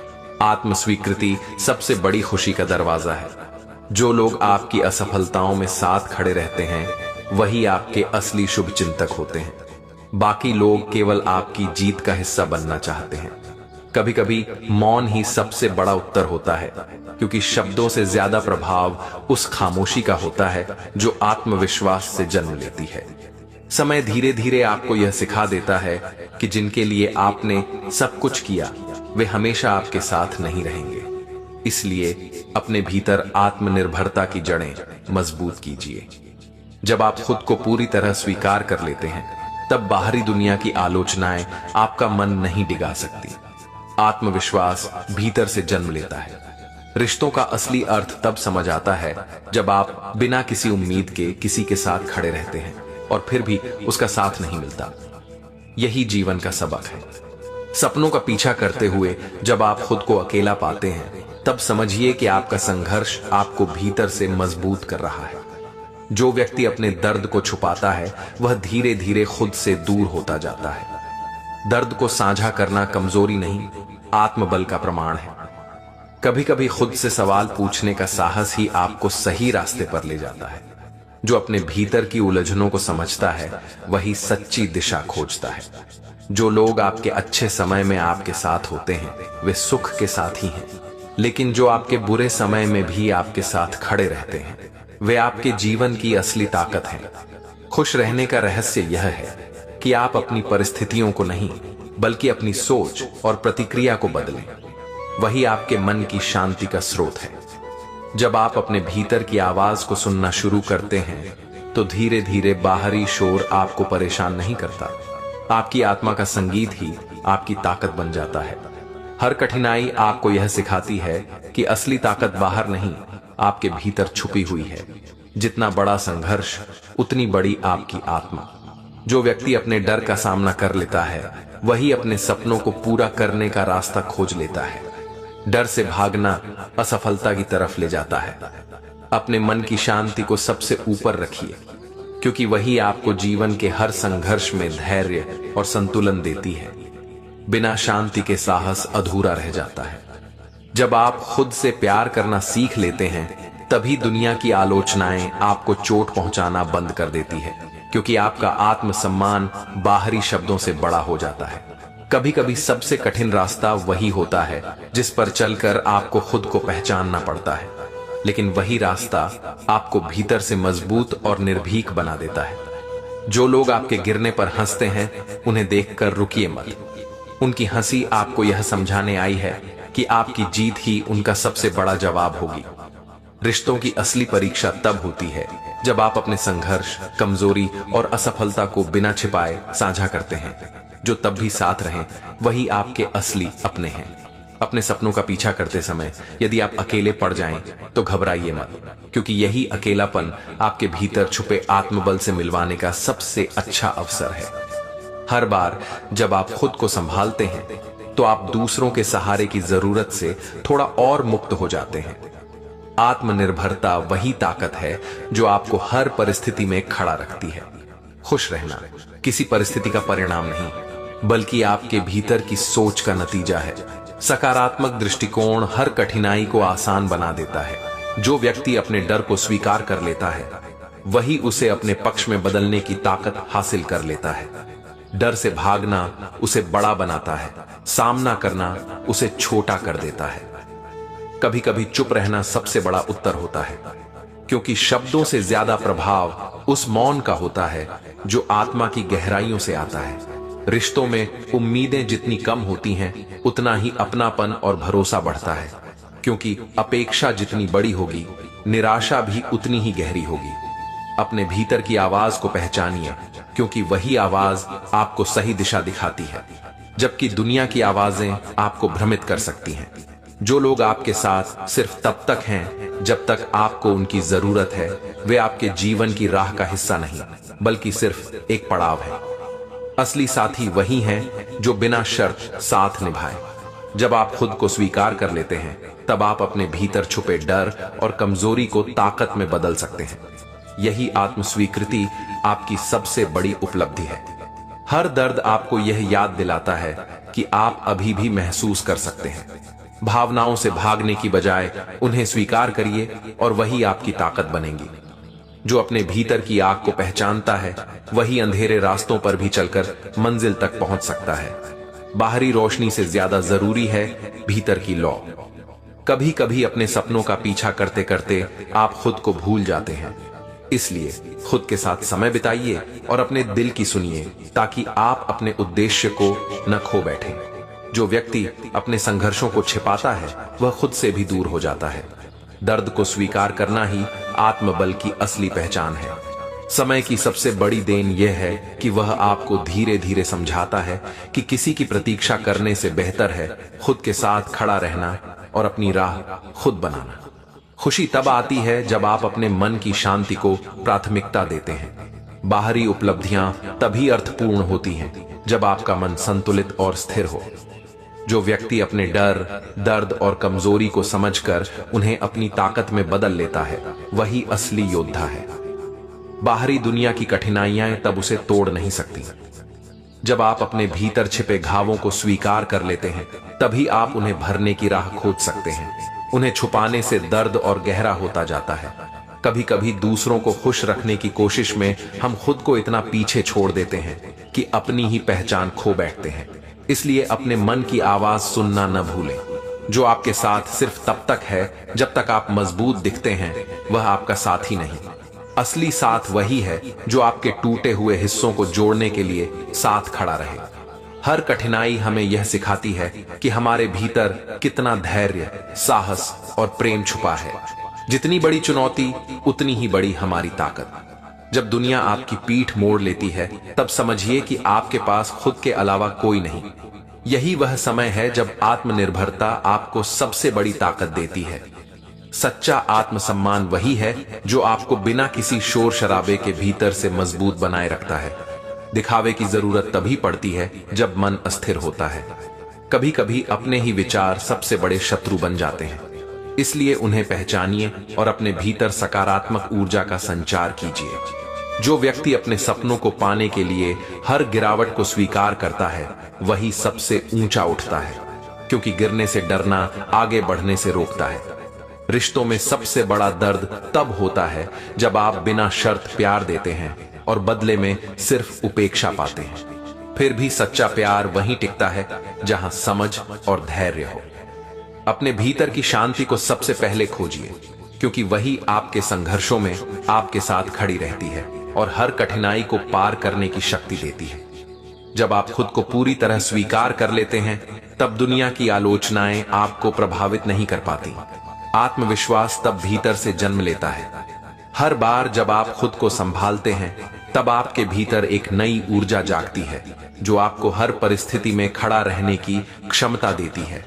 आत्मस्वीकृति सबसे बड़ी खुशी का दरवाजा है। जो लोग आपकी असफलताओं में साथ खड़े रहते हैं वही आपके असली शुभचिंतक होते हैं। बाकी लोग केवल आपकी जीत का हिस्सा बनना चाहते हैं। कभी कभी मौन ही सबसे बड़ा उत्तर होता है, क्योंकि शब्दों से ज्यादा प्रभाव उस खामोशी का होता है जो आत्मविश्वास से जन्म लेती है। समय धीरे धीरे आपको यह सिखा देता है कि जिनके लिए आपने सब कुछ किया वे हमेशा आपके साथ नहीं रहेंगे। इसलिए अपने भीतर आत्मनिर्भरता की जड़ें मजबूत कीजिए। जब आप खुद को पूरी तरह स्वीकार कर लेते हैं तब बाहरी दुनिया की आलोचनाएं आपका मन नहीं डिगा सकती। आत्मविश्वास भीतर से जन्म लेता है। रिश्तों का असली अर्थ तब समझ आता है जब आप बिना किसी उम्मीद के किसी के साथ खड़े रहते हैं और फिर भी उसका साथ नहीं मिलता। यही जीवन का सबक है। सपनों का पीछा करते हुए जब आप खुद को अकेला पाते हैं तब समझिए कि आपका संघर्ष आपको भीतर से मजबूत कर रहा है। जो व्यक्ति अपने दर्द को छुपाता है वह धीरे धीरे खुद से दूर होता जाता है। दर्द को साझा करना कमजोरी नहीं, आत्मबल का प्रमाण है। कभी कभी खुद से सवाल पूछने का साहस ही आपको सही रास्ते पर ले जाता है। जो अपने भीतर की उलझनों को समझता है वही सच्ची दिशा खोजता है। जो लोग आपके अच्छे समय में आपके साथ होते हैं वे सुख के साथ ही हैं, लेकिन जो आपके बुरे समय में भी आपके साथ खड़े रहते हैं वे आपके जीवन की असली ताकत हैं। खुश रहने का रहस्य यह है कि आप अपनी परिस्थितियों को नहीं बल्कि अपनी सोच और प्रतिक्रिया को बदलें। वही आपके मन की शांति का स्रोत है। जब आप अपने भीतर की आवाज को सुनना शुरू करते हैं तो धीरे धीरे बाहरी शोर आपको परेशान नहीं करता। आपकी आत्मा का संगीत ही आपकी ताकत बन जाता है। हर कठिनाई आपको यह सिखाती है कि असली ताकत बाहर नहीं, आपके भीतर छुपी हुई है। जितना बड़ा संघर्ष उतनी बड़ी आपकी आत्मा। जो व्यक्ति अपने डर का सामना कर लेता है वही अपने सपनों को पूरा करने का रास्ता खोज लेता है। डर से भागना असफलता की तरफ ले जाता है। अपने मन की शांति को सबसे ऊपर रखिए, क्योंकि वही आपको जीवन के हर संघर्ष में धैर्य और संतुलन देती है। बिना शांति के साहस अधूरा रह जाता है। जब आप खुद से प्यार करना सीख लेते हैं तभी दुनिया की आलोचनाएं आपको चोट पहुंचाना बंद कर देती है, क्योंकि आपका आत्मसम्मान बाहरी शब्दों से बड़ा हो जाता है। कभी कभी सबसे कठिन रास्ता वही होता है जिस पर चलकर आपको खुद को पहचानना पड़ता है, लेकिन वही रास्ता आपको भीतर से मजबूत और निर्भीक बना देता है। जो लोग आपके गिरने पर हंसते हैं उन्हें देखकर रुकिए मत। उनकी हंसी आपको यह समझाने आई है कि आपकी जीत ही उनका सबसे बड़ा जवाब होगी। रिश्तों की असली परीक्षा तब होती है जब आप अपने संघर्ष, कमजोरी और असफलता को बिना छिपाए साझा करते हैं, जो तब भी साथ रहें, वही आपके असली अपने हैं। अपने सपनों का पीछा करते समय यदि आप अकेले पड़ जाएं, तो घबराइए मत, क्योंकि यही अकेलापन आपके भीतर छुपे आत्मबल से मिलवाने का सबसे अच्छा अवसर है। हर बार जब आप खुद को संभालते हैं, तो आप दूसरों के सहारे की जरूरत से थोड़ा और मुक्त हो जाते हैं। आत्मनिर्भरता वही ताकत है जो आपको हर परिस्थिति में खड़ा रखती है। खुश रहना किसी परिस्थिति का परिणाम नहीं, बल्कि आपके भीतर की सोच का नतीजा है। सकारात्मक दृष्टिकोण हर कठिनाई को आसान बना देता है। जो व्यक्ति अपने डर को स्वीकार कर लेता है, वही उसे अपने पक्ष में बदलने की ताकत हासिल कर लेता है। डर से भागना उसे बड़ा बनाता है, सामना करना उसे छोटा कर देता है। कभी कभी चुप रहना सबसे बड़ा उत्तर होता है, क्योंकि शब्दों से ज्यादा प्रभाव उस मौन का होता है जो आत्मा की गहराइयों से आता है। रिश्तों में उम्मीदें जितनी कम होती हैं, उतना ही अपनापन और भरोसा बढ़ता है, क्योंकि अपेक्षा जितनी बड़ी होगी, निराशा भी उतनी ही गहरी होगी। अपने भीतर की आवाज को पहचानिए, क्योंकि वही आवाज आपको सही दिशा दिखाती है, जबकि दुनिया की आवाजें आपको भ्रमित कर सकती हैं। जो लोग आपके साथ सिर्फ तब तक हैं जब तक आपको उनकी जरूरत है, वे आपके जीवन की राह का हिस्सा नहीं, बल्कि सिर्फ एक पड़ाव है। असली साथी वही हैं जो बिना शर्त साथ निभाए। जब आप खुद को स्वीकार कर लेते हैं, तब आप अपने भीतर छुपे डर और कमजोरी को ताकत में बदल सकते हैं। यही आत्मस्वीकृति आपकी सबसे बड़ी उपलब्धि है। हर दर्द आपको यह याद दिलाता है कि आप अभी भी महसूस कर सकते हैं। भावनाओं से भागने की बजाय उन्हें स्वीकार करिए और वही आपकी ताकत बनेंगी। जो अपने भीतर की आग को पहचानता है, वही अंधेरे रास्तों पर भी चलकर मंजिल तक पहुंच सकता है। बाहरी रोशनी से ज्यादा जरूरी है भीतर की लौ। कभी कभी अपने सपनों का पीछा करते करते आप खुद को भूल जाते हैं। इसलिए खुद के साथ समय बिताइए और अपने दिल की सुनिए, ताकि आप अपने उद्देश्य को न खो बैठें। जो व्यक्ति अपने संघर्षों को छिपाता है, वह खुद से भी दूर हो जाता है। दर्द को स्वीकार करना ही आत्मबल की असली पहचान है। समय की सबसे बड़ी देन यह है कि वह आपको धीरे धीरे समझाता है कि किसी की प्रतीक्षा करने से बेहतर है खुद के साथ खड़ा रहना और अपनी राह खुद बनाना। खुशी तब आती है जब आप अपने मन की शांति को प्राथमिकता देते हैं। बाहरी उपलब्धियां तभी अर्थपूर्ण होती हैं जब आपका मन संतुलित और स्थिर हो। जो व्यक्ति अपने डर, दर्द और कमजोरी को समझकर उन्हें अपनी ताकत में बदल लेता है, वही असली योद्धा है। बाहरी दुनिया की कठिनाइयां तब उसे तोड़ नहीं सकती। जब आप अपने भीतर छिपे घावों को स्वीकार कर लेते हैं, तभी आप उन्हें भरने की राह खोज सकते हैं। उन्हें छुपाने से दर्द और गहरा होता जाता है। कभी कभी दूसरों को खुश रखने की कोशिश में हम खुद को इतना पीछे छोड़ देते हैं कि अपनी ही पहचान खो बैठते हैं। इसलिए अपने मन की आवाज सुनना न भूलें। जो आपके साथ सिर्फ तब तक है जब तक आप मजबूत दिखते हैं, वह आपका साथी नहीं। असली साथ वही है जो आपके टूटे हुए हिस्सों को जोड़ने के लिए साथ खड़ा रहे। हर कठिनाई हमें यह सिखाती है कि हमारे भीतर कितना धैर्य, साहस और प्रेम छुपा है। जितनी बड़ी चुनौती, उतनी ही बड़ी हमारी ताकत। जब दुनिया आपकी पीठ मोड़ लेती है, तब समझिए कि आपके पास खुद के अलावा कोई नहीं। यही वह समय है जब आत्मनिर्भरता आपको सबसे बड़ी ताकत देती है। सच्चा आत्मसम्मान वही है जो आपको बिना किसी शोर शराबे के भीतर से मजबूत बनाए रखता है। दिखावे की जरूरत तभी पड़ती है जब मन अस्थिर होता है। कभी कभी अपने ही विचार सबसे बड़े शत्रु बन जाते हैं। इसलिए उन्हें पहचानिए और अपने भीतर सकारात्मक ऊर्जा का संचार कीजिए। जो व्यक्ति अपने सपनों को पाने के लिए हर गिरावट को स्वीकार करता है, वही सबसे ऊंचा उठता है, क्योंकि गिरने से डरना आगे बढ़ने से रोकता है। रिश्तों में सबसे बड़ा दर्द तब होता है जब आप बिना शर्त प्यार देते हैं और बदले में सिर्फ उपेक्षा पाते हैं। फिर भी सच्चा प्यार वहीं टिकता है जहां समझ और धैर्य हो। अपने भीतर की शांति को सबसे पहले खोजिए, क्योंकि वही आपके संघर्षों में आपके साथ खड़ी रहती है और हर कठिनाई को पार करने की शक्ति देती है। जब आप खुद को पूरी तरह स्वीकार कर लेते हैं, तब दुनिया की आलोचनाएं आपको प्रभावित नहीं कर पाती। आत्मविश्वास तब भीतर से जन्म लेता है हर बार जब आप खुद को संभालते हैं, तब आपके भीतर एक नई ऊर्जा जागती है, जो आपको हर परिस्थिति में खड़ा रहने की क्षमता देती है।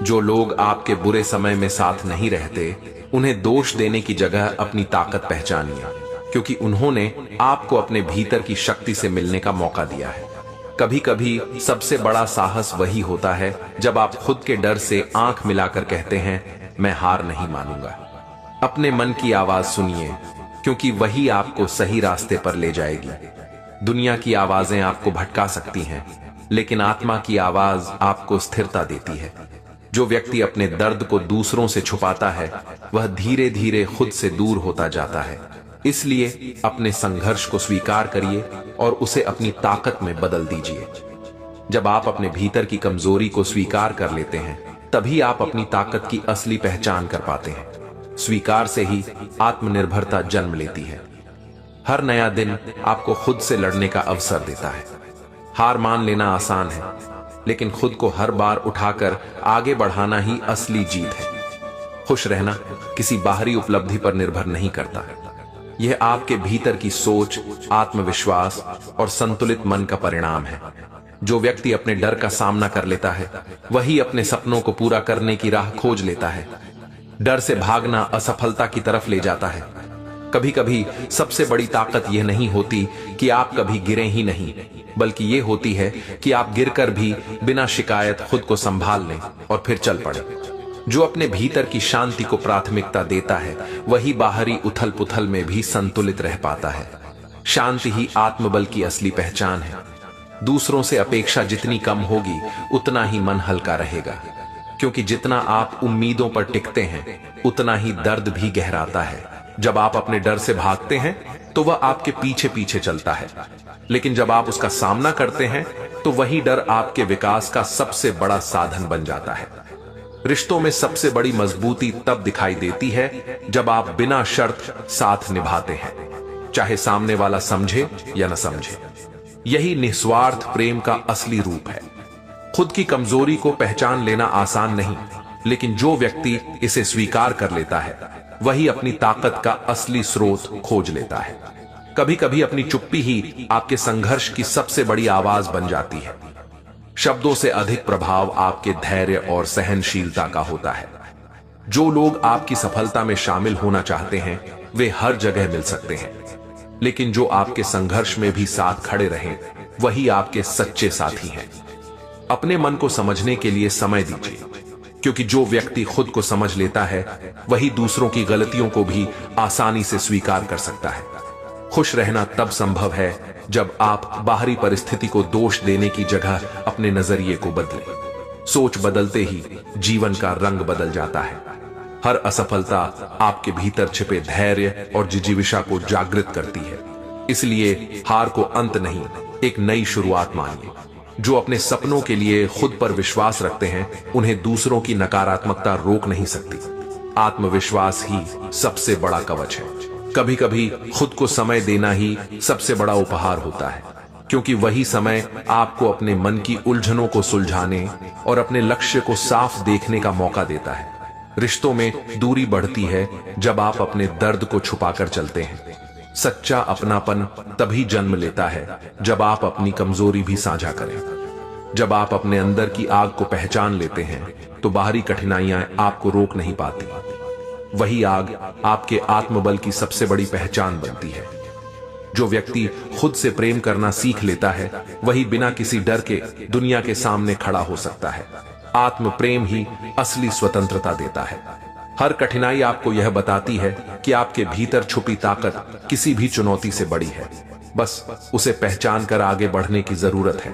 जो लोग आपके बुरे समय में साथ नहीं रहते, उन्हें दोष देने की जगह अपनी ताकत पहचानिए, क्योंकि उन्होंने आपको अपने भीतर की शक्ति से मिलने का मौका दिया है। कभी कभी सबसे बड़ा साहस वही होता है जब आप खुद के डर से आंख मिलाकर कहते हैं, मैं हार नहीं मानूंगा। अपने मन की आवाज सुनिए, क्योंकि वही आपको सही रास्ते पर ले जाएगी। दुनिया की आवाजें आपको भटका सकती हैं, लेकिन आत्मा की आवाज आपको स्थिरता देती है। जो व्यक्ति अपने दर्द को दूसरों से छुपाता है, वह धीरे धीरे खुद से दूर होता जाता है। इसलिए अपने संघर्ष को स्वीकार करिए और उसे अपनी ताकत में बदल दीजिए। जब आप अपने भीतर की कमजोरी को स्वीकार कर लेते हैं, तभी आप अपनी ताकत की असली पहचान कर पाते हैं। स्वीकार से ही आत्मनिर्भरता जन्म लेती है। हर नया दिन आपको खुद से लड़ने का अवसर देता है। हार मान लेना आसान है, लेकिन खुद को हर बार उठाकर आगे बढ़ाना ही असली जीत है। खुश रहना किसी बाहरी उपलब्धि पर निर्भर नहीं करता। यह आपके भीतर की सोच, आत्मविश्वास और संतुलित मन का परिणाम है। जो व्यक्ति अपने डर का सामना कर लेता है, वही अपने सपनों को पूरा करने की राह खोज लेता है। डर से भागना असफलता की तरफ ले जाता है। कभी कभी सबसे बड़ी ताकत यह नहीं होती कि आप कभी गिरे ही नहीं, बल्कि यह होती है कि आप गिरकर भी बिना शिकायत खुद को संभाल लें और फिर चल पड़े। जो अपने भीतर की शांति को प्राथमिकता देता है, वही बाहरी उथल पुथल में भी संतुलित रह पाता है। शांति ही आत्मबल की असली पहचान है। दूसरों से अपेक्षा जितनी कम होगी, उतना ही मन हल्का रहेगा, क्योंकि जितना आप उम्मीदों पर टिकते हैं, उतना ही दर्द भी गहराता है। जब आप अपने डर से भागते हैं, तो वह आपके पीछे पीछे चलता है, लेकिन जब आप उसका सामना करते हैं, तो वही डर आपके विकास का सबसे बड़ा साधन बन जाता है। रिश्तों में सबसे बड़ी मजबूती तब दिखाई देती है जब आप बिना शर्त साथ निभाते हैं, चाहे सामने वाला समझे या न समझे। यही निस्वार्थ प्रेम का असली रूप है। खुद की कमजोरी को पहचान लेना आसान नहीं, लेकिन जो व्यक्ति इसे स्वीकार कर लेता है, वही अपनी ताकत का असली स्रोत खोज लेता है। कभी कभी अपनी चुप्पी ही आपके संघर्ष की सबसे बड़ी आवाज बन जाती है। शब्दों से अधिक प्रभाव आपके धैर्य और सहनशीलता का होता है। जो लोग आपकी सफलता में शामिल होना चाहते हैं, वे हर जगह मिल सकते हैं, लेकिन जो आपके संघर्ष में भी साथ खड़े रहें, वही आपके सच्चे साथी हैं। अपने मन को समझने के लिए समय दीजिए, क्योंकि जो व्यक्ति खुद को समझ लेता है, वही दूसरों की गलतियों को भी आसानी से स्वीकार कर सकता है। खुश रहना तब संभव है जब आप बाहरी परिस्थिति को दोष देने की जगह अपने नजरिए को बदलें। सोच बदलते ही जीवन का रंग बदल जाता है। हर असफलता आपके भीतर छिपे धैर्य और जिजीविषा को जागृत करती है। इसलिए हार को अंत नहीं, एक नई शुरुआत मानिए। जो अपने सपनों के लिए खुद पर विश्वास रखते हैं, उन्हें दूसरों की नकारात्मकता रोक नहीं सकती। आत्मविश्वास ही सबसे बड़ा कवच है। कभी कभी खुद को समय देना ही सबसे बड़ा उपहार होता है, क्योंकि वही समय आपको अपने मन की उलझनों को सुलझाने और अपने लक्ष्य को साफ देखने का मौका देता है। रिश्तों में दूरी बढ़ती है जब आप अपने दर्द को छुपाकर चलते हैं। सच्चा अपनापन तभी जन्म लेता है जब आप अपनी कमजोरी भी साझा करें। जब आप अपने अंदर की आग को पहचान लेते हैं, तो बाहरी कठिनाइयां आपको रोक नहीं पाती। वही आग आपके आत्मबल की सबसे बड़ी पहचान बनती है। जो व्यक्ति खुद से प्रेम करना सीख लेता है, वही बिना किसी डर के दुनिया के सामने खड़ा हो सकता है। आत्म प्रेम ही असली स्वतंत्रता देता है। हर कठिनाई आपको यह बताती है कि आपके भीतर छुपी ताकत किसी भी चुनौती से बड़ी है। बस उसे पहचान कर आगे बढ़ने की जरूरत है।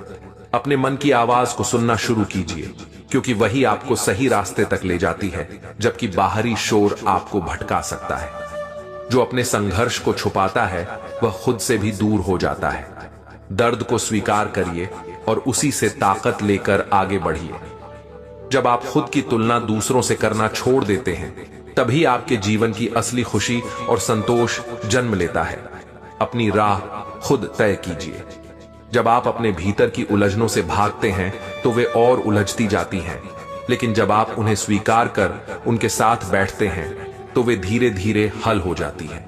अपने मन की आवाज को सुनना शुरू कीजिए, क्योंकि वही आपको सही रास्ते तक ले जाती है, जबकि बाहरी शोर आपको भटका सकता है। जो अपने संघर्ष को छुपाता है, वह खुद से भी दूर हो जाता है। दर्द को स्वीकार करिए और उसी से ताकत लेकर आगे बढ़िए। जब आप खुद की तुलना दूसरों से करना छोड़ देते हैं, तभी आपके जीवन की असली खुशी और संतोष जन्म लेता है। अपनी राह खुद तय कीजिए। जब आप अपने भीतर की उलझनों से भागते हैं, तो वे और उलझती जाती हैं, लेकिन जब आप उन्हें स्वीकार कर उनके साथ बैठते हैं, तो वे धीरे धीरे हल हो जाती हैं।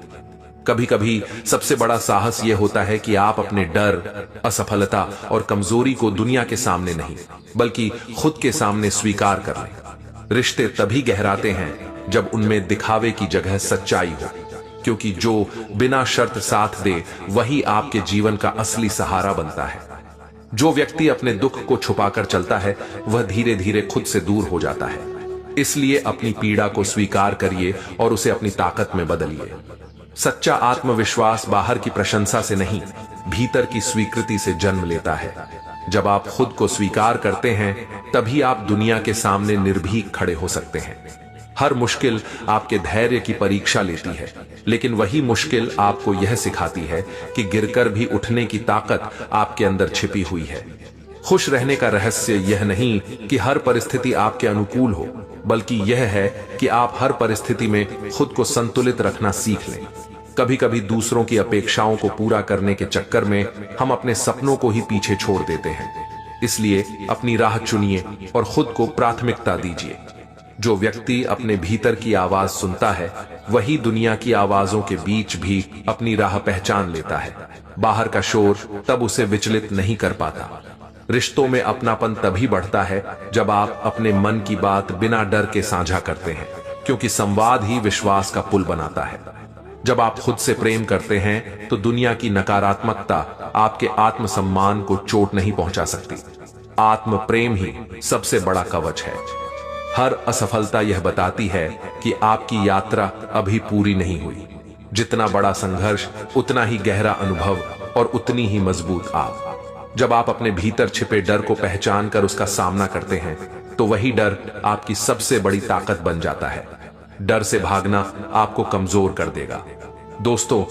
कभी कभी सबसे बड़ा साहस यह होता है कि आप अपने डर, असफलता और कमजोरी को दुनिया के सामने नहीं, बल्कि खुद के सामने स्वीकार कर लें। रिश्ते तभी गहराते हैं जब उनमें दिखावे की जगह सच्चाई हो, क्योंकि जो बिना शर्त साथ दे वही आपके जीवन का असली सहारा बनता है। जो व्यक्ति अपने दुख को छुपाकर चलता है वह धीरे धीरे खुद से दूर हो जाता है। इसलिए अपनी पीड़ा को स्वीकार करिए और उसे अपनी ताकत में बदलिए। सच्चा आत्मविश्वास बाहर की प्रशंसा से नहीं, भीतर की स्वीकृति से जन्म लेता है। जब आप खुद को स्वीकार करते हैं तभी आप दुनिया के सामने निर्भीक खड़े हो सकते हैं। हर मुश्किल आपके धैर्य की परीक्षा लेती है, लेकिन वही मुश्किल आपको यह सिखाती है कि गिरकर भी उठने की ताकत आपके अंदर छिपी हुई है। खुश रहने का रहस्य यह नहीं कि हर परिस्थिति आपके अनुकूल हो, बल्कि यह है कि आप हर परिस्थिति में खुद को संतुलित रखना सीख लें। कभी कभी दूसरों की अपेक्षाओं को पूरा करने के चक्कर में हम अपने सपनों को ही पीछे छोड़ देते हैं। इसलिए अपनी राह चुनिए और खुद को प्राथमिकता दीजिए। जो व्यक्ति अपने भीतर की आवाज सुनता है वही दुनिया की आवाजों के बीच भी अपनी राह पहचान लेता है। बाहर का शोर तब उसे विचलित नहीं कर पाता। रिश्तों में अपनापन तभी बढ़ता है जब आप अपने मन की बात बिना डर के साझा करते हैं, क्योंकि संवाद ही विश्वास का पुल बनाता है। जब आप खुद से प्रेम करते हैं तो दुनिया की नकारात्मकता आपके आत्मसम्मान को चोट नहीं पहुंचा सकती। आत्म प्रेम ही सबसे बड़ा कवच है। हर असफलता यह बताती है कि आपकी यात्रा अभी पूरी नहीं हुई। जितना बड़ा संघर्ष उतना ही गहरा अनुभव और उतनी ही मजबूत आप। जब आप अपने भीतर छिपे डर को पहचान कर उसका सामना करते हैं तो वही डर आपकी सबसे बड़ी ताकत बन जाता है। डर से भागना आपको कमजोर कर देगा। दोस्तों,